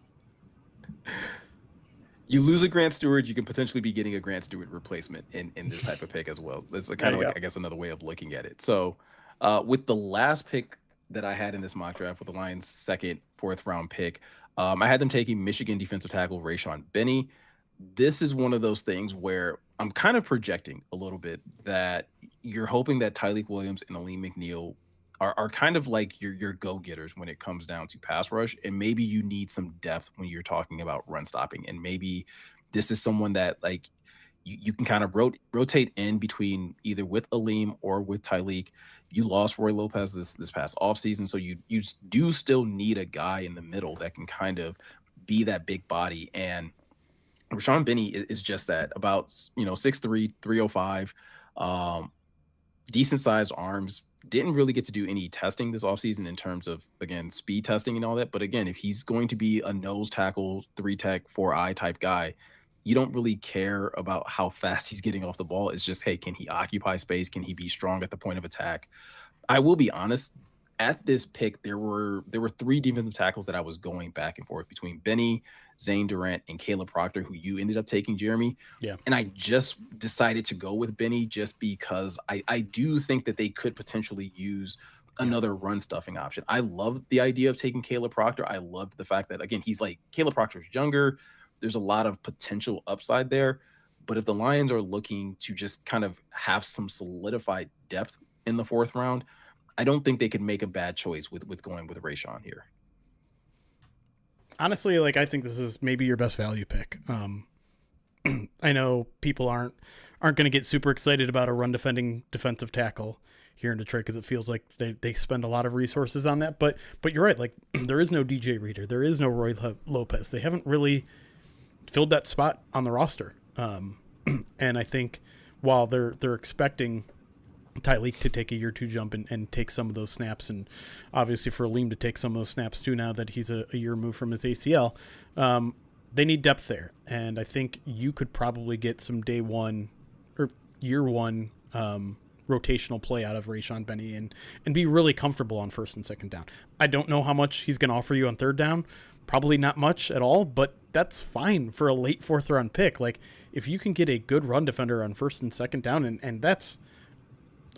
Speaker 1: You lose a Grant Stewart, you can potentially be getting a Grant Stewart replacement in this type of pick as well. That's kind of like, I guess, another way of looking at it. So with the last pick that I had in this mock draft with the Lions' 2nd, 4th round pick, I had them taking Michigan defensive tackle Rayshon Benny. This is one of those things where I'm kind of projecting a little bit that you're hoping that Tyleik Williams and Aleem McNeil are kind of like your go-getters when it comes down to pass rush, and maybe you need some depth when you're talking about run stopping, and maybe this is someone that like you can kind of rotate in between either with Aleem or with Tyleik. You lost Roy Lopez this past offseason, so you do still need a guy in the middle that can kind of be that big body. And Rayshon Benny is just that, about 6'3", 305, decent sized arms. Didn't really get to do any testing this offseason in terms of, again, speed testing and all that. But again, if he's going to be a nose tackle, 3-tech, 4-eye type guy, you don't really care about how fast he's getting off the ball. It's just, hey, can he occupy space? Can he be strong at the point of attack? I will be honest, at this pick, there were 3 defensive tackles that I was going back and forth between Benny, Zane Durant, and Caleb Proctor, who you ended up taking, Jeremy.
Speaker 3: Yeah.
Speaker 1: And I just decided to go with Benny just because I do think that they could potentially use another run stuffing option. I love the idea of taking Caleb Proctor. I love the fact that, again, he's like, Caleb Proctor's younger. There's a lot of potential upside there. But if the Lions are looking to just kind of have some solidified depth in the 4th round, I don't think they could make a bad choice with going with Rayshon here.
Speaker 3: Honestly, like, I think this is maybe your best value pick. I know people aren't going to get super excited about a run defending defensive tackle here in Detroit because it feels like they spend a lot of resources on that. But you're right. Like, there is no DJ Reader. There is no Roy Lopez. They haven't really filled that spot on the roster. And I think while they're expecting Tyleik to take a year 2 jump and take some of those snaps, and obviously for Aleem to take some of those snaps too now that he's a year removed from his ACL, they need depth there. And I think you could probably get some day 1 or year 1 rotational play out of Rayshon Benny and be really comfortable on 1st and 2nd down. I don't know how much he's going to offer you on 3rd down. Probably not much at all, but that's fine for a late 4th round pick. Like, if you can get a good run defender on 1st and 2nd down, and that's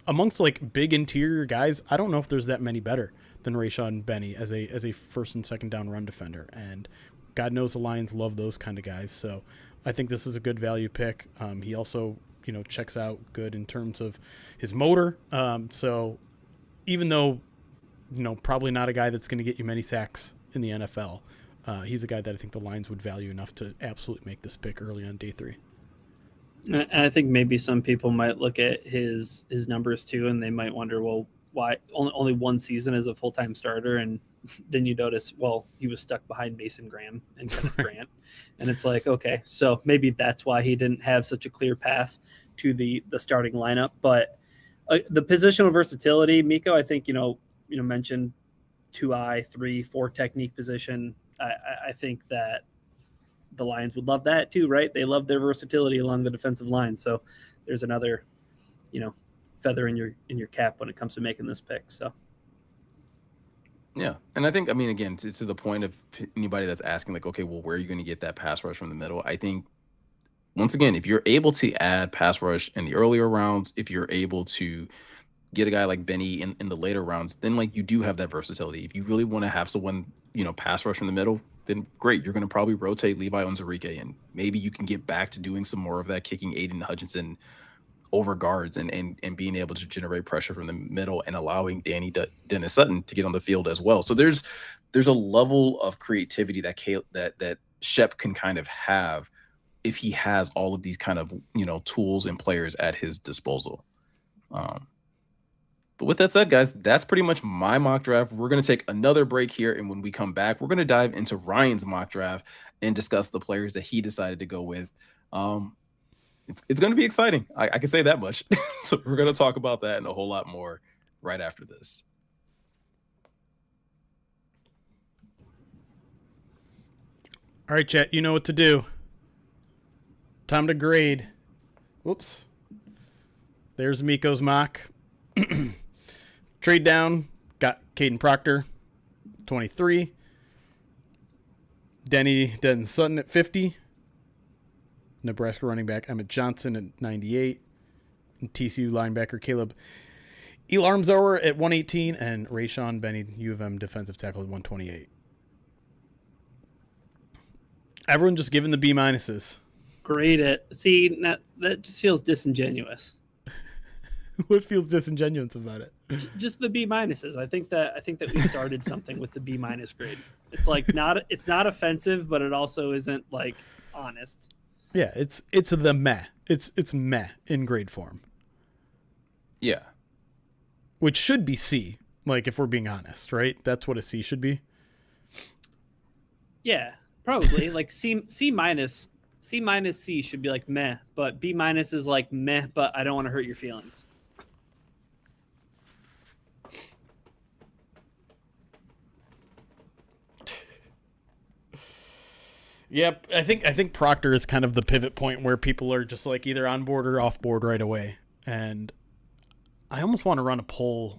Speaker 3: amongst like big interior guys, I don't know if there's that many better than Rayshon Benny as a 1st and 2nd down run defender. And God knows the Lions love those kind of guys. So I think this is a good value pick. He also, checks out good in terms of his motor. So even though, probably not a guy that's going to get you many sacks in the NFL, he's a guy that I think the Lions would value enough to absolutely make this pick early on day 3.
Speaker 2: And I think maybe some people might look at his numbers too, and they might wonder, well, why only 1 season as a full-time starter? And then you notice, well, he was stuck behind Mason Graham and Kenneth Grant. And it's like, okay, so maybe that's why he didn't have such a clear path to the starting lineup. But the positional versatility, Miko, I think, mentioned 2-eye, 3, 4 technique position. I think that the Lions would love that too, right? They love their versatility along the defensive line. So there's another, feather in your cap when it comes to making this pick. So.
Speaker 1: Yeah. And I think, again, to the point of anybody that's asking, like, okay, well, where are you going to get that pass rush from the middle? I think, once again, if you're able to add pass rush in the earlier rounds, if you're able to get a guy like Benny in the later rounds, then like you do have that versatility. If you really want to have someone, pass rush from the middle, then great. You're going to probably rotate Levi Onwuzurike, and maybe you can get back to doing some more of that, kicking Aiden Hutchinson over guards and being able to generate pressure from the middle and allowing Dennis Sutton to get on the field as well. So there's a level of creativity that Shep can kind of have if he has all of these kind of, tools and players at his disposal. But with that said, guys, that's pretty much my mock draft. We're going to take another break here. And when we come back, we're going to dive into Ryan's mock draft and discuss the players that he decided to go with. It's going to be exciting. I can say that much. So we're going to talk about that and a whole lot more right after this.
Speaker 3: All right, chat, you know what to do. Time to grade. Whoops. There's Miko's mock. Trade down. Got Caden Proctor, 23. Dennis Sutton at 50. Nebraska running back Emmett Johnson at 98. And TCU linebacker Caleb Elarmzauer at 118. And Rayshawn Benny, U of M defensive tackle at 128. Everyone just giving the B minuses.
Speaker 2: Grade it. See, that just feels disingenuous.
Speaker 3: What feels disingenuous about it?
Speaker 2: Just the B minuses. I think that we started something with the B minus grade. It's like it's not offensive, but it also isn't like honest.
Speaker 3: Yeah, it's the meh. It's meh in grade form.
Speaker 1: Yeah.
Speaker 3: Which should be C, like if we're being honest, right? That's what a C should be.
Speaker 2: Yeah, probably. Like C minus C should be like meh, but B minus is like meh, but I don't want to hurt your feelings.
Speaker 3: Yep, I think Proctor is kind of the pivot point where people are just like either on board or off board right away. And I almost want to run a poll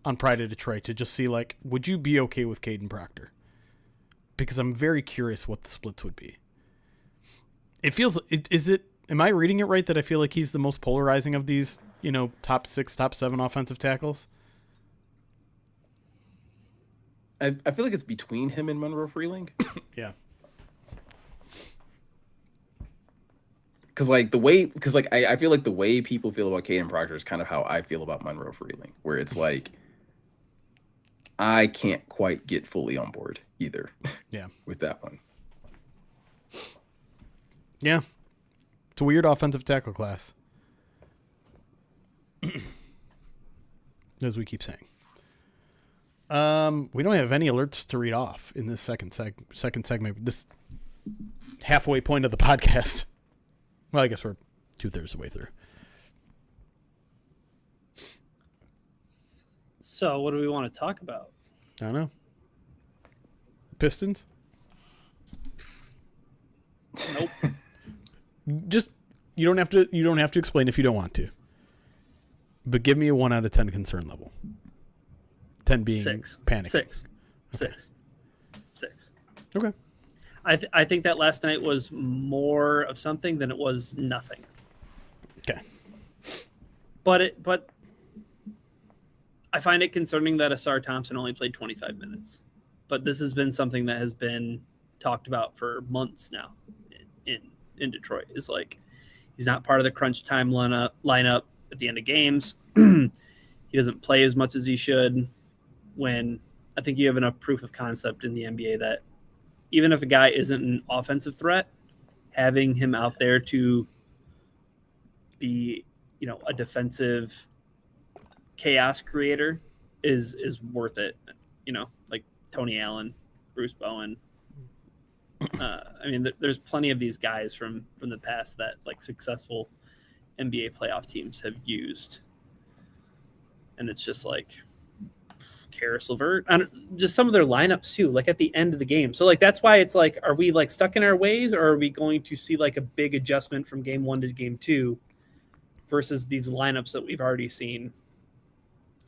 Speaker 3: on Pride of Detroit to just see, like, would you be okay with Caden Proctor? Because I'm very curious what the splits would be. It feels, am I reading it right that I feel like he's the most polarizing of these, top 6, top 7 offensive tackles?
Speaker 1: I feel like it's between him and Monroe Freeling.
Speaker 3: Yeah.
Speaker 1: Because I feel like the way people feel about Caden Proctor is kind of how I feel about Monroe Freeling, where it's like I can't quite get fully on board either.
Speaker 3: Yeah,
Speaker 1: with that one.
Speaker 3: Yeah, it's a weird offensive tackle class, as we keep saying. We don't have any alerts to read off in this second segment. This halfway point of the podcast. Well, I guess we're 2/3 of the way through.
Speaker 2: So, what do we want to talk about?
Speaker 3: I don't know. Pistons?
Speaker 2: Nope.
Speaker 3: Just you don't have to explain if you don't want to. But give me a 1 out of 10 concern level. 10 being
Speaker 2: 6.
Speaker 3: Panic.
Speaker 2: 6.
Speaker 3: Okay.
Speaker 2: 6.
Speaker 3: Okay.
Speaker 2: I think that last night was more of something than it was nothing.
Speaker 3: Okay.
Speaker 2: But I find it concerning that Asar Thompson only played 25 minutes. But this has been something that has been talked about for months now in Detroit. Is like he's not part of the crunch time lineup at the end of games. He doesn't play as much as he should. When I think you have enough proof of concept in the NBA that even if a guy isn't an offensive threat, having him out there to be, a defensive chaos creator is worth it. Like Tony Allen, Bruce Bowen. There's plenty of these guys from the past that like successful NBA playoff teams have used. And it's just like Karis LeVert, just some of their lineups too, like at the end of the game. So like that's why it's like, are we like stuck in our ways, or are we going to see like a big adjustment from game 1 to game 2 versus these lineups that we've already seen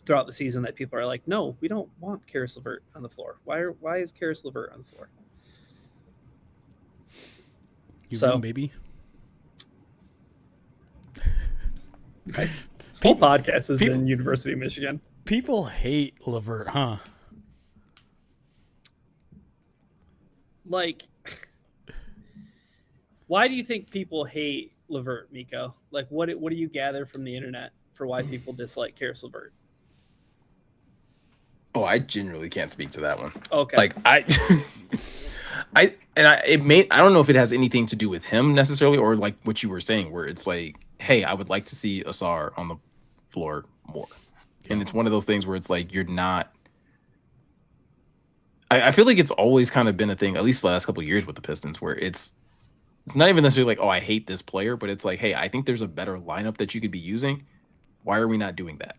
Speaker 2: throughout the season that people are like, no, we don't want Karis LeVert on the floor. Why is Karis LeVert on the floor?
Speaker 3: You win, baby.
Speaker 2: This whole podcast has been University of Michigan.
Speaker 3: People hate LeVert, huh?
Speaker 2: Like, why do you think people hate LeVert, Miko? Like, what do you gather from the internet for why people dislike Karis LeVert?
Speaker 1: Oh, I genuinely can't speak to that one.
Speaker 2: Okay.
Speaker 1: Like I I don't know if it has anything to do with him necessarily, or like what you were saying, where it's like, hey, I would like to see Asar on the floor more. And it's one of those things where it's like you're not. I feel like it's always kind of been a thing, at least the last couple of years with the Pistons, where it's not even necessarily like, oh, I hate this player, but it's like, hey, I think there's a better lineup that you could be using. Why are we not doing that?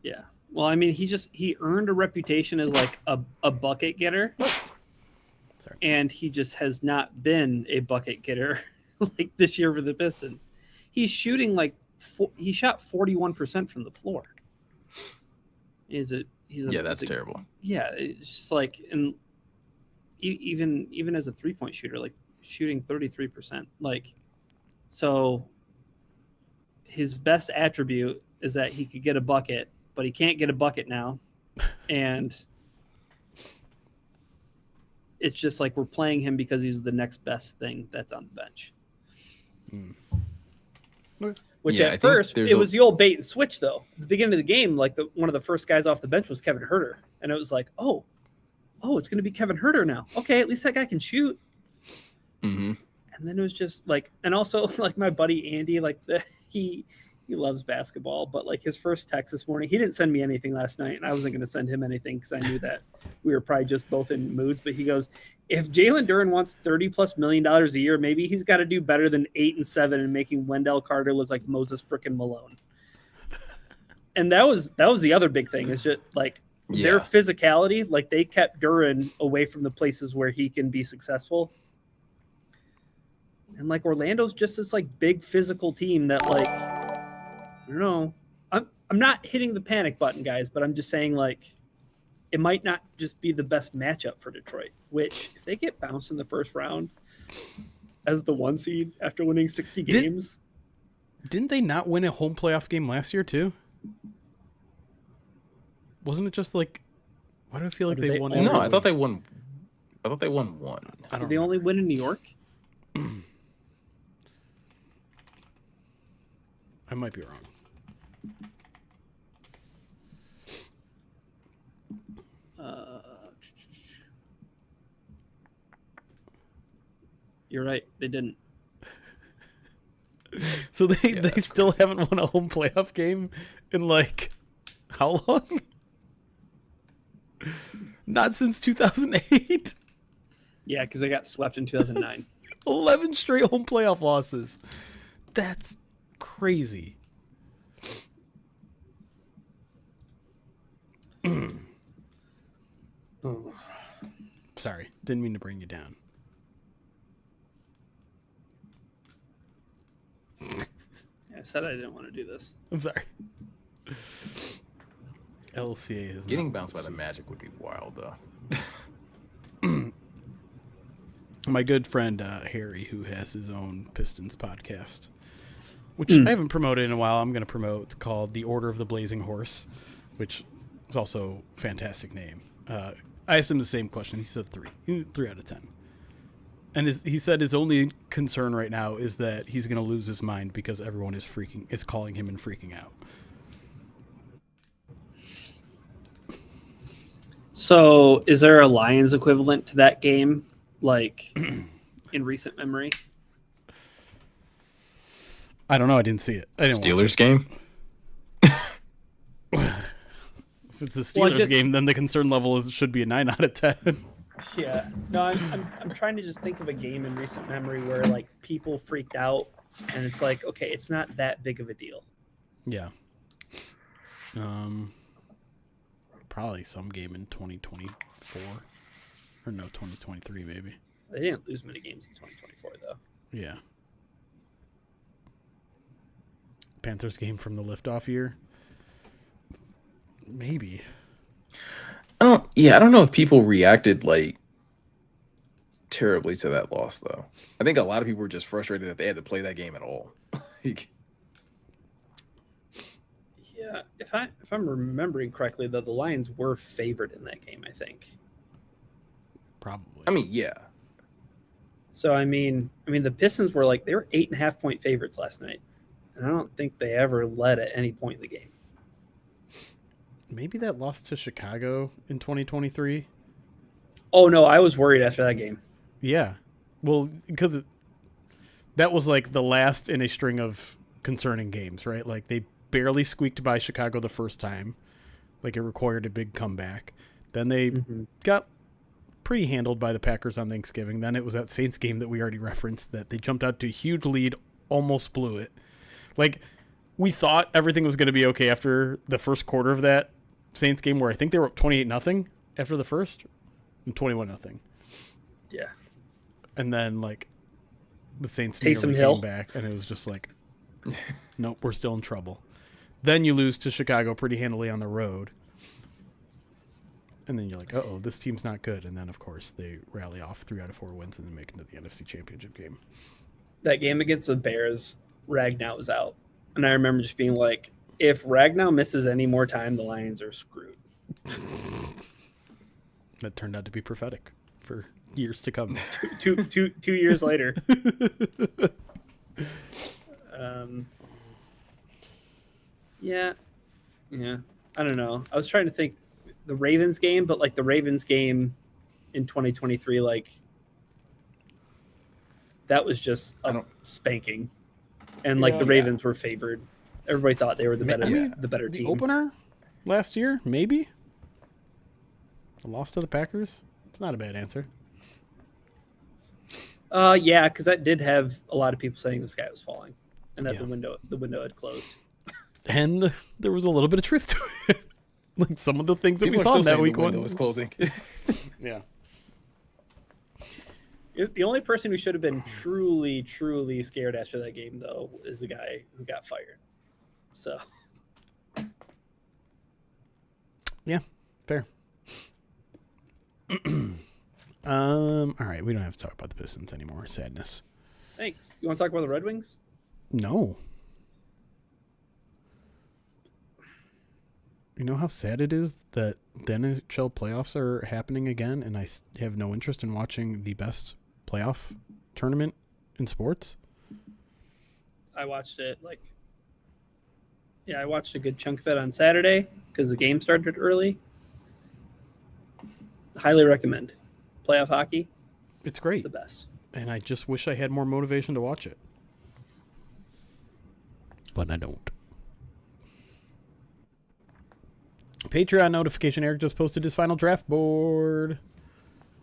Speaker 2: Yeah. Well, I mean, he earned a reputation as like a bucket getter.
Speaker 3: Sorry.
Speaker 2: And he just has not been a bucket getter like this year for the Pistons. He's shooting like he shot 41% from the floor.
Speaker 1: That's terrible.
Speaker 2: Yeah, it's just like, and even as a 3-point shooter, like shooting 33%. Like, so his best attribute is that he could get a bucket, but he can't get a bucket now. And it's just like we're playing him because he's the next best thing that's on the bench. Which at first, it was the old bait and switch, though. At the beginning of the game, like one of the first guys off the bench was Kevin Huerter. And it was like, oh, it's going to be Kevin Huerter now. Okay, at least that guy can shoot.
Speaker 1: Mm-hmm.
Speaker 2: And then it was just like, and also like my buddy Andy, like he loves basketball, but like his first text this morning, he didn't send me anything last night, and I wasn't going to send him anything because I knew that we were probably just both in moods. But he goes, if Jalen Duren wants $30+ million a year, maybe he's got to do better than 8 and 7 and making Wendell Carter look like Moses frickin' Malone. And that was the other big thing, is just like their physicality. Like they kept Duren away from the places where he can be successful. And like Orlando's just this like big physical team that like, I don't know. I'm not hitting the panic button, guys, but I'm just saying like it might not just be the best matchup for Detroit, which if they get bounced in the first round as the 1 seed after winning 60 games.
Speaker 3: Didn't they not win a home playoff game last year too? Wasn't it just like, why do I feel like they won?
Speaker 1: No, I thought they won. I thought they won one.
Speaker 2: Did they only win in New York?
Speaker 3: I might be wrong.
Speaker 2: You're right. They didn't.
Speaker 3: So they still haven't won a home playoff game in like how long? Not since 2008.
Speaker 2: Yeah, because they got swept in 2009.
Speaker 3: 11 straight home playoff losses. That's crazy. Sorry, didn't mean to bring you down.
Speaker 2: I said I didn't want to do this.
Speaker 3: I'm sorry. LCA is
Speaker 1: getting bounced by the Magic would be wild, though.
Speaker 3: My good friend Harry, who has his own Pistons podcast, which I haven't promoted in a while. I'm going to promote. It's called The Order of the Blazing Horse, which is also a fantastic name. I asked him the same question. He said 3 out of 10. And he said his only concern right now is that he's going to lose his mind because everyone is calling him and freaking out.
Speaker 2: So, is there a Lions equivalent to that game, like in recent memory?
Speaker 3: I don't know. I didn't see it.
Speaker 1: Steelers game.
Speaker 3: If it's a Steelers game, then the concern level should be a 9 out of 10.
Speaker 2: Yeah. No, I'm trying to just think of a game in recent memory where like people freaked out, and it's like, okay, it's not that big of a deal.
Speaker 3: Yeah. Probably some game in 2024, or no, 2023 maybe.
Speaker 2: They didn't lose many games in 2024 though.
Speaker 3: Yeah. Panthers game from the liftoff year. Maybe.
Speaker 1: I don't know if people reacted like terribly to that loss though. I think a lot of people were just frustrated that they had to play that game at all.
Speaker 2: Yeah, if I'm remembering correctly, though, the Lions were favored in that game, I think.
Speaker 3: Probably.
Speaker 1: I mean, yeah.
Speaker 2: So I mean, the Pistons were like they were 8.5-point favorites last night, and I don't think they ever led at any point in the game.
Speaker 3: Maybe that loss to Chicago in 2023.
Speaker 2: Oh no, I was worried after that game.
Speaker 3: Yeah, well, because that was like the last in a string of concerning games, right? Like they barely squeaked by Chicago the first time, like it required a big comeback. Then they got pretty handled by the Packers on Thanksgiving. Then it was that Saints game that we already referenced that they jumped out to a huge lead, almost blew it. Like we thought everything was going to be okay after the first quarter of that Saints game, where I think they were up 28-0 after the first and 21-0.
Speaker 2: Yeah.
Speaker 3: And then like the Saints
Speaker 2: Taysom
Speaker 3: nearly
Speaker 2: Hill
Speaker 3: came back, and it was just like, nope, we're still in trouble. Then you lose to Chicago pretty handily on the road. And then you're like, uh-oh, this team's not good. And then, of course, they rally off 3 out of 4 wins and then make it to the NFC Championship game.
Speaker 2: That game against the Bears, Ragnow was out. And I remember just being like, if Ragnow misses any more time, the Lions are screwed.
Speaker 3: That turned out to be prophetic for years to come.
Speaker 2: two years later. Yeah. I don't know. I was trying to think the Ravens game, but like the Ravens game in 2023, like that was just a spanking, and like the Ravens were favored. Everybody thought they were the better team.
Speaker 3: The opener last year, maybe. A loss to the Packers. It's not a bad answer.
Speaker 2: Yeah, because that did have a lot of people saying the sky was falling, and that the window had closed.
Speaker 3: And there was a little bit of truth to it. Like some of the things that
Speaker 1: people
Speaker 3: we saw in that week
Speaker 1: the window was closing.
Speaker 3: Yeah.
Speaker 2: The only person who should have been truly, truly scared after that game, though, is the guy who got fired. So.
Speaker 3: Yeah, fair. All right, we don't have to talk about the Pistons anymore. Sadness.
Speaker 2: Thanks. You want to talk about the Red Wings?
Speaker 3: No. You know how sad it is that the NHL playoffs are happening again, and I have no interest in watching the best playoff tournament in sports?
Speaker 2: I watched it I watched a good chunk of it on Saturday because the game started early. Highly recommend. Playoff hockey.
Speaker 3: It's great.
Speaker 2: The best.
Speaker 3: And I just wish I had more motivation to watch it. But I don't. Patreon notification. Eric just posted his final draft board.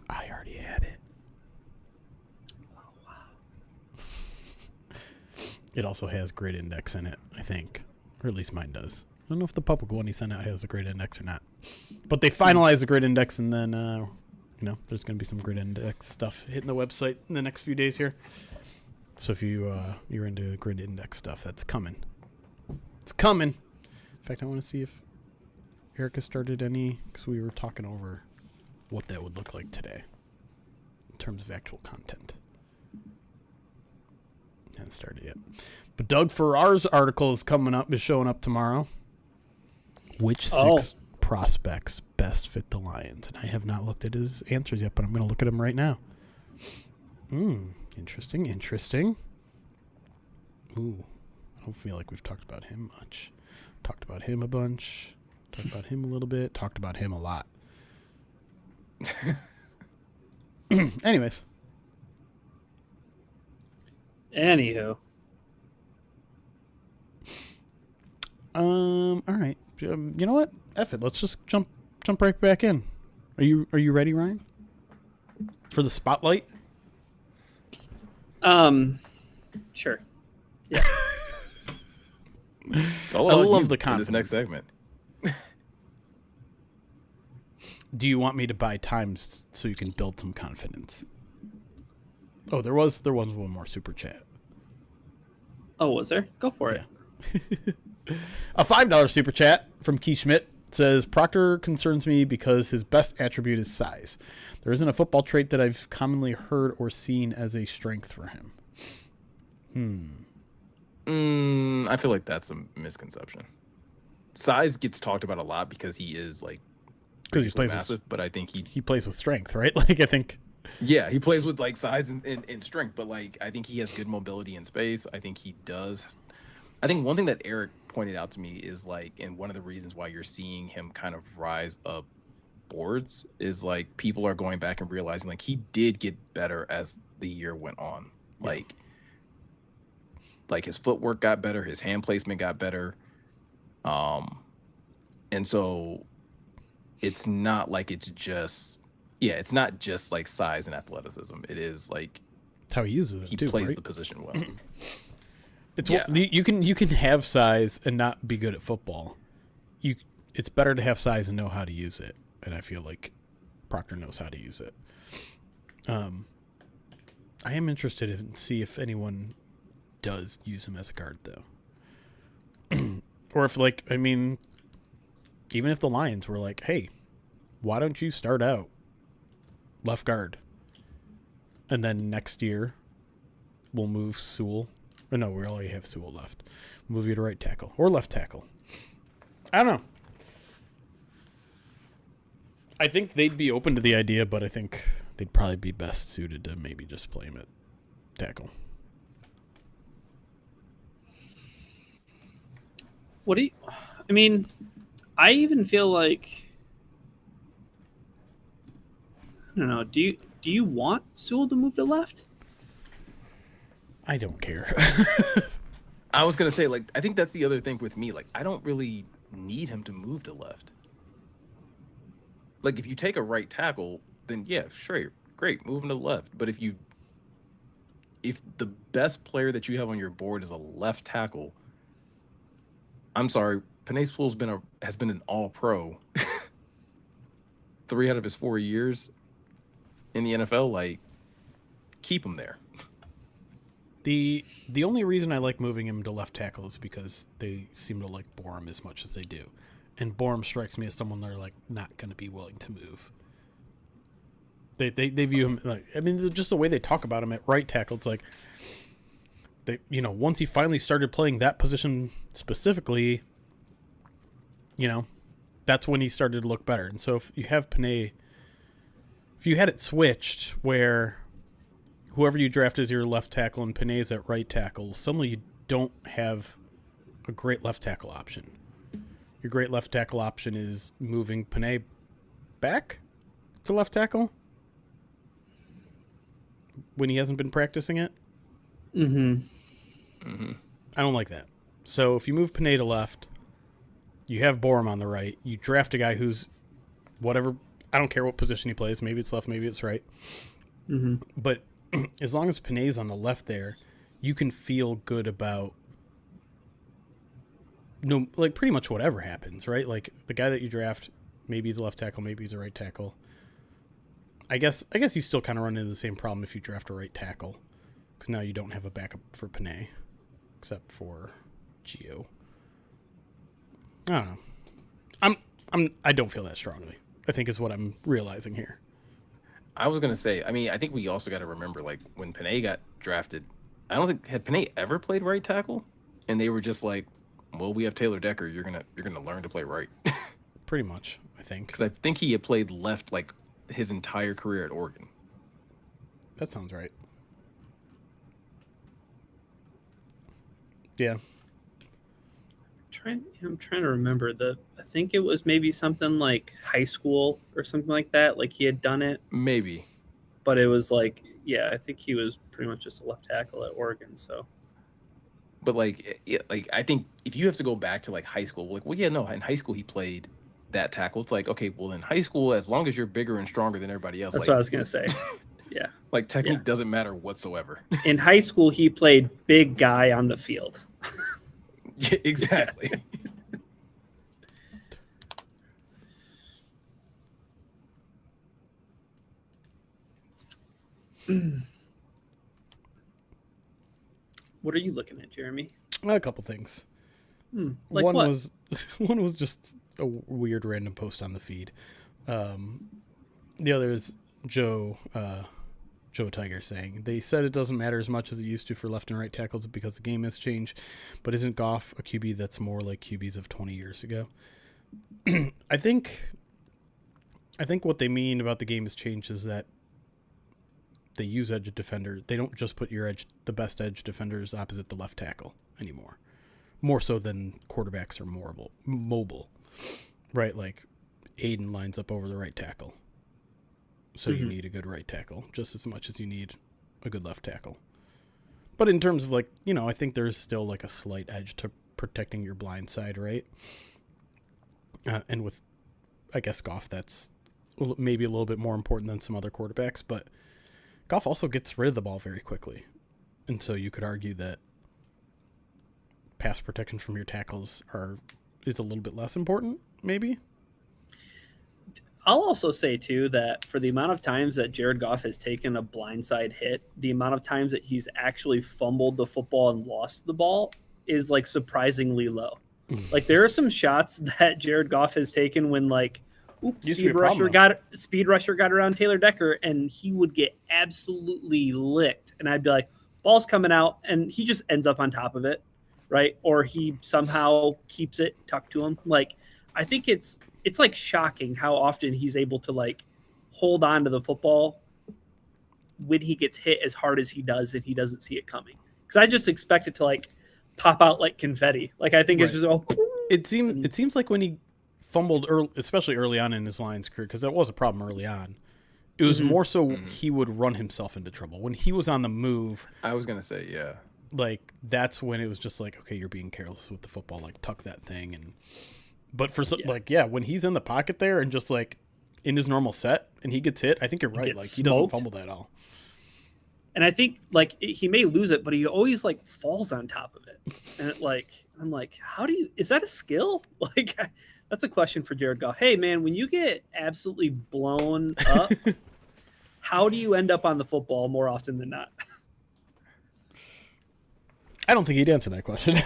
Speaker 3: I already had it.
Speaker 2: Oh, wow.
Speaker 3: It also has grid index in it, I think. Or at least mine does. I don't know if the public one he sent out has a grid index or not. But they finalize the grid index, and then, there's going to be some grid index stuff hitting the website in the next few days here. So if you're into grid index stuff, that's coming. It's coming. In fact, I want to see if Erica started any, because we were talking over what that would look like today in terms of actual content. Hasn't started yet. But Doug Farrar's article is showing up tomorrow. Which 6 prospects best fit the Lions? And I have not looked at his answers yet, but I'm going to look at them right now. Interesting. Ooh, I don't feel like we've talked about him much. Talked about him a bunch. Talked about him a little bit. Talked about him a lot. Anyways.
Speaker 2: Anywho.
Speaker 3: All right. You know what? F it. Let's just jump right back in. Are you ready, Ryan? For the spotlight?
Speaker 2: Sure. Yeah.
Speaker 1: I
Speaker 3: love the confidence.
Speaker 1: This next segment.
Speaker 3: Do you want me to buy times so you can build some confidence? Oh, there was one more super chat.
Speaker 2: Oh, was there? Go for it.
Speaker 3: A $5 super chat from Keith Schmidt says, Proctor concerns me because his best attribute is size. There isn't a football trait that I've commonly heard or seen as a strength for him.
Speaker 1: I feel like that's a misconception. Size gets talked about a lot because he is like
Speaker 3: because he plays
Speaker 1: massive, but I think
Speaker 3: he plays with strength, right? Like I think
Speaker 1: Yeah, he plays with like size and strength, but like I think he has good mobility in space. I think he does. I think one thing that Eric pointed out to me is like, and one of the reasons why you're seeing him kind of rise up boards is like people are going back and realizing like he did get better as the year went on.
Speaker 3: Yeah.
Speaker 1: Like his footwork got better, his hand placement got better. Um and so it's not like it's not just like size and athleticism. It is like
Speaker 3: It's how he uses it
Speaker 1: he
Speaker 3: too,
Speaker 1: plays
Speaker 3: right?
Speaker 1: the position well.
Speaker 3: It's
Speaker 1: Yeah.
Speaker 3: you can have size and not be good at football. It's better to have size and know how to use it, and I feel like Proctor knows how to use it. I am interested in see if anyone does use him as a guard though, or if even if the Lions were like, hey, why don't you start out left guard, and then next year we'll move Sewell. Or no, we already have Sewell left. Move you to right tackle or left tackle. I don't know. I think they'd be open to the idea, but I think they'd probably be best suited to maybe just play him at tackle.
Speaker 2: What do you? I mean, I even feel like I don't know. Do you want Sewell to move to left?
Speaker 3: I don't care.
Speaker 1: I was gonna say, like, I think that's the other thing with me. Like, I don't really need him to move to left. Like, if you take a right tackle, then yeah, sure, great, move him to the left. But if the best player that you have on your board is a left tackle, I'm sorry, Penei Sewell's has been an All-Pro 3 out of his 4 years in the NFL. Like, keep him there.
Speaker 3: The only reason I like moving him to left tackle is because they seem to like Borum as much as they do. And Borum strikes me as someone they're like not going to be willing to move. They view him like, I mean, just the way they talk about him at right tackle, it's like they, once he finally started playing that position specifically, that's when he started to look better. And so if you have Penei, if you had it switched where whoever you draft as your left tackle and Penei's at right tackle, suddenly you don't have a great left tackle option. Your great left tackle option is moving Penei back to left tackle when he hasn't been practicing it. I don't like that. So if you move Penei to left, you have Borum on the right. You draft a guy who's whatever. I don't care what position he plays. Maybe it's left, maybe it's right. But as long as Penei's on the left there, you can feel good about pretty much whatever happens, right? Like the guy that you draft, maybe he's a left tackle, maybe he's a right tackle. I guess you still kind of run into the same problem if you draft a right tackle, because now you don't have a backup for Penei, except for Gio. I don't know. I don't feel that strongly, I think is what I'm realizing here.
Speaker 1: I was gonna say, I mean, I think we also got to remember, like, when Penei got drafted, I don't think had Penei ever played right tackle, and they were just like, well, we have Taylor Decker. You're gonna learn to play right.
Speaker 3: Pretty much, I think.
Speaker 1: Because I think he had played left like his entire career at Oregon.
Speaker 3: That sounds right. Yeah.
Speaker 2: I'm trying to remember I think it was maybe something like high school or something like that. Like he had done it,
Speaker 1: Maybe.
Speaker 2: but it was like, yeah, I think he was pretty much just a left tackle at Oregon. So,
Speaker 1: But like, yeah, like I think if you have to go back to like high school, like, well, yeah, no, in high school he played that tackle. It's like, okay, well, in high school, as long as you're bigger and stronger than everybody else,
Speaker 2: that's
Speaker 1: like,
Speaker 2: what I was gonna say. Yeah,
Speaker 1: like technique doesn't matter whatsoever.
Speaker 2: in high school he played big guy on the field.
Speaker 1: Yeah, exactly.
Speaker 2: What are you looking at, Jeremy?
Speaker 3: A couple things.
Speaker 2: Like
Speaker 3: one
Speaker 2: what?
Speaker 3: was one was just a weird random post on the feed. The other is Joe Tiger saying they said it doesn't matter as much as it used to for left and right tackles because the game has changed, but isn't Goff a QB that's more like QBs of 20 years ago? I think what they mean about the game has changed is that they use edge defender. They don't just put the best edge defenders opposite the left tackle anymore. More so than quarterbacks are more mobile, right? Like Aiden lines up over the right tackle. So you need a good right tackle just as much as you need a good left tackle. But in terms of like, I think there's still like a slight edge to protecting your blind side, right? And with, I guess, Goff, that's maybe a little bit more important than some other quarterbacks, but Goff also gets rid of the ball very quickly. And so you could argue that pass protection from your tackles is a little bit less important, maybe.
Speaker 2: I'll also say, too, that for the amount of times that Jared Goff has taken a blindside hit, the amount of times that he's actually fumbled the football and lost the ball is, like, surprisingly low. Like, there are some shots that Jared Goff has taken when, like, Speed Rusher got around Taylor Decker, and he would get absolutely licked. And I'd be like, ball's coming out, and he just ends up on top of it, right? Or he somehow keeps it tucked to him. Like, I think it's like shocking how often he's able to like hold on to the football when he gets hit as hard as he does and he doesn't see it coming. Because I just expect it to like pop out like confetti. Like I think it's just
Speaker 3: it seems like when he fumbled early, especially early on in his Lions career, because that was a problem early on. It was more so he would run himself into trouble when he was on the move.
Speaker 1: I was gonna say, yeah,
Speaker 3: like that's when it was just like, okay, you're being careless with the football, like tuck that thing. But for when he's in the pocket there and just like in his normal set and he gets hit, I think you're right. Like he doesn't fumble that at all.
Speaker 2: And I think like he may lose it, but he always like falls on top of it. And I'm like, is that a skill? Like that's a question for Jared Goff. Hey man, when you get absolutely blown up, how do you end up on the football more often than not?
Speaker 3: I don't think he'd answer that question.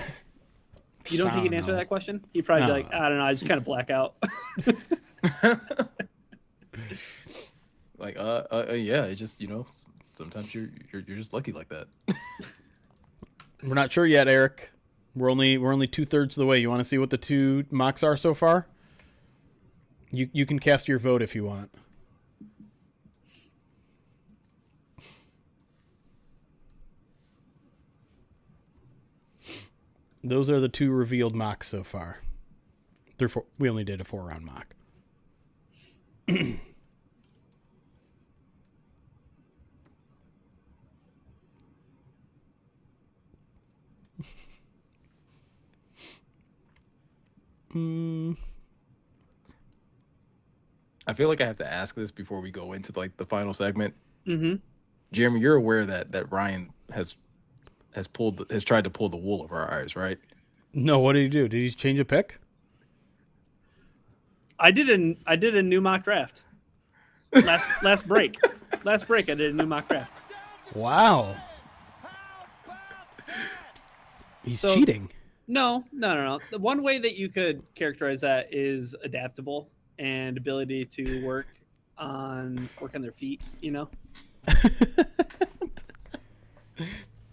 Speaker 2: You don't think he'd answer that question? He'd probably be like, I don't know, I just kind of black out.
Speaker 1: Like, yeah, it just, sometimes you're just lucky like that.
Speaker 3: We're not sure yet, Eric. We're only 2/3 of the way. You want to see what the two mocks are so far? You can cast your vote if you want. Those are the two revealed mocks so far. We only did a 4-round mock.
Speaker 1: I feel like I have to ask this before we go into like the final segment.
Speaker 2: Mm-hmm.
Speaker 1: Jeremy, you're aware that Ryan has tried to pull the wool over our eyes, right?
Speaker 3: No, what did he do? Did he change a pick?
Speaker 2: I did a new mock draft. Last break. Last break I did a new mock draft.
Speaker 3: Wow. He's cheating.
Speaker 2: No. The one way that you could characterize that is adaptable and ability to work on their feet,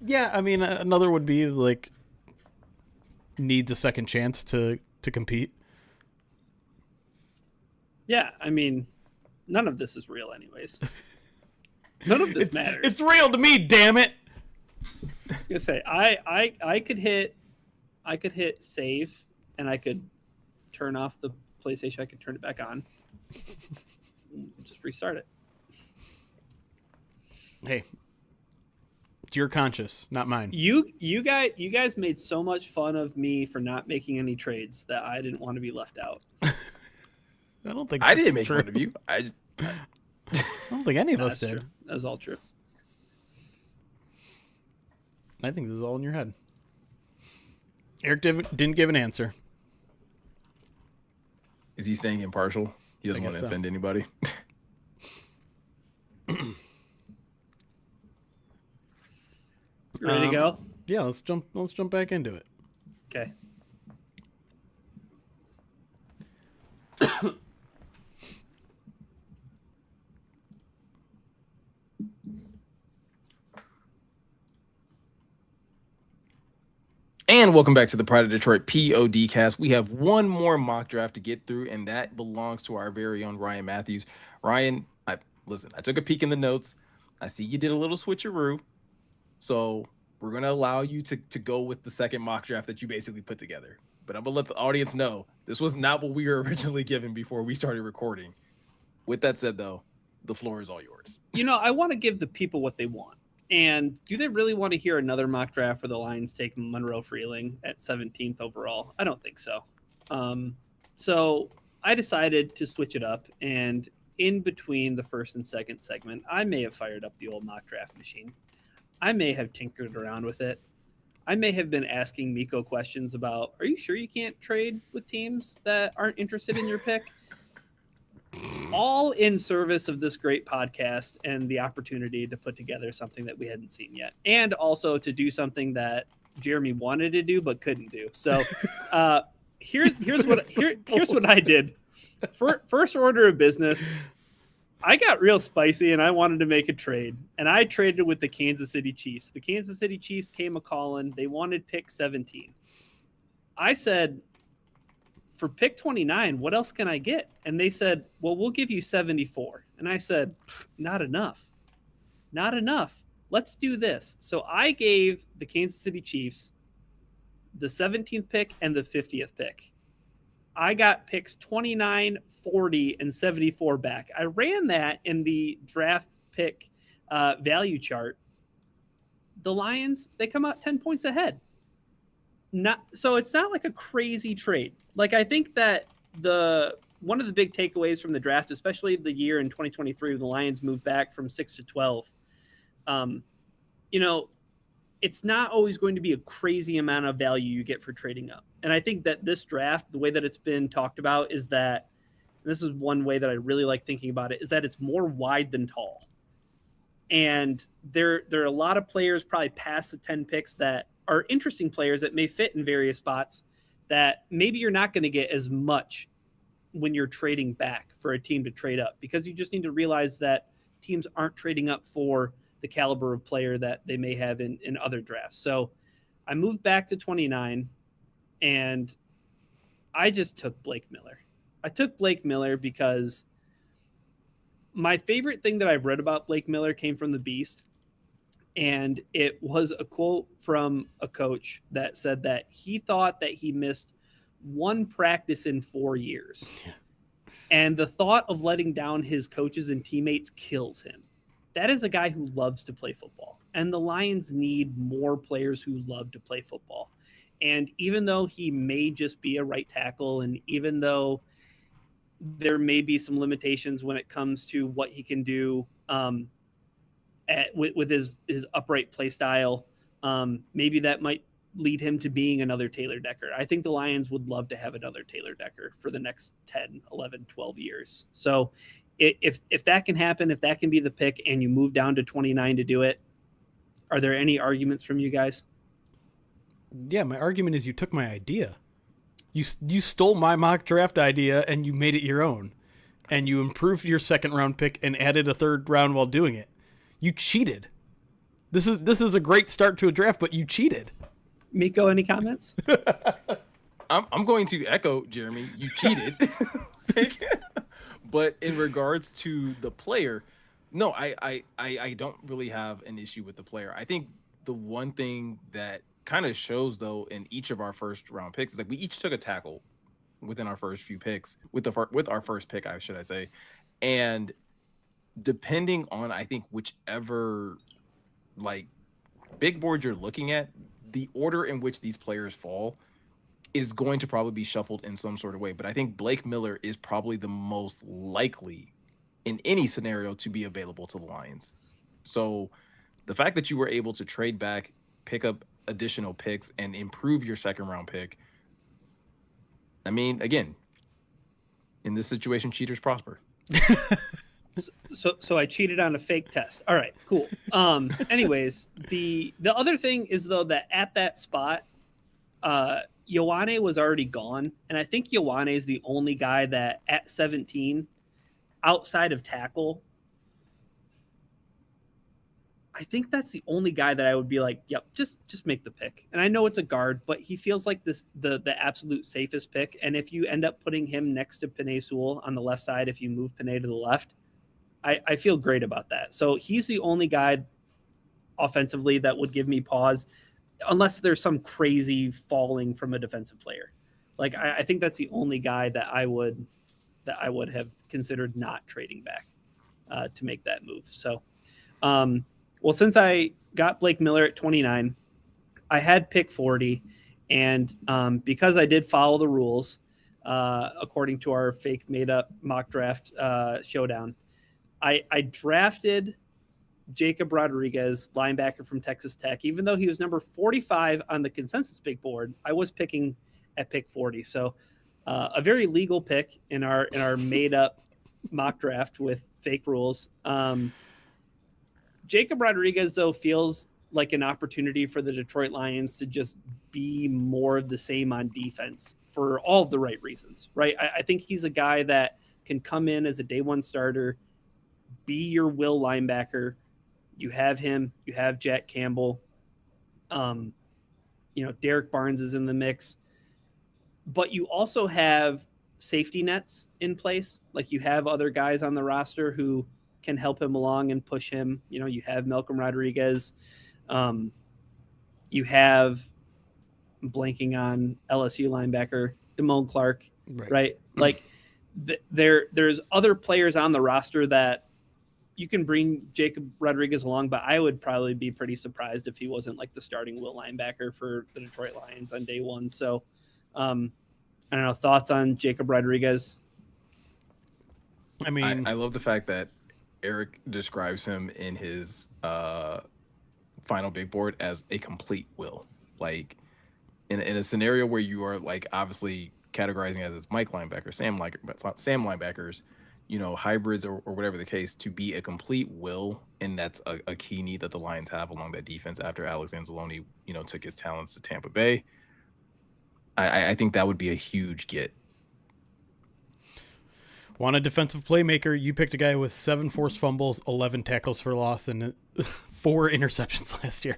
Speaker 3: Yeah, I mean, another would be like needs a second chance to compete.
Speaker 2: Yeah, I mean, none of this is real anyways. None of this matters.
Speaker 3: It's real to me, damn it.
Speaker 2: I was gonna say I could hit save and I could turn off the PlayStation. I could turn it back on. Just restart it.
Speaker 3: Hey, it's your conscience, not mine.
Speaker 2: You guys made so much fun of me for not making any trades that I didn't want to be left out.
Speaker 3: I don't think
Speaker 1: I didn't make fun of you. I
Speaker 3: don't think any of us did.
Speaker 2: True. That was all true.
Speaker 3: I think this is all in your head. Eric didn't give an answer.
Speaker 1: Is he staying impartial? He doesn't want to offend anybody.
Speaker 2: Ready to go?
Speaker 3: Yeah, let's jump back into it.
Speaker 2: Okay.
Speaker 1: And welcome back to the Pride of Detroit POD cast. We have one more mock draft to get through, and that belongs to our very own Ryan Matthews. Ryan, I took a peek in the notes. I see you did a little switcheroo. So we're gonna allow you to go with the second mock draft that you basically put together. But I'm gonna let the audience know this was not what we were originally given before we started recording. With that said, though, the floor is all yours.
Speaker 2: I want to give the people what they want. And do they really want to hear another mock draft where the Lions take Monroe Freeling at 17th overall? I don't think so. So I decided to switch it up. And in between the first and second segment, I may have fired up the old mock draft machine. I may have tinkered around with it. I may have been asking Miko questions about, are you sure you can't trade with teams that aren't interested in your pick? All in service of this great podcast and the opportunity to put together something that we hadn't seen yet. And also to do something that Jeremy wanted to do but couldn't do. So here's what I did. First order of business, I got real spicy and I wanted to make a trade. And I traded with the Kansas City Chiefs. The Kansas City Chiefs came a-calling. They wanted pick 17. I said, for pick 29, what else can I get? And they said, well, we'll give you 74. And I said, not enough. Not enough. Let's do this. So I gave the Kansas City Chiefs the 17th pick and the 50th pick. I got picks 29, 40, and 74 back. I ran that in the draft pick value chart. The Lions, they come out 10 points ahead. So it's not like a crazy trade. Like, I think that one of the big takeaways from the draft, especially the year in 2023 when the Lions moved back from 6 to 12, it's not always going to be a crazy amount of value you get for trading up. And I think that this draft, the way that it's been talked about is that, and this is one way that I really like thinking about it, is that it's more wide than tall. And there are a lot of players probably past the 10 picks that are interesting players that may fit in various spots that maybe you're not going to get as much when you're trading back for a team to trade up, because you just need to realize that teams aren't trading up for the caliber of player that they may have in other drafts. So I moved back to 29 and I just took Blake Miller. I took Blake Miller because my favorite thing that I've read about Blake Miller came from the Beast. And it was a quote from a coach that said that he thought that he missed one practice in 4 years. Yeah. And the thought of letting down his coaches and teammates kills him. That is a guy who loves to play football. And the Lions need more players who love to play football. And even though he may just be a right tackle, and even though there may be some limitations when it comes to what he can do with his upright play style, maybe that might lead him to being another Taylor Decker. I think the Lions would love to have another Taylor Decker for the next 10, 11, 12 years. So if that can happen, if that can be the pick and you move down to 29 to do it, are there any arguments from you guys?
Speaker 3: Yeah, my argument is you took my idea. You stole my mock draft idea and you made it your own. And you improved your second round pick and added a third round while doing it. You cheated. This is a great start to a draft, but you cheated.
Speaker 2: Miko, any comments?
Speaker 1: I'm going to echo Jeremy. You cheated. But in regards to the player, no, I don't really have an issue with the player. I think the one thing that kind of shows, though, in each of our first round picks is like we each took a tackle within our first few picks, with our first pick, should I say. And depending on, I think, whichever like big board you're looking at, the order in which these players fall is going to probably be shuffled in some sort of way. But I think Blake Miller is probably the most likely in any scenario to be available to the Lions. So the fact that you were able to trade back, pick up additional picks, and improve your second round pick, I mean, again, in this situation, cheaters prosper.
Speaker 2: So I cheated on a fake test. All right, cool. Anyways, the other thing is, though, that at that spot, Ioane was already gone. And I think Ioane is the only guy that at 17, outside of tackle, I think that's the only guy that I would be like, yep, just make the pick. And I know it's a guard, but he feels like the absolute safest pick. And if you end up putting him next to Penei Sewell on the left side, if you move Penei to the left, I feel great about that. So he's the only guy offensively that would give me pause, unless there's some crazy falling from a defensive player. Like I think that's the only guy that I would have considered not trading back to make that move. So, well, since I got Blake Miller at 29, I had pick 40, and because I did follow the rules according to our fake made up mock draft showdown, I drafted Jacob Rodriguez, linebacker from Texas Tech. Even though he was number 45 on the consensus big board, I was picking at pick 40. So a very legal pick in our made up mock draft with fake rules. Jacob Rodriguez, though, feels like an opportunity for the Detroit Lions to just be more of the same on defense for all of the right reasons, right? I think he's a guy that can come in as a day one starter, be your will linebacker. You have him, you have Jack Campbell. Derek Barnes is in the mix, but you also have safety nets in place. Like you have other guys on the roster who can help him along and push him. You have Malcolm Rodriguez. You have, I'm blanking on LSU linebacker, Damone Clark, right? Like there's other players on the roster that you can bring Jacob Rodriguez along, but I would probably be pretty surprised if he wasn't like the starting will linebacker for the Detroit Lions on day one. So I don't know, thoughts on Jacob Rodriguez?
Speaker 3: I mean,
Speaker 1: I love the fact that Eric describes him in his final big board as a complete will. Like in a scenario where you are like obviously categorizing as Mike linebacker, Sam linebackers, hybrids or whatever the case, to be a complete will, and that's a key need that the Lions have along that defense after Alex Anzalone, took his talents to Tampa Bay. I think that would be a huge get.
Speaker 3: Want a defensive playmaker? You picked a guy with 7 forced fumbles, 11 tackles for loss, and 4 interceptions last year.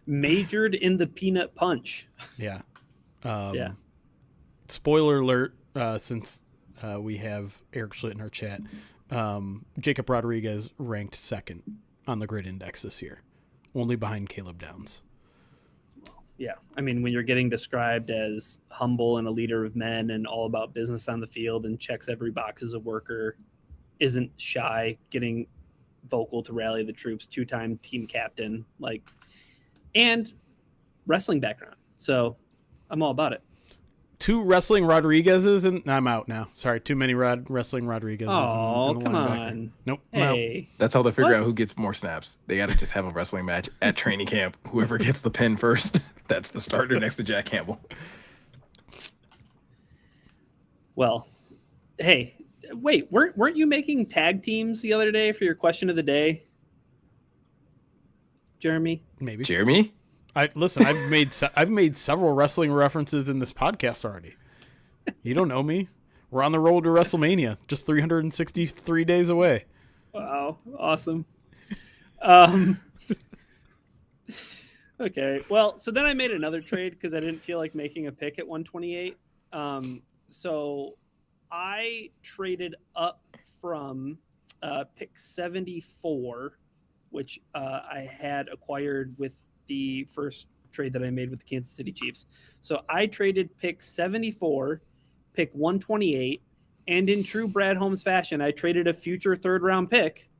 Speaker 2: Majored in the peanut punch.
Speaker 3: Yeah.
Speaker 2: Yeah.
Speaker 3: Spoiler alert, since we have Eric Schlitt in our chat, Jacob Rodriguez ranked 2nd on the grid index this year, only behind Caleb Downs.
Speaker 2: Yeah. I mean, when you're getting described as humble and a leader of men and all about business on the field and checks every box as a worker, isn't shy, getting vocal to rally the troops, 2-time team captain, and wrestling background. So I'm all about it.
Speaker 3: 2 wrestling Rodriguez's, and I'm out now. Sorry, too many wrestling Rodriguez's.
Speaker 2: Oh, come on.
Speaker 3: Nope.
Speaker 2: Hey.
Speaker 1: That's how they figure out who gets more snaps. They got to just have a wrestling match at training camp. Whoever gets the pin first, that's the starter next to Jack Campbell.
Speaker 2: Well, hey, wait, weren't you making tag teams the other day for your question of the day, Jeremy?
Speaker 3: Maybe.
Speaker 1: Jeremy?
Speaker 3: I've made several wrestling references in this podcast already. You don't know me. We're on the road to WrestleMania, just 363 days away.
Speaker 2: Wow, awesome. Okay, well, so then I made another trade because I didn't feel like making a pick at 128. So I traded up from pick 74, which I had acquired with the first trade that I made with the Kansas City Chiefs. So I traded pick 74, pick 128, and in true Brad Holmes fashion, I traded a future 3rd round pick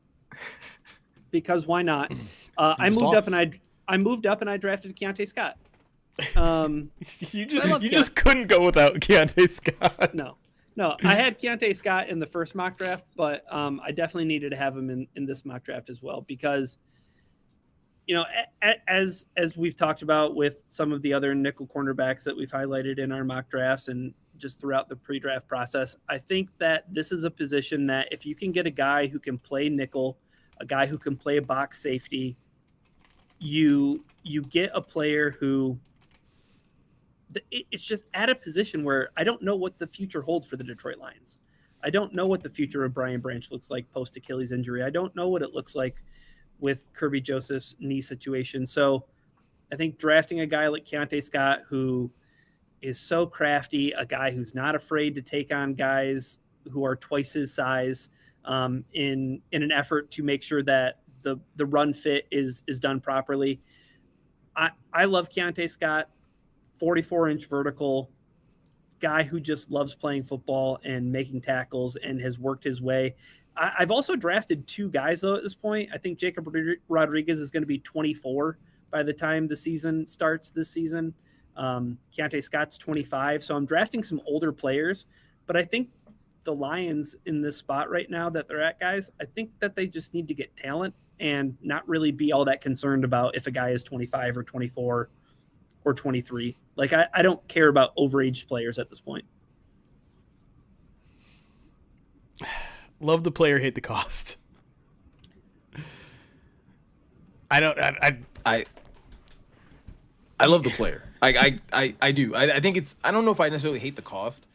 Speaker 2: because why not? I moved up and I drafted Keontae Scott.
Speaker 3: You just couldn't go without Keontae Scott.
Speaker 2: No, I had Keontae Scott in the first mock draft, but I definitely needed to have him in this mock draft as well because, as we've talked about with some of the other nickel cornerbacks that we've highlighted in our mock drafts and just throughout the pre-draft process, I think that this is a position that if you can get a guy who can play nickel, a guy who can play box safety, you get a player who it's just at a position where I don't know what the future holds for the Detroit Lions. I don't know what the future of Brian Branch looks like post Achilles injury. I don't know what it looks like with Kirby Joseph's knee situation. So I think drafting a guy like Keontae Scott, who is so crafty, a guy who's not afraid to take on guys who are twice his size, in an effort to make sure that the run fit is done properly. I love Keontae Scott, 44-inch vertical guy who just loves playing football and making tackles and has worked his way. I've also drafted 2 guys, though, at this point. I think Jacob Rodriguez is going to be 24 by the time the season starts this season. Keontae Scott's 25. So I'm drafting some older players. But I think the Lions in this spot right now that they're at, guys, I think that they just need to get talent and not really be all that concerned about if a guy is 25 or 24 or 23. Like, I don't care about overaged players at this point.
Speaker 3: Love the player, hate the cost. I
Speaker 1: love the player. I do. I think it's, I don't know if I necessarily hate the cost.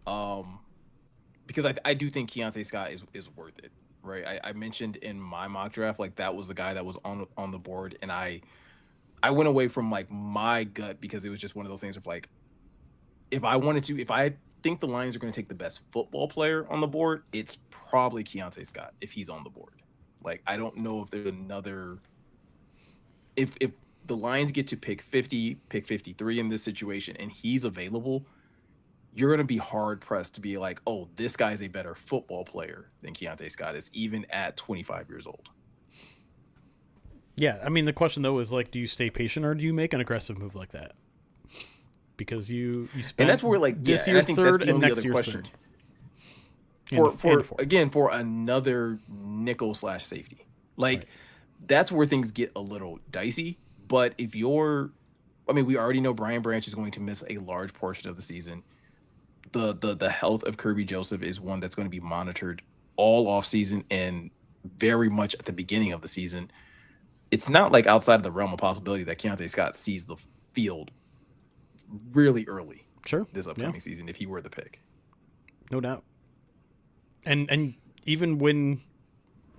Speaker 1: Because I do think Keontae Scott is worth it. Right. I mentioned in my mock draft, like, that was the guy that was on the board, and I went away from, like, my gut because it was just one of those things of, like, if I think the Lions are going to take the best football player on the board, it's probably Keontae Scott if he's on the board. Like, I don't know if there's another, if the Lions get to pick 50, pick 53 in this situation, and he's available, you're going to be hard pressed to be like, oh, this guy's a better football player than Keontae Scott is, even at 25 years old.
Speaker 3: Yeah, I mean, the question, though, is, like, do you stay patient or do you make an aggressive move like that? Because you spend,
Speaker 1: and that's where, like,
Speaker 3: this
Speaker 1: yeah,
Speaker 3: year
Speaker 1: I think
Speaker 3: third
Speaker 1: that's the
Speaker 3: and
Speaker 1: only
Speaker 3: next
Speaker 1: other
Speaker 3: year
Speaker 1: question.
Speaker 3: Third.
Speaker 1: For another nickel / safety. Like, right. That's where things get a little dicey. But if you're, I mean, we already know Brian Branch is going to miss a large portion of the season. The health of Kirby Joseph is one that's going to be monitored all off season and very much at the beginning of the season. It's not like outside of the realm of possibility that Keontae Scott sees the field really early.
Speaker 3: Sure.
Speaker 1: This upcoming season, if he were the pick.
Speaker 3: No doubt. And even when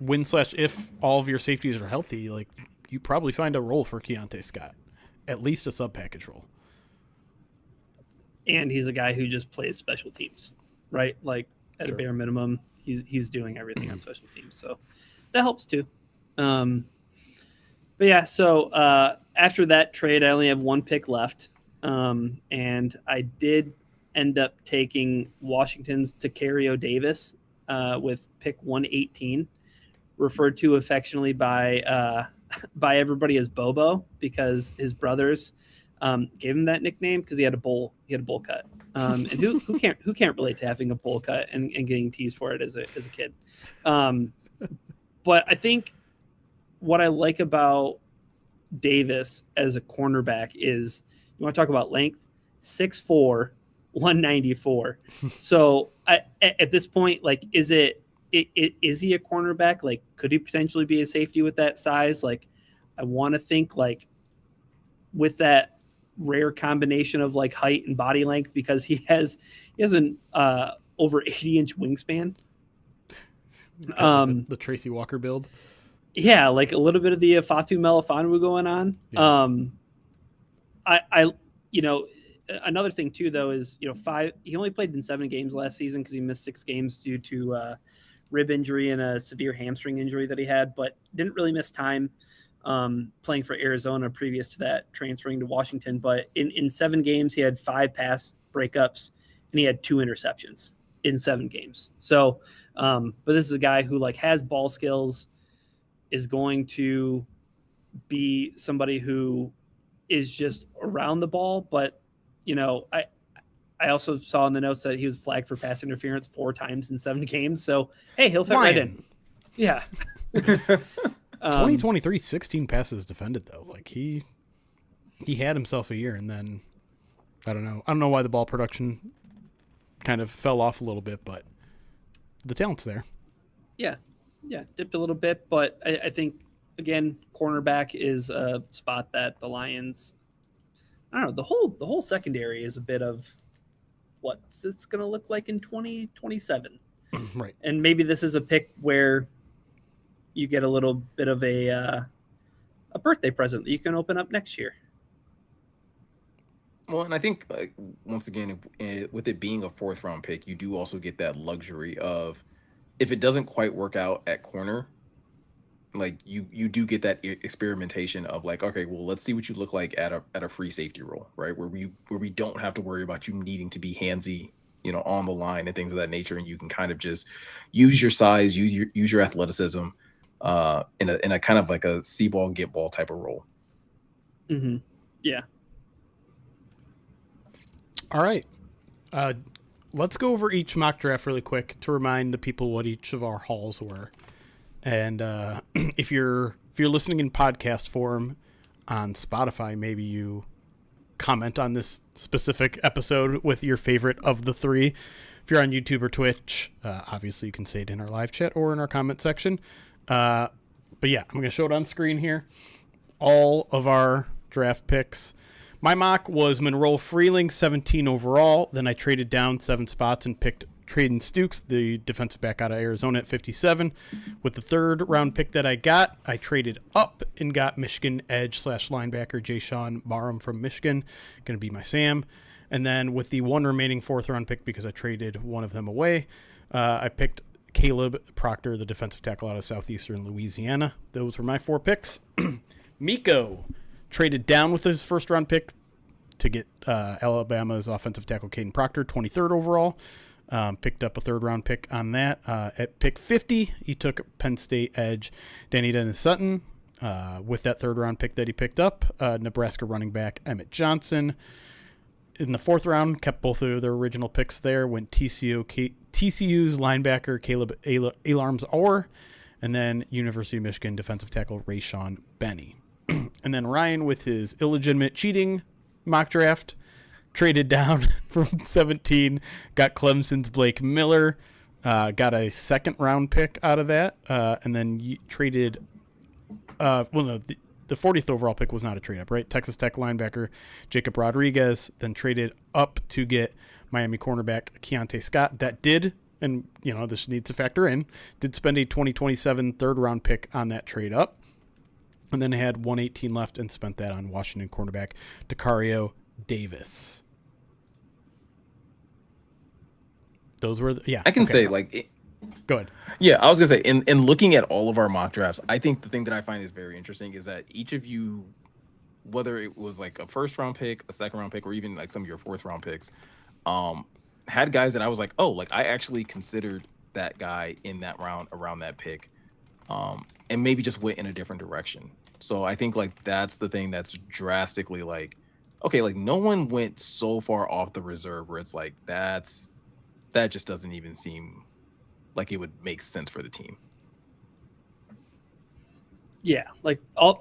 Speaker 3: / if all of your safeties are healthy, like, you probably find a role for Keontae Scott, at least a sub package role.
Speaker 2: And he's a guy who just plays special teams, right? Like, at a bare minimum, he's doing everything on special teams, so that helps too. But yeah, so after that trade, I only have 1 pick left, and I did end up taking Washington's Tacario Davis with pick 118, referred to affectionately by everybody as Bobo, because his brothers gave him that nickname because he had a bowl cut. And who can't relate to having a bowl cut and getting teased for it as a kid. But I think what I like about Davis as a cornerback is, you want to talk about length, 6'4", 194. So at this point, like, is he a cornerback? Like, could he potentially be a safety with that size? Like, I want to think, like, with that rare combination of, like, height and body length, because he has an over 80-inch wingspan.
Speaker 3: The Tracy Walker build.
Speaker 2: Yeah, like a little bit of the Fatu Melifonwu going on. Yeah. I another thing too, though, is, he only played in 7 games last season because he missed 6 games due to rib injury and a severe hamstring injury that he had, but didn't really miss time playing for Arizona previous to that, transferring to Washington. But in 7 games, he had 5 pass breakups and he had 2 interceptions in 7 games. So, but this is a guy who, like, has ball skills, is going to be somebody who is just around the ball. But, I also saw in the notes that he was flagged for pass interference 4 times in 7 games. So, hey, he'll fit right in. Yeah.
Speaker 3: 2023, 16 passes defended, though. Like, he had himself a year, and then I don't know why the ball production kind of fell off a little bit, but the talent's there.
Speaker 2: Yeah, dipped a little bit, but I think, again, cornerback is a spot that the Lions, I don't know, the whole secondary is a bit of what's this going to look like in 2027.
Speaker 3: Right.
Speaker 2: And maybe this is a pick where you get a little bit of a birthday present that you can open up next year.
Speaker 1: Well, and I think, once again, with it being a 4th round pick, you do also get that luxury of, if it doesn't quite work out at corner, like you do get that experimentation of like, okay, well, let's see what you look like at a free safety role, right? Where we don't have to worry about you needing to be handsy, on the line and things of that nature, and you can kind of just use your size, use your athleticism, in a kind of like a see ball get ball type of role.
Speaker 2: Mm-hmm. Yeah.
Speaker 3: All right. Let's go over each mock draft really quick to remind the people what each of our hauls were. And if you're listening in podcast form on Spotify, maybe you comment on this specific episode with your favorite of the three. If you're on YouTube or Twitch, obviously you can say it in our live chat or in our comment section. But yeah, I'm going to show it on screen here. All of our draft picks. My mock was Monroe Freeling, 17 overall. Then I traded down 7 spots and picked Traden Stukes, the defensive back out of Arizona, at 57. With the third round pick that I got, I traded up and got Michigan edge / linebacker Jayshon Barham from Michigan. Going to be my Sam. And then with the one remaining fourth round pick, because I traded one of them away, I picked Caleb Proctor, the defensive tackle out of Southeastern Louisiana. Those were my 4 picks. Miko traded down with his first round pick to get Alabama's offensive tackle Caden Proctor, 23rd overall. Picked up a third round pick on that. At pick 50, he took Penn State edge Danny Dennis Sutton. With that third round pick that he picked up, Nebraska running back Emmett Johnson. In the fourth round, kept both of their original picks there. Went TCU's linebacker Caleb Alarms-Orr, and then University of Michigan defensive tackle Rayshawn Benny. And then Ryan, with his illegitimate cheating mock draft, traded down from 17, got Clemson's Blake Miller, got a second round pick out of that, and then traded, the 40th overall pick was not a trade up, right? Texas Tech linebacker Jacob Rodriguez, then traded up to get Miami cornerback Keontae Scott. That did, and this needs to factor in, did spend a 2027 third round pick on that trade up. And then they had 118 left and spent that on Washington cornerback Dakario Davis. Those were,
Speaker 1: I can say
Speaker 3: go ahead.
Speaker 1: Yeah, I was gonna say, in looking at all of our mock drafts, I think the thing that I find is very interesting is that each of you, whether it was like a first round pick, a second round pick, or even like some of your fourth round picks, had guys that I was like, oh, like I actually considered that guy in that round around that pick, and maybe just went in a different direction. So I think like that's the thing that's drastically like, okay, like no one went so far off the reserve where it's like that just doesn't even seem like it would make sense for the team.
Speaker 2: Yeah, like I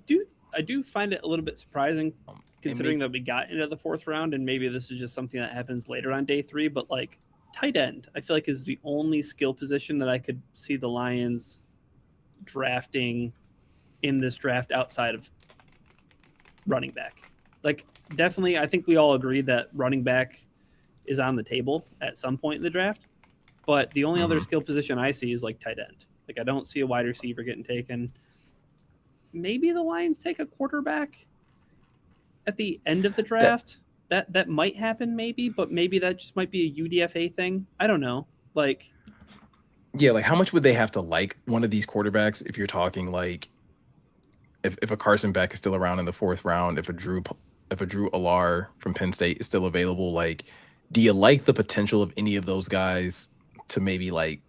Speaker 2: do find it a little bit surprising considering that we got into the fourth round, and maybe this is just something that happens later on day 3, but like tight end, I feel like is the only skill position that I could see the Lions drafting in this draft outside of running back. Like definitely, I think we all agree that running back is on the table at some point in the draft, but the only other skill position I see is like tight end. Like I don't see a wide receiver getting taken. Maybe the Lions take a quarterback at the end of the draft. That might happen maybe, but maybe that just might be a UDFA thing. I don't know. Like,
Speaker 1: yeah, like how much would they have to like one of these quarterbacks if you're talking like if a Carson Beck is still around in the fourth round, if a Drew Alar from Penn State is still available, like do you like the potential of any of those guys to maybe like,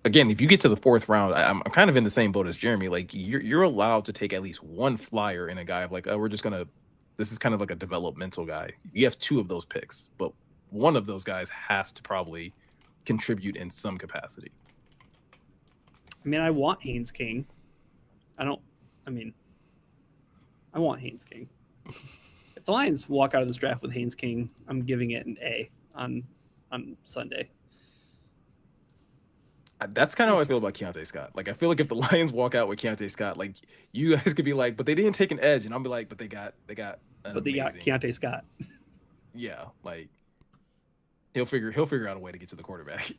Speaker 1: again, if you get to the fourth round, I'm kind of in the same boat as Jeremy. Like you're allowed to take at least one flyer in a guy of like, oh, this is kind of like a developmental guy. You have 2 of those picks, but one of those guys has to probably contribute in some capacity.
Speaker 2: I mean, I want Haynes King. I want Haynes King. If the Lions walk out of this draft with Haynes King, I'm giving it an A on Sunday.
Speaker 1: That's kind of how I feel about Keontae Scott. Like, I feel like if the Lions walk out with Keontae Scott, like you guys could be like, but they didn't take an edge, and I'll be like, but they got
Speaker 2: Keontae Scott.
Speaker 1: Yeah, like he'll figure out a way to get to the quarterback.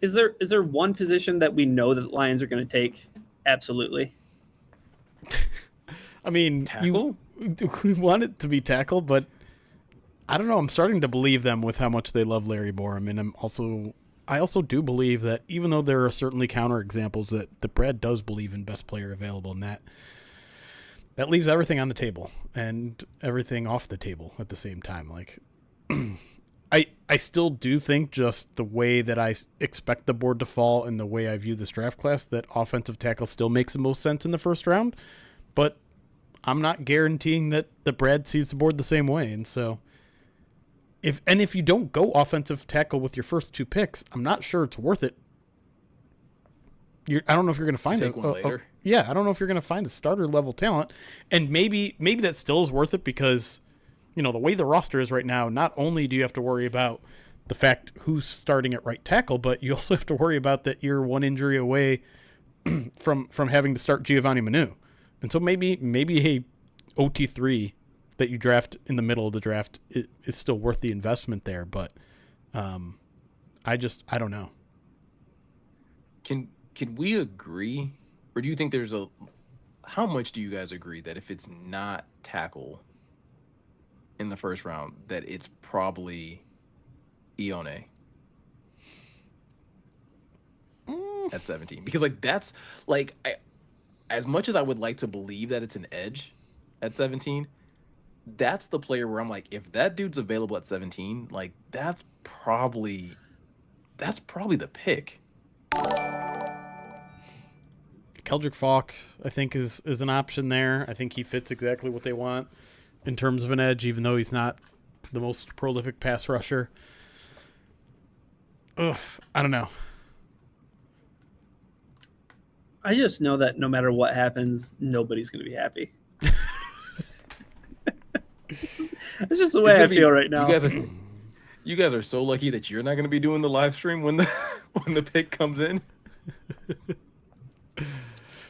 Speaker 2: Is there one position that we know that the Lions are going to take? Absolutely.
Speaker 3: I mean,
Speaker 1: tackle?
Speaker 3: We want it to be tackle, but I don't know. I'm starting to believe them with how much they love Larry Borum, and I'm also I also do believe that even though there are certainly counter examples that Brad does believe in best player available, and that leaves everything on the table and everything off the table at the same time. Like, I still do think just the way that I expect the board to fall and the way I view this draft class, that offensive tackle still makes the most sense in the first round. But I'm not guaranteeing that Brad sees the board the same way. And so if you don't go offensive tackle with your first 2 picks, I'm not sure it's worth it. I don't know if you're going to find
Speaker 1: one later.
Speaker 3: I don't know if you're going to find a starter level talent, and maybe that still is worth it because, the way the roster is right now, not only do you have to worry about the fact who's starting at right tackle, but you also have to worry about that you're one injury away from having to start Giovanni Manu, and so maybe a OT3 that you draft in the middle of the draft is still worth the investment there, but I don't know.
Speaker 1: Can we agree, or do you think how much do you guys agree that if it's not tackle in the first round, that it's probably Ione at 17? Because that's as much as I would like to believe that it's an edge at 17, that's the player where I'm like, if that dude's available at 17, that's probably the pick.
Speaker 3: Keldrick Falk, I think, is an option there. I think he fits exactly what they want in terms of an edge, even though he's not the most prolific pass rusher. Ugh, I don't know.
Speaker 2: I just know that no matter what happens, nobody's going to be happy. That's just the way I feel right now.
Speaker 1: You guys are so lucky that you're not going to be doing the live stream when the pick comes in.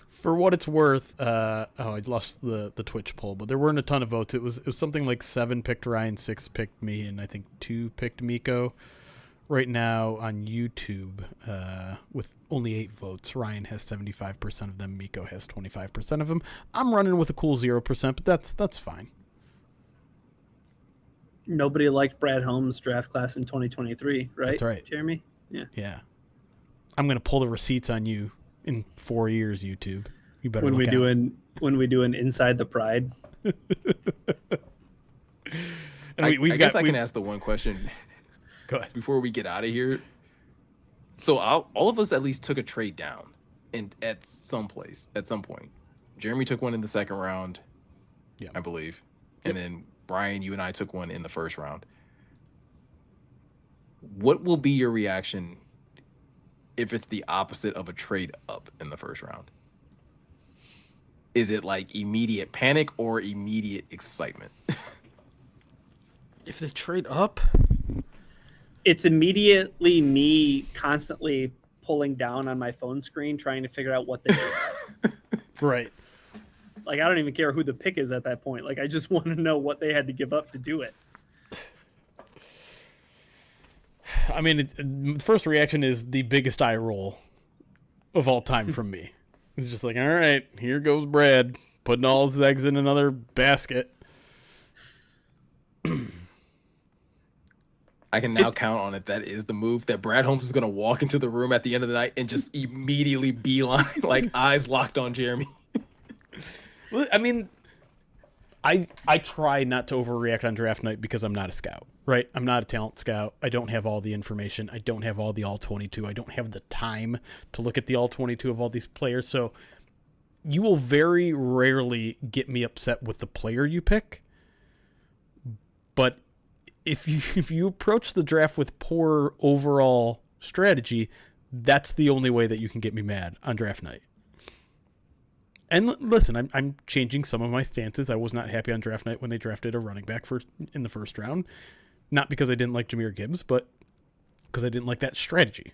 Speaker 3: For what it's worth, I lost the Twitch poll, but there weren't a ton of votes. It was something like 7 picked Ryan, 6 picked me, and I think 2 picked Miko. Right now on YouTube, with only 8 votes, Ryan has 75% of them. Miko has 25% of them. I'm running with a cool 0%, but that's fine.
Speaker 2: Nobody liked Brad Holmes' draft class in 2023, right?
Speaker 3: That's right,
Speaker 2: Jeremy.
Speaker 3: Yeah. I'm gonna pull the receipts on you in 4 years, YouTube. You better
Speaker 2: when
Speaker 3: look out.
Speaker 2: When we do an Inside the Pride.
Speaker 1: And I guess I can ask the one question.
Speaker 3: Go ahead.
Speaker 1: Before we get out of here. So all of us at least took a trade down at some point. Jeremy took one in the second round,
Speaker 3: yeah,
Speaker 1: I believe. And then Brian, you and I took one in the first round. What will be your reaction if it's the opposite of a trade up in the first round? Is it immediate panic or immediate excitement?
Speaker 3: If they trade up,
Speaker 2: it's immediately me constantly pulling down on my phone screen trying to figure out what they do.
Speaker 3: Right.
Speaker 2: I don't even care who the pick is at that point. I just want to know what they had to give up to do it.
Speaker 3: I mean, first reaction is the biggest eye roll of all time from me. It's just all right, here goes Brad, putting all his eggs in another basket.
Speaker 1: I can now count on it. That is the move, that Brad Holmes is going to walk into the room at the end of the night and just immediately beeline, eyes locked on Jeremy.
Speaker 3: I mean, I try not to overreact on draft night because I'm not a scout, right? I'm not a talent scout. I don't have all the information. I don't have all the all-22. I don't have the time to look at the all-22 of all these players. So you will very rarely get me upset with the player you pick. But if you approach the draft with poor overall strategy, that's the only way that you can get me mad on draft night. And listen, I'm changing some of my stances. I was not happy on draft night when they drafted a running back in the first round. Not because I didn't like Jahmyr Gibbs, but because I didn't like that strategy.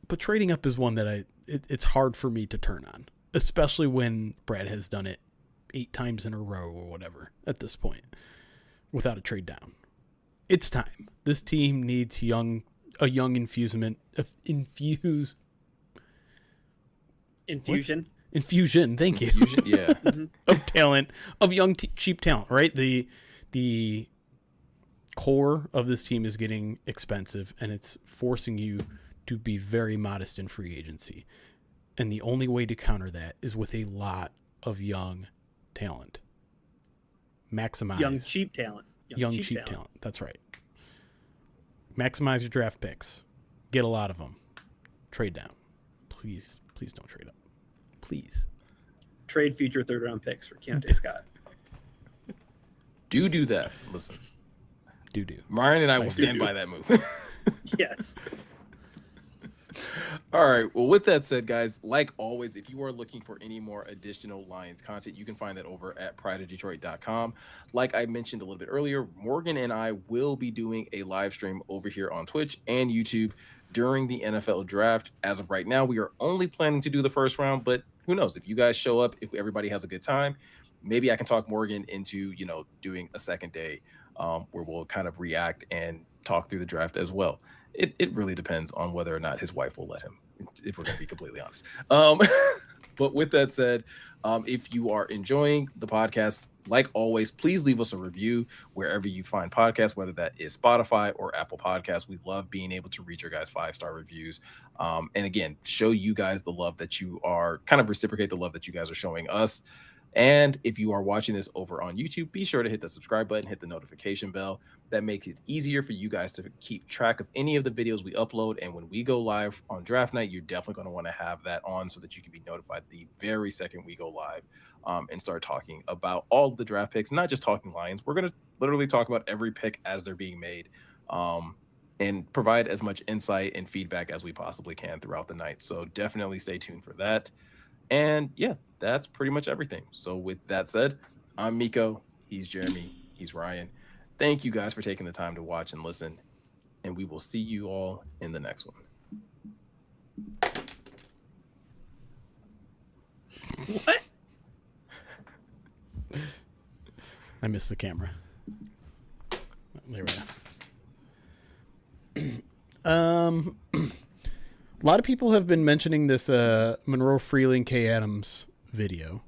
Speaker 3: But trading up is one that it's hard for me to turn on, especially when Brad has done it 8 times in a row or whatever at this point without a trade down. It's time. This team needs a young infusion. Thank you.
Speaker 1: Infusion, yeah.
Speaker 3: Of talent, of young cheap talent, right? The core of this team is getting expensive, and it's forcing you to be very modest in free agency. And the only way to counter that is with a lot of young talent. Maximize.
Speaker 2: Young, cheap talent.
Speaker 3: Young cheap talent. That's right. Maximize your draft picks. Get a lot of them. Trade down. Please don't trade up. Please.
Speaker 2: Trade future third-round picks for Keontae Scott.
Speaker 1: Do that. Listen.
Speaker 3: Do.
Speaker 1: Ryan and I will stand by that move.
Speaker 2: Yes.
Speaker 1: All right. Well, with that said, guys, like always, if you are looking for any more additional Lions content, you can find that over at prideofdetroit.com. Like I mentioned a little bit earlier, Morgan and I will be doing a live stream over here on Twitch and YouTube during the NFL draft. As of right now, we are only planning to do the first round, but who knows? If you guys show up, if everybody has a good time, maybe I can talk Morgan into, doing a second day where we'll kind of react and talk through the draft as well. It really depends on whether or not his wife will let him, if we're going to be completely honest. But with that said, if you are enjoying the podcast, like always, please leave us a review wherever you find podcasts, whether that is Spotify or Apple Podcasts. We love being able to read your guys' 5-star reviews. And again, show you guys the love that you are, kind of reciprocate the love that you guys are showing us. And if you are watching this over on YouTube, be sure to hit the subscribe button, hit the notification bell. That makes it easier for you guys to keep track of any of the videos we upload. And when we go live on draft night, you're definitely going to want to have that on so that you can be notified the very second we go live and start talking about all the draft picks, not just talking Lions. We're going to literally talk about every pick as they're being made and provide as much insight and feedback as we possibly can throughout the night. So definitely stay tuned for that. And yeah, that's pretty much everything. So with that said, I'm Miko. He's Jeremy. He's Ryan. Thank you guys for taking the time to watch and listen. And we will see you all in the next one.
Speaker 2: What?
Speaker 3: I missed the camera. There we go. A lot of people have been mentioning this Monroe Freeling K. Adams video,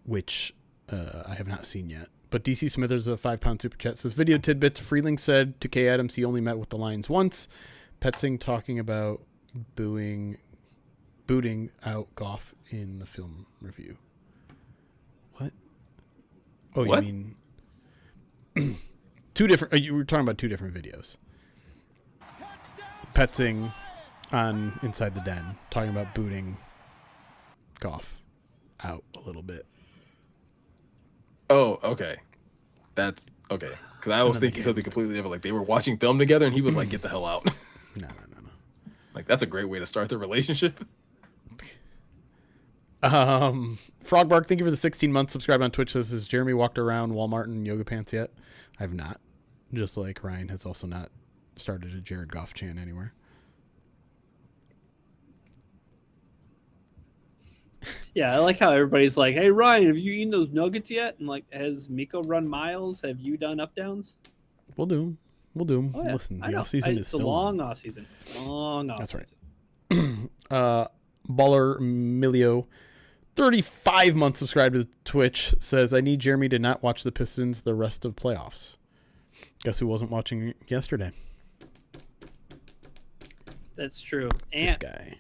Speaker 3: which I have not seen yet. But DC Smithers, a £5 super chat, says, video tidbits. Freeling said to K. Adams he only met with the Lions once. Petzing talking about booting out Goff in the film review. What? Oh,
Speaker 1: What?
Speaker 3: You mean two different? You were talking about two different videos. Petzing on Inside the Den, talking about booting Goff out a little bit.
Speaker 1: Oh, okay. That's okay. Because I was thinking something completely different. Like they were watching film together and he was like, get the hell out.
Speaker 3: No.
Speaker 1: Like that's a great way to start the relationship.
Speaker 3: Frogbark, thank you for the 16 months. Subscribe on Twitch. This is Jeremy walked around Walmart in yoga pants yet. I have not. Just like Ryan has also not started a Jared Goff chant anywhere.
Speaker 2: Yeah, I like how everybody's like, hey, Ryan, have you eaten those nuggets yet? And like, has Miko run miles? Have you done up downs?
Speaker 3: We'll do. Oh, yeah. Listen, the off season is
Speaker 2: it's
Speaker 3: still
Speaker 2: a long
Speaker 3: on.
Speaker 2: off season. Long off
Speaker 3: That's
Speaker 2: season.
Speaker 3: right. Baller Milio, 35 months subscribed to Twitch, says, I need Jeremy to not watch the Pistons the rest of playoffs. Guess who wasn't watching yesterday?
Speaker 2: That's true.
Speaker 3: This guy.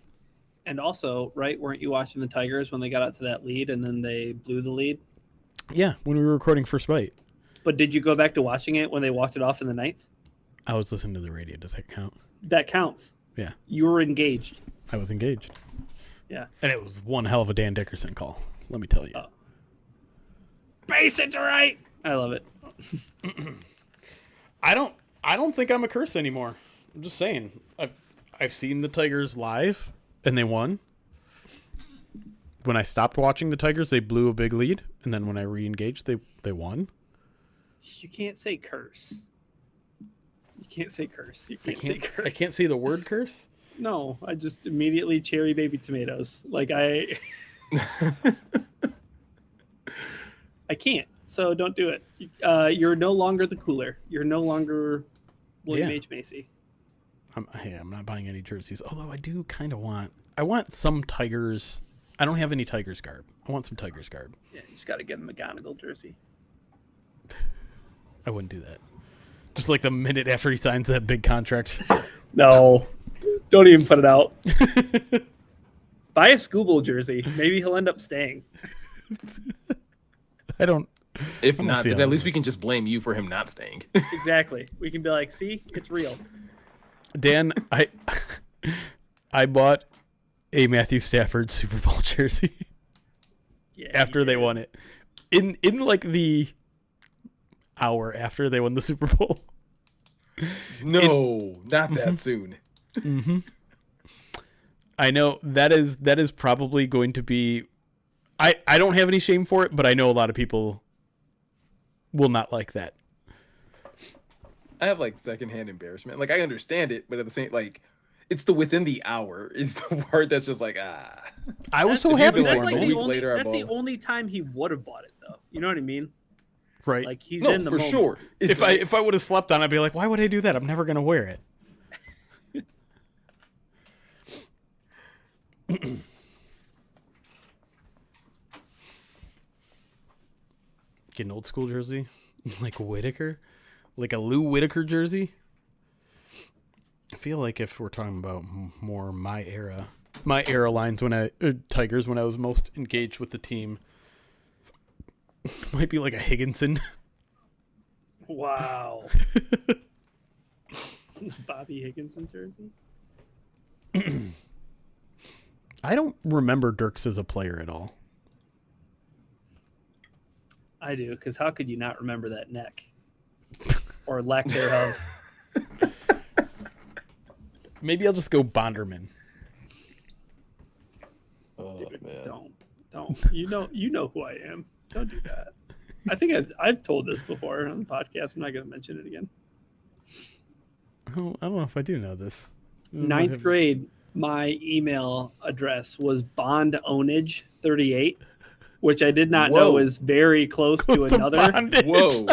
Speaker 2: And also, right, weren't you watching the Tigers when they got out to that lead and then they blew the lead?
Speaker 3: Yeah, when we were recording First Bite.
Speaker 2: But did you go back to watching it when they walked it off in the ninth?
Speaker 3: I was listening to the radio. Does that count?
Speaker 2: That counts.
Speaker 3: Yeah.
Speaker 2: You were engaged.
Speaker 3: I was engaged.
Speaker 2: Yeah.
Speaker 3: And it was one hell of a Dan Dickerson call, let me tell you.
Speaker 2: Oh. Base it to right. I love it.
Speaker 3: I don't think I'm a curse anymore. I'm just saying. I've seen the Tigers live and they won. When I stopped watching the Tigers, they blew a big lead, and then when I re-engaged, they won.
Speaker 2: You can't say curse. You can't say curse. You can't say curse.
Speaker 3: I can't say the word curse.
Speaker 2: No, I just immediately cherry baby tomatoes. Like I can't. So don't do it. You're no longer the cooler. You're no longer William H. Macy.
Speaker 3: I'm not buying any jerseys. Although I do kind of want. I want some Tigers. I don't have any Tigers garb. I want some Tigers garb.
Speaker 2: Yeah, you just got to get a McGonagall jersey.
Speaker 3: I wouldn't do that. Just like the minute after he signs that big contract.
Speaker 2: No, don't even put it out. Buy a Scooble jersey. Maybe he'll end up staying.
Speaker 3: I don't.
Speaker 1: If
Speaker 3: don't
Speaker 1: not,
Speaker 3: see
Speaker 1: then
Speaker 3: how
Speaker 1: at
Speaker 3: that
Speaker 1: least we can just blame you for him not staying.
Speaker 2: Exactly. We can be like, see, it's real.
Speaker 3: Dan, I bought a Matthew Stafford Super Bowl jersey
Speaker 2: Yeah,
Speaker 3: after they won it. In like the hour after they won the Super Bowl.
Speaker 1: No, not that soon.
Speaker 3: Mm-hmm. I know that is probably going to be. I don't have any shame for it, but I know a lot of people will not like that.
Speaker 1: I have like secondhand embarrassment. Like I understand it, but at the same it's the within the hour is the part that's just like
Speaker 3: I was so
Speaker 1: If
Speaker 3: happy
Speaker 1: you'd
Speaker 3: for
Speaker 1: been
Speaker 3: him.
Speaker 1: like
Speaker 2: like
Speaker 1: a
Speaker 3: man.
Speaker 1: week
Speaker 2: the only,
Speaker 1: later, I
Speaker 2: that's the
Speaker 1: bought-
Speaker 2: only time he would have bought it, though. You know what I mean?
Speaker 3: Right.
Speaker 2: Like he's
Speaker 1: no,
Speaker 2: in the
Speaker 1: for
Speaker 2: moment.
Speaker 1: sure.
Speaker 3: If I would have slept on it, I'd be like, why would I do that? I'm never gonna wear it. Get an old school jersey, like Whitaker, like a Lou Whitaker jersey. I feel like if we're talking about more my era lines when Tigers when I was most engaged with the team, might be like a Higginson.
Speaker 2: Wow. Bobby Higginson jersey?
Speaker 3: I don't remember Dirks as a player at all.
Speaker 2: I do, because how could you not remember that neck? Or lack thereof.
Speaker 3: Maybe I'll just go Bonderman.
Speaker 1: Oh,
Speaker 2: Dude,
Speaker 1: man.
Speaker 2: don't. You know who I am. Don't do that. I think I've told this before on the podcast. I'm not going to mention it again.
Speaker 3: Oh, I don't know if I do know this.
Speaker 2: Ninth grade, my email address was bondownage38, which I did not know
Speaker 1: Whoa.
Speaker 2: is very close to another.
Speaker 3: Bondage.
Speaker 1: Whoa.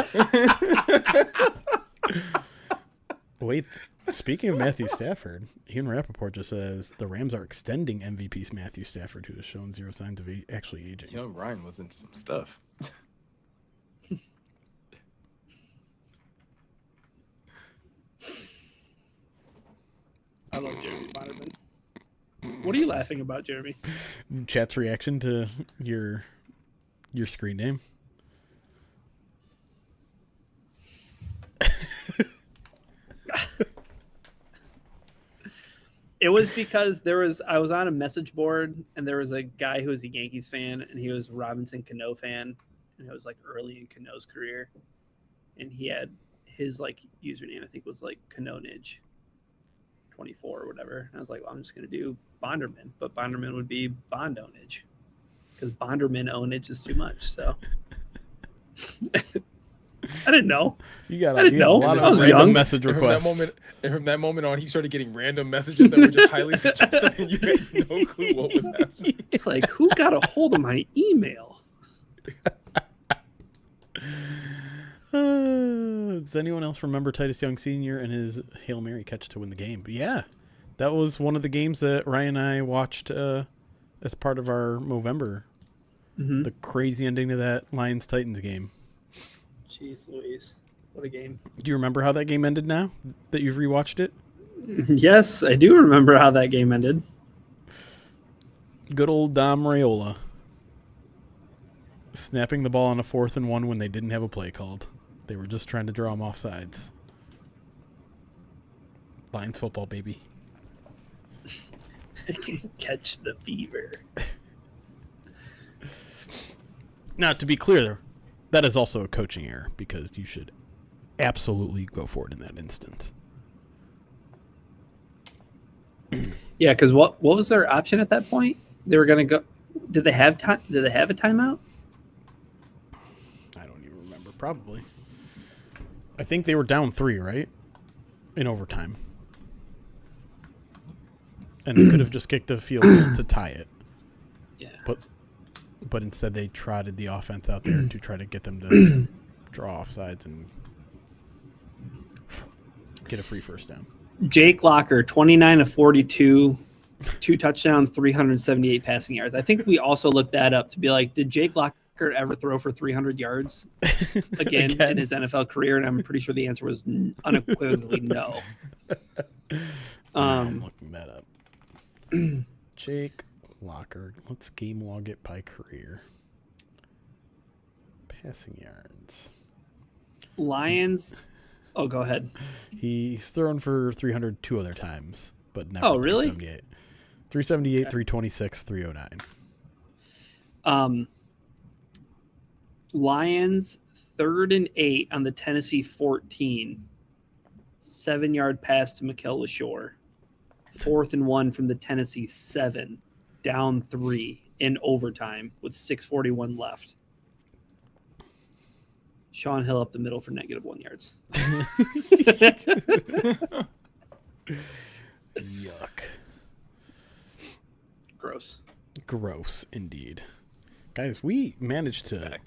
Speaker 3: Wait, speaking of Matthew Stafford, Ian Rappaport just says the Rams are extending MVP Matthew Stafford, who has shown zero signs of actually aging.
Speaker 1: Young Ryan was into some stuff.
Speaker 2: I love Jeremy Bonderman. What are you laughing about, Jeremy?
Speaker 3: Chat's reaction to your screen name.
Speaker 2: It was because I was on a message board and there was a guy who was a Yankees fan and he was a Robinson Cano fan, and it was like early in Cano's career, and he had his like username, I think was like Canonage 24 or whatever. And I was like, well, I'm just gonna do Bonderman, but Bonderman would be Bond ownage because Bonderman ownage is too much. So I didn't know.
Speaker 3: You got
Speaker 2: I didn't know.
Speaker 3: a lot
Speaker 2: I
Speaker 3: of
Speaker 2: was
Speaker 3: random
Speaker 2: young.
Speaker 3: message
Speaker 1: And
Speaker 3: requests.
Speaker 1: from that moment on, he started getting random messages that were just highly suggestive, and you had no clue what was happening.
Speaker 2: It's like, who got a hold of my email?
Speaker 3: Does anyone else remember Titus Young Sr. and his Hail Mary catch to win the game? But yeah, that was one of the games that Ryan and I watched as part of our Movember.
Speaker 2: Mm-hmm.
Speaker 3: The crazy ending to that Lions-Titans game.
Speaker 2: Jeez Louise. What a game.
Speaker 3: Do you remember how that game ended now that you've rewatched it?
Speaker 2: Yes, I do remember how that game ended.
Speaker 3: Good old Dom Raiola. Snapping the ball on a 4th and 1 when they didn't have a play called. They were just trying to draw him off sides. Lions football, baby.
Speaker 2: Catch the fever.
Speaker 3: Now, to be clear, that is also a coaching error because you should absolutely go for it in that instance.
Speaker 2: Yeah, because what was their option at that point? They were gonna go. Did they have time? Did they have a timeout?
Speaker 3: I don't even remember. Probably. I think they were down 3, right? In overtime. And they could have just kicked a field goal to tie it.
Speaker 2: Yeah.
Speaker 3: But instead they trotted the offense out there to try to get them to draw off sides and get a free first down.
Speaker 2: Jake Locker, 29 of 42, 2 touchdowns, 378 passing yards. I think we also looked that up to be like, did Jake Locker Walker ever throw for 300 yards again in his NFL career? And I'm pretty sure the answer was unequivocally no.
Speaker 3: I'm looking that up. Jake Locker. Let's game log it by career. Passing yards.
Speaker 2: Lions. Oh, go ahead.
Speaker 3: He's thrown for 300 two other times, but never.
Speaker 2: Oh, really?
Speaker 3: 378, 326, 309.
Speaker 2: Lions 3rd and 8 on the Tennessee 14. 7-yard pass to Miko LaShore. 4th and 1 from the Tennessee 7. Down 3 in overtime with 6:41 left. Sean Hill up the middle for -1 yards.
Speaker 3: Yuck.
Speaker 2: Gross
Speaker 3: Indeed. Guys, we managed to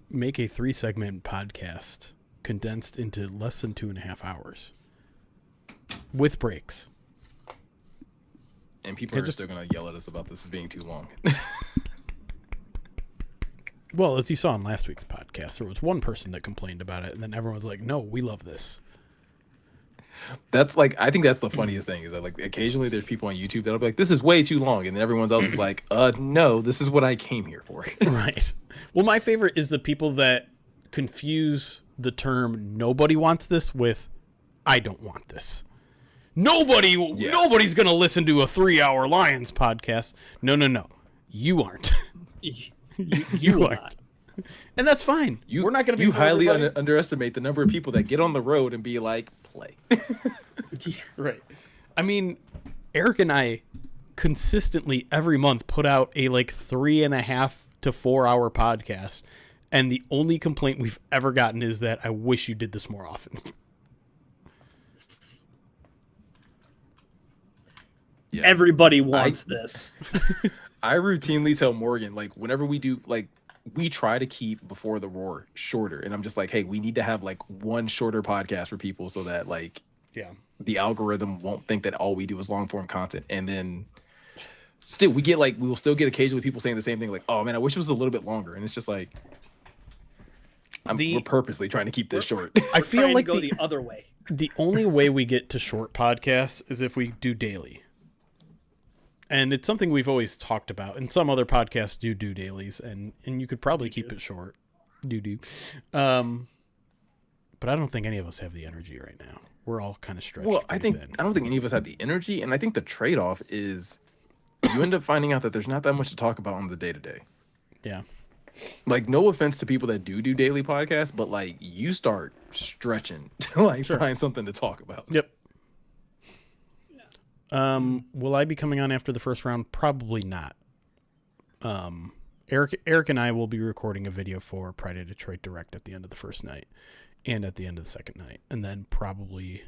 Speaker 3: make a 3-segment podcast condensed into less than 2.5 hours with breaks.
Speaker 1: And people are still going to yell at us about this as being too long.
Speaker 3: Well, as you saw in last week's podcast, there was one person that complained about it, and then everyone was like, no, we love this.
Speaker 1: That's like, I think that's the funniest thing is that like occasionally there's people on YouTube that'll be like, this is way too long. And then everyone else is like, no, this is what I came here for.
Speaker 3: Right. Well, my favorite is the people that confuse the term nobody wants this with I don't want this. Nobody's going to listen to a 3-hour Lions podcast. No. You aren't. You aren't. And that's fine. We're not going to be.
Speaker 1: You highly underestimate the number of people that get on the road and be like, play.
Speaker 3: Right. I mean, Eric and I consistently every month put out a 3.5 to 4 hour podcast, and the only complaint we've ever gotten is that I wish you did this more often.
Speaker 2: Yeah. Everybody wants this.
Speaker 1: I routinely tell Morgan, like, whenever we do, like, we try to keep Before the Roar shorter. And I'm just like, hey, we need to have, like, one shorter podcast for people so that, like, the algorithm won't think that all we do is long-form content. And then still, we will still get occasionally people saying the same thing, like, oh, man, I wish it was a little bit longer. And it's just like, we're purposely trying to keep this short.
Speaker 3: I feel like
Speaker 2: go the other way.
Speaker 3: The only way we get to short podcasts is if we do daily. And it's something we've always talked about. And some other podcasts do dailies, and you could probably keep it short. But I don't think any of us have the energy right now. We're all kind of stretched.
Speaker 1: Well, I don't think any of us have the energy, and I think the trade-off is you end up finding out that there's not that much to talk about on the day-to-day.
Speaker 3: Yeah.
Speaker 1: Like, no offense to people that do daily podcasts, but like you start stretching to find something to talk about.
Speaker 3: Yep. Will I be coming on after the first round? Probably not. Eric and I will be recording a video for Pride of Detroit Direct at the end of the first night and at the end of the second night, and then probably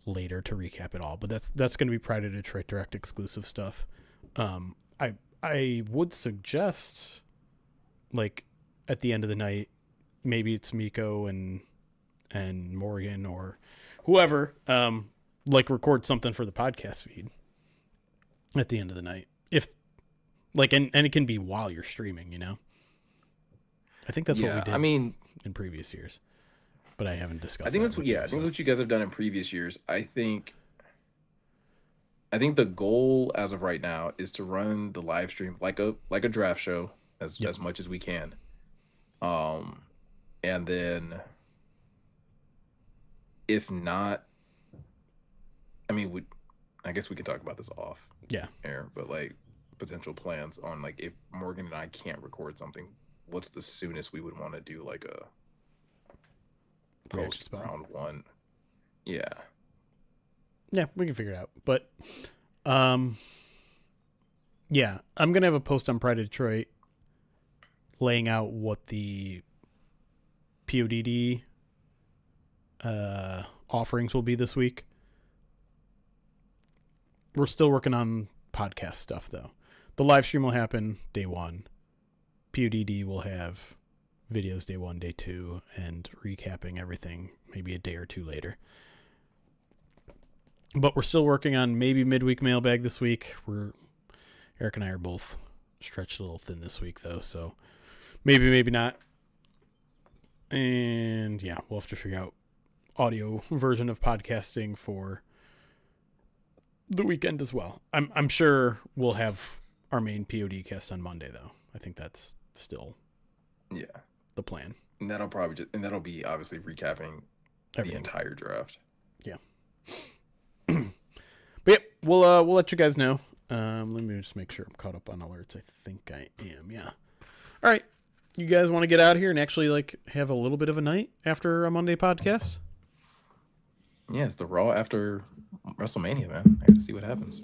Speaker 3: later to recap it all. But that's going to be Pride of Detroit Direct exclusive stuff. I would suggest, like, at the end of the night, maybe it's Miko and Morgan or whoever, record something for the podcast feed at the end of the night. If and it can be while you're streaming, you know? I think that's what we did in previous years, but I haven't discussed
Speaker 1: I think that's what you guys have done in previous years. I think the goal as of right now is to run the live stream like a draft show as much as we can. And then if not, I guess we could talk about this off air, but like potential plans on like if Morgan and I can't record something, what's the soonest we would want to do like a post round one? Yeah,
Speaker 3: we can figure it out. But I'm gonna have a post on Pride of Detroit laying out what the PODD offerings will be this week. We're still working on podcast stuff, though. The live stream will happen day one. PODD will have videos day one, day two, and recapping everything maybe a day or two later. But we're still working on maybe midweek mailbag this week. Eric and I are both stretched a little thin this week though, so maybe not. And yeah, we'll have to figure out audio version of podcasting for the weekend as well. I'm sure we'll have our main POD cast on Monday though. I think that's still the plan.
Speaker 1: And that'll be obviously recapping the entire draft.
Speaker 3: Yeah. But yeah, we'll let you guys know. Let me just make sure I'm caught up on alerts. I think I am. Yeah. All right. You guys want to get out of here and actually like have a little bit of a night after a Monday podcast?
Speaker 1: Yeah, it's the Raw after WrestleMania, man. I got to see what happens.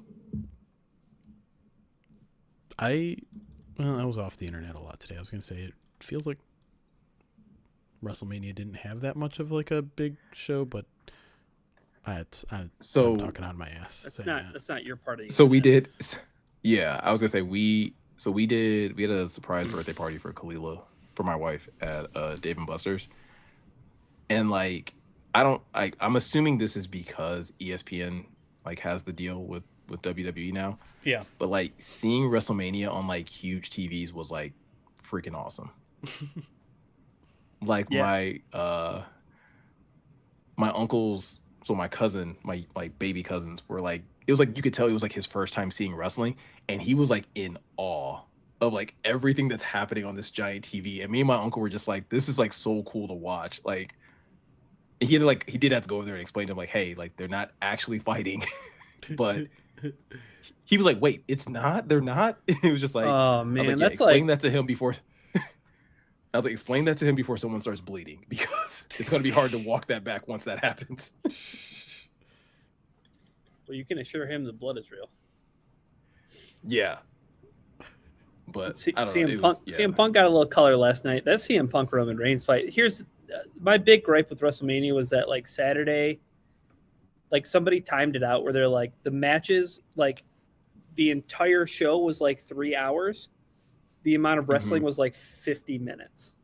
Speaker 3: I was off the internet a lot today. I was going to say it feels like WrestleMania didn't have that much of like a big show, but I'm talking out of my ass.
Speaker 2: That's not your part of the
Speaker 1: So we did. Yeah, I was gonna say we had a surprise birthday party for Kalila, for my wife, at Dave and Buster's, and like I'm assuming this is because ESPN like has the deal with WWE now.
Speaker 3: Yeah.
Speaker 1: But like seeing WrestleMania on like huge TVs was like freaking awesome. Like my uncles, so my cousin, my like baby cousins were like, it was like you could tell it was like his first time seeing wrestling, and he was like in awe of like everything that's happening on this giant TV. And me and my uncle were just like, this is like so cool to watch. Like he did have to go over there and explain to him like, hey, like they're not actually fighting. But he was like, wait, it's not? They're not? It was just like,
Speaker 2: oh man,
Speaker 1: I was like, yeah, explain that to him before. I was like, explain that to him before someone starts bleeding, because it's going to be hard to walk that back once that happens.
Speaker 2: Well, you can assure him the blood is real.
Speaker 1: Yeah. But
Speaker 2: CM Punk got a little color last night. That CM Punk Roman Reigns fight. Here's my big gripe with WrestleMania was that like Saturday, like somebody timed it out where they're like the matches, like the entire show was like 3 hours. The amount of wrestling was like 50 minutes.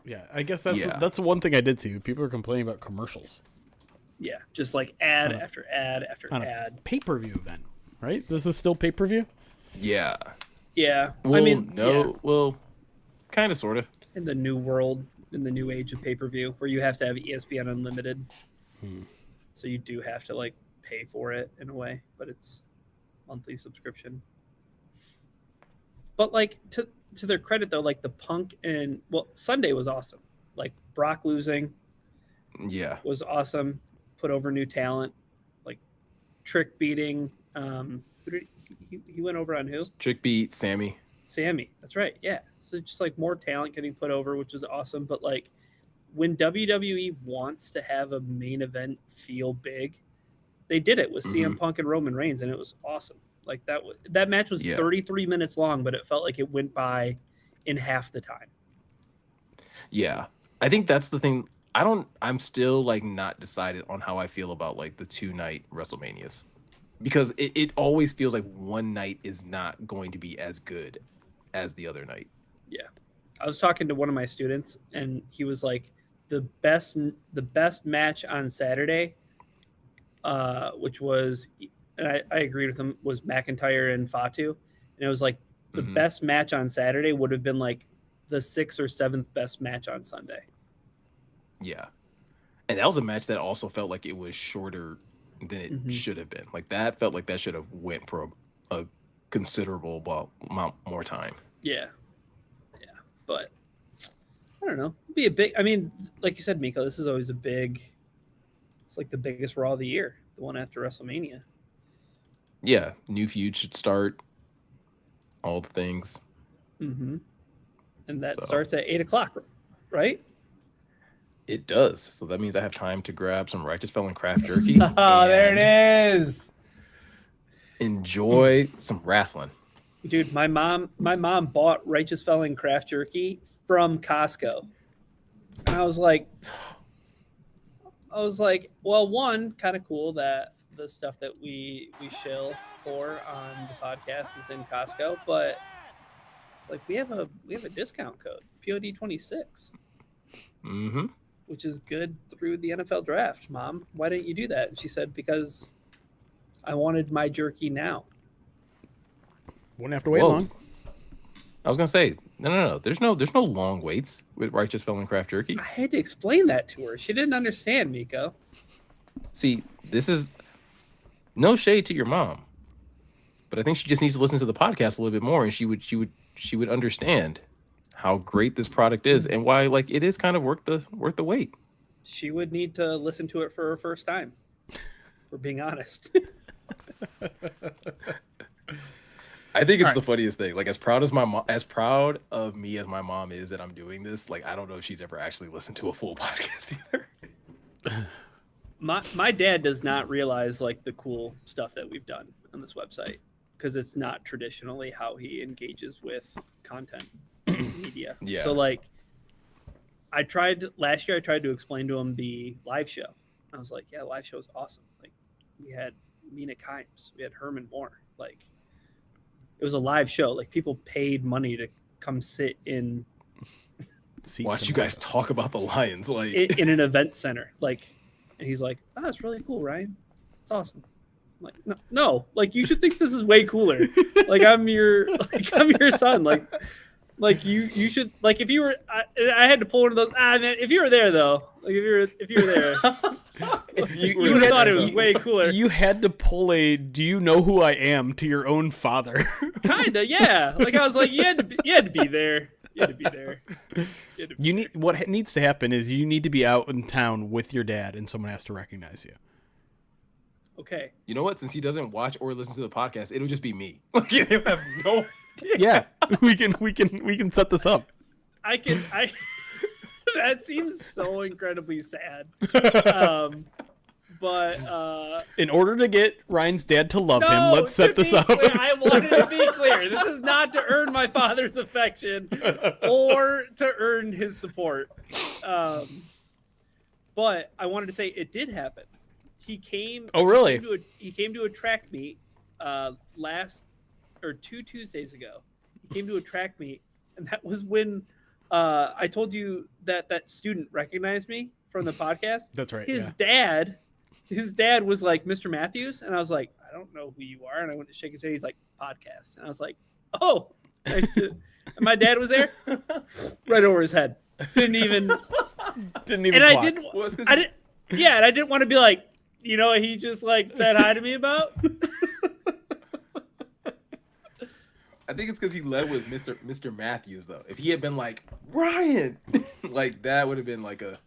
Speaker 3: Yeah, I guess that's one thing I did see. People are complaining about commercials.
Speaker 2: Yeah, just like ad after ad after ad.
Speaker 3: Pay-per-view event, right? This is still pay-per-view?
Speaker 1: Yeah.
Speaker 2: Yeah.
Speaker 1: Well, I mean, no. Yeah. Well, kind of, sort of.
Speaker 2: In the new world, in the new age of pay-per-view, where you have to have ESPN Unlimited. So you do have to like pay for it in a way, but it's monthly subscription. But like to their credit though, like the Punk and Sunday was awesome. Like Brock losing, was awesome. Put over new talent, like Trick beating. Who did he went over on who?
Speaker 1: Trick beat Sammy.
Speaker 2: That's right. Yeah. So just like more talent getting put over, which is awesome. But like when WWE wants to have a main event feel big, they did it with CM Punk and Roman Reigns, and it was awesome. Like that match was 33 minutes long, but it felt like it went by in half the time. Yeah.
Speaker 1: I think that's the thing. I'm still like not decided on how I feel about like the 2-night WrestleManias, because it always feels like one night is not going to be as good as the other night.
Speaker 2: Yeah. I was talking to one of my students and he was like, the best match on Saturday, which was, and I agreed with him, was McIntyre and Fatu. And it was like the best match on Saturday would have been like the 6th or 7th best match on Sunday.
Speaker 1: Yeah. And that was a match that also felt like it was shorter than it should have been. Like that felt like that should have went for a considerable amount more time.
Speaker 2: Yeah. Yeah. But I don't know. It'd be a big, I mean, like you said, Miko, this is always it's like the biggest Raw of the year, the one after WrestleMania.
Speaker 1: Yeah, new feud should start. All the things.
Speaker 2: And that starts at 8:00, right?
Speaker 1: It does. So that means I have time to grab some Righteous Felon craft jerky.
Speaker 2: Oh, there it is.
Speaker 1: Enjoy some wrestling.
Speaker 2: Dude, my mom bought Righteous Felon craft jerky from Costco. And I was like, well, one, kind of cool that the stuff that we shill for on the podcast is in Costco, but it's like we have a discount code, POD26. Which is good through the NFL draft. Mom, why didn't you do that? And she said, because I wanted my jerky now.
Speaker 3: Wouldn't have to wait long.
Speaker 1: I was gonna say no. There's no long waits with Righteous Felon Craft Jerky.
Speaker 2: I had to explain that to her. She didn't understand, Miko.
Speaker 1: See, this is no shade to your mom, but I think she just needs to listen to the podcast a little bit more, and she would understand how great this product is and why like it is kind of worth the wait.
Speaker 2: She would need to listen to it for her first time. For being honest.
Speaker 1: I think it's the funniest thing. Like as proud of me as my mom is that I'm doing this, like I don't know if she's ever actually listened to a full podcast either.
Speaker 2: My dad does not realize like the cool stuff that we've done on this website because it's not traditionally how he engages with content media.
Speaker 1: Yeah.
Speaker 2: So like last year I tried to explain to him the live show. I was like, yeah, live show is awesome. Like we had Mina Kimes, we had Herman Moore. Like it was a live show. Like people paid money to come sit in
Speaker 1: watch you guys talk about the Lions like
Speaker 2: in an event center. Like and he's like, oh, that's really cool, Ryan. It's awesome. I'm like, no, like you should think this is way cooler. Like I'm your son. Like you should like if you were I had to pull one of those man, if you were there though, like if you were there you would have thought it was way cooler.
Speaker 3: You had to pull a do you know who I am to your own father.
Speaker 2: Kinda, yeah. Like I was like you had to be there. You had to be there.
Speaker 3: What needs to happen is you need to be out in town with your dad and someone has to recognize you.
Speaker 2: Okay.
Speaker 1: You know what? Since he doesn't watch or listen to the podcast, it'll just be me. Like he'll have no idea.
Speaker 3: Yeah, we can set this up.
Speaker 2: I that seems so incredibly sad. But
Speaker 3: in order to get Ryan's dad to love him, let's set this up.
Speaker 2: I wanted to be clear. This is not to earn my father's affection or to earn his support. But I wanted to say it did happen. He came.
Speaker 3: Oh, really?
Speaker 2: He came to a track meet last or 2 Tuesdays ago. He came to a track meet, and that was when I told you that student recognized me from the podcast.
Speaker 3: That's right.
Speaker 2: His dad was like, Mr. Matthews, and I was like, I don't know who you are, and I went to shake his hand. He's like, podcast, and I was like, oh, nice to. And my dad was there, right over his head. Didn't even.
Speaker 3: And
Speaker 2: clock. I didn't. Yeah, and I didn't want to be like, you know, he just like said hi to me about.
Speaker 1: I think it's because he led with Mr. Matthews, though. If he had been like, Ryan, like that would have been like a...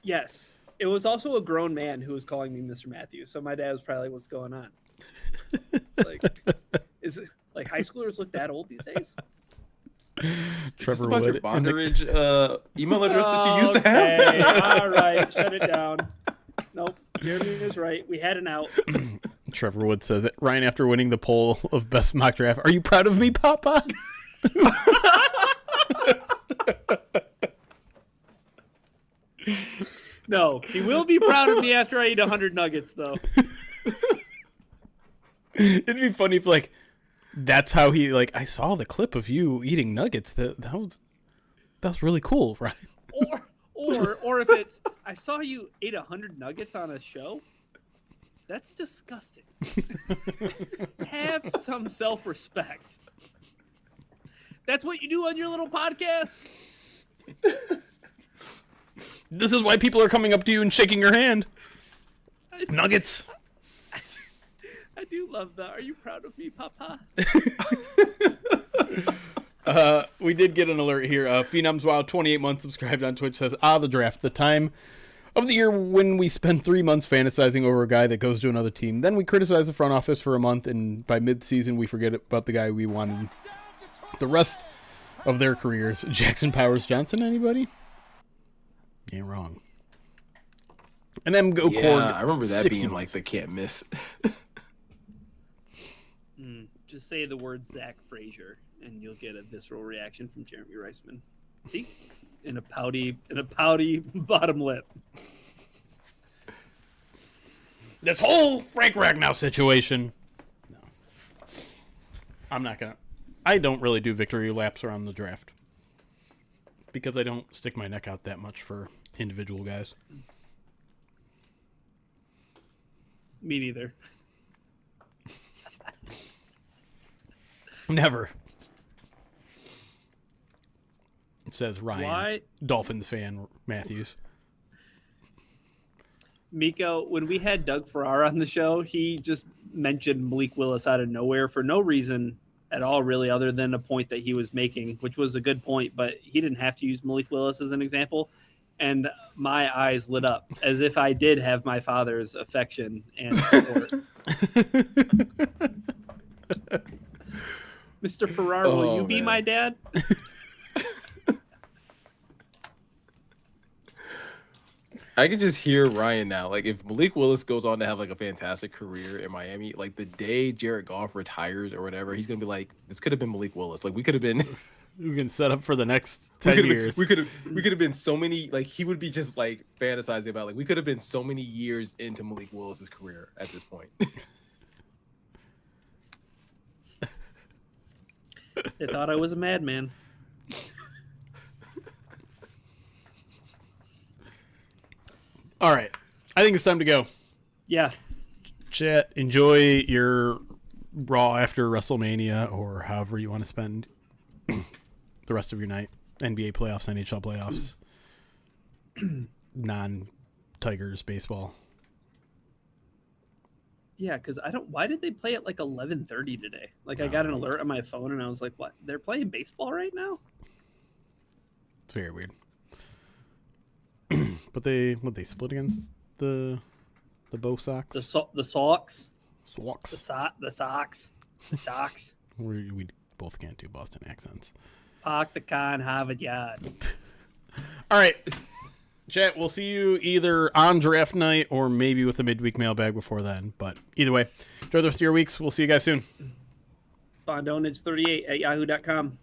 Speaker 2: Yes. It was also a grown man who was calling me Mr. Matthews. So my dad was probably like, what's going on? Like, is it like high schoolers look that old these days?
Speaker 1: Trevor Wood. Your Bonderidge email address that you used to have?
Speaker 2: All right. Shut it down. Nope. Jeremy is right. We had an out.
Speaker 3: Trevor Wood says it. Ryan, after winning the poll of best mock draft, are you proud of me, Papa?
Speaker 2: No, he will be proud of me after I eat 100 nuggets, though.
Speaker 3: It'd be funny if, like, that's how he, like, I saw the clip of you eating nuggets. That was really cool, right?
Speaker 2: Or if it's, I saw you ate 100 nuggets on a show. That's disgusting. Have some self-respect. That's what you do on your little podcast?
Speaker 3: This is why people are coming up to you and shaking your hand. Nuggets.
Speaker 2: I do love that. Are you proud of me, Papa?
Speaker 3: We did get an alert here. Phenoms Wow, 28 months subscribed on Twitch, says, the draft, the time of the year when we spend 3 months fantasizing over a guy that goes to another team. Then we criticize the front office for a month, and by mid-season we forget about the guy we wanted the rest of their careers. Jackson Powers Johnson, anybody? Ain't wrong. And then go Korg.
Speaker 1: I remember that being
Speaker 3: months.
Speaker 1: like the can't miss.
Speaker 2: Just say the word Zach Frazier, and you'll get a visceral reaction from Jeremy Reisman. See? In a pouty bottom lip.
Speaker 3: This whole Frank Ragnow situation. No. I'm not going to. I don't really do victory laps around the draft. Because I don't stick my neck out that much for individual guys.
Speaker 2: Me neither.
Speaker 3: says Ryan,
Speaker 2: Why?
Speaker 3: Dolphins fan Matthews.
Speaker 2: Miko, when we had Doug Farrar on the show, he just mentioned Malik Willis out of nowhere for no reason at all, really, other than a point that he was making, which was a good point, but he didn't have to use Malik Willis as an example. And my eyes lit up as if I did have my father's affection and support. Mr. Farrar, will you be my dad?
Speaker 1: I can just hear Ryan now. Like, if Malik Willis goes on to have like a fantastic career in Miami, like the day Jared Goff retires or whatever, he's gonna be like, this could have been Malik Willis. Like, we could have been.
Speaker 3: We can set up for the next 10 years.
Speaker 1: We could have been so many. Like, he would be just like fantasizing about like we could have been so many years into Malik Willis's career at this point.
Speaker 2: They thought I was a madman.
Speaker 3: All right. I think it's time to go.
Speaker 2: Yeah.
Speaker 3: Chat, enjoy your Raw after WrestleMania or however you want to spend the rest of your night. NBA playoffs, NHL playoffs, non-Tigers baseball.
Speaker 2: Yeah, because why did they play at like 11:30 today? Like, I got an alert on my phone and I was like, what? They're playing baseball right now?
Speaker 3: It's very weird. But they split against the Bo Sox?
Speaker 2: The Sox.
Speaker 3: Sox.
Speaker 2: The Sox.
Speaker 3: We both can't do Boston accents.
Speaker 2: Park the car in Harvard Yard.
Speaker 3: All right. Chat, we'll see you either on draft night or maybe with a midweek mailbag before then. But either way, enjoy the rest of your weeks. We'll see you guys soon.
Speaker 2: Bondonage38 at yahoo.com.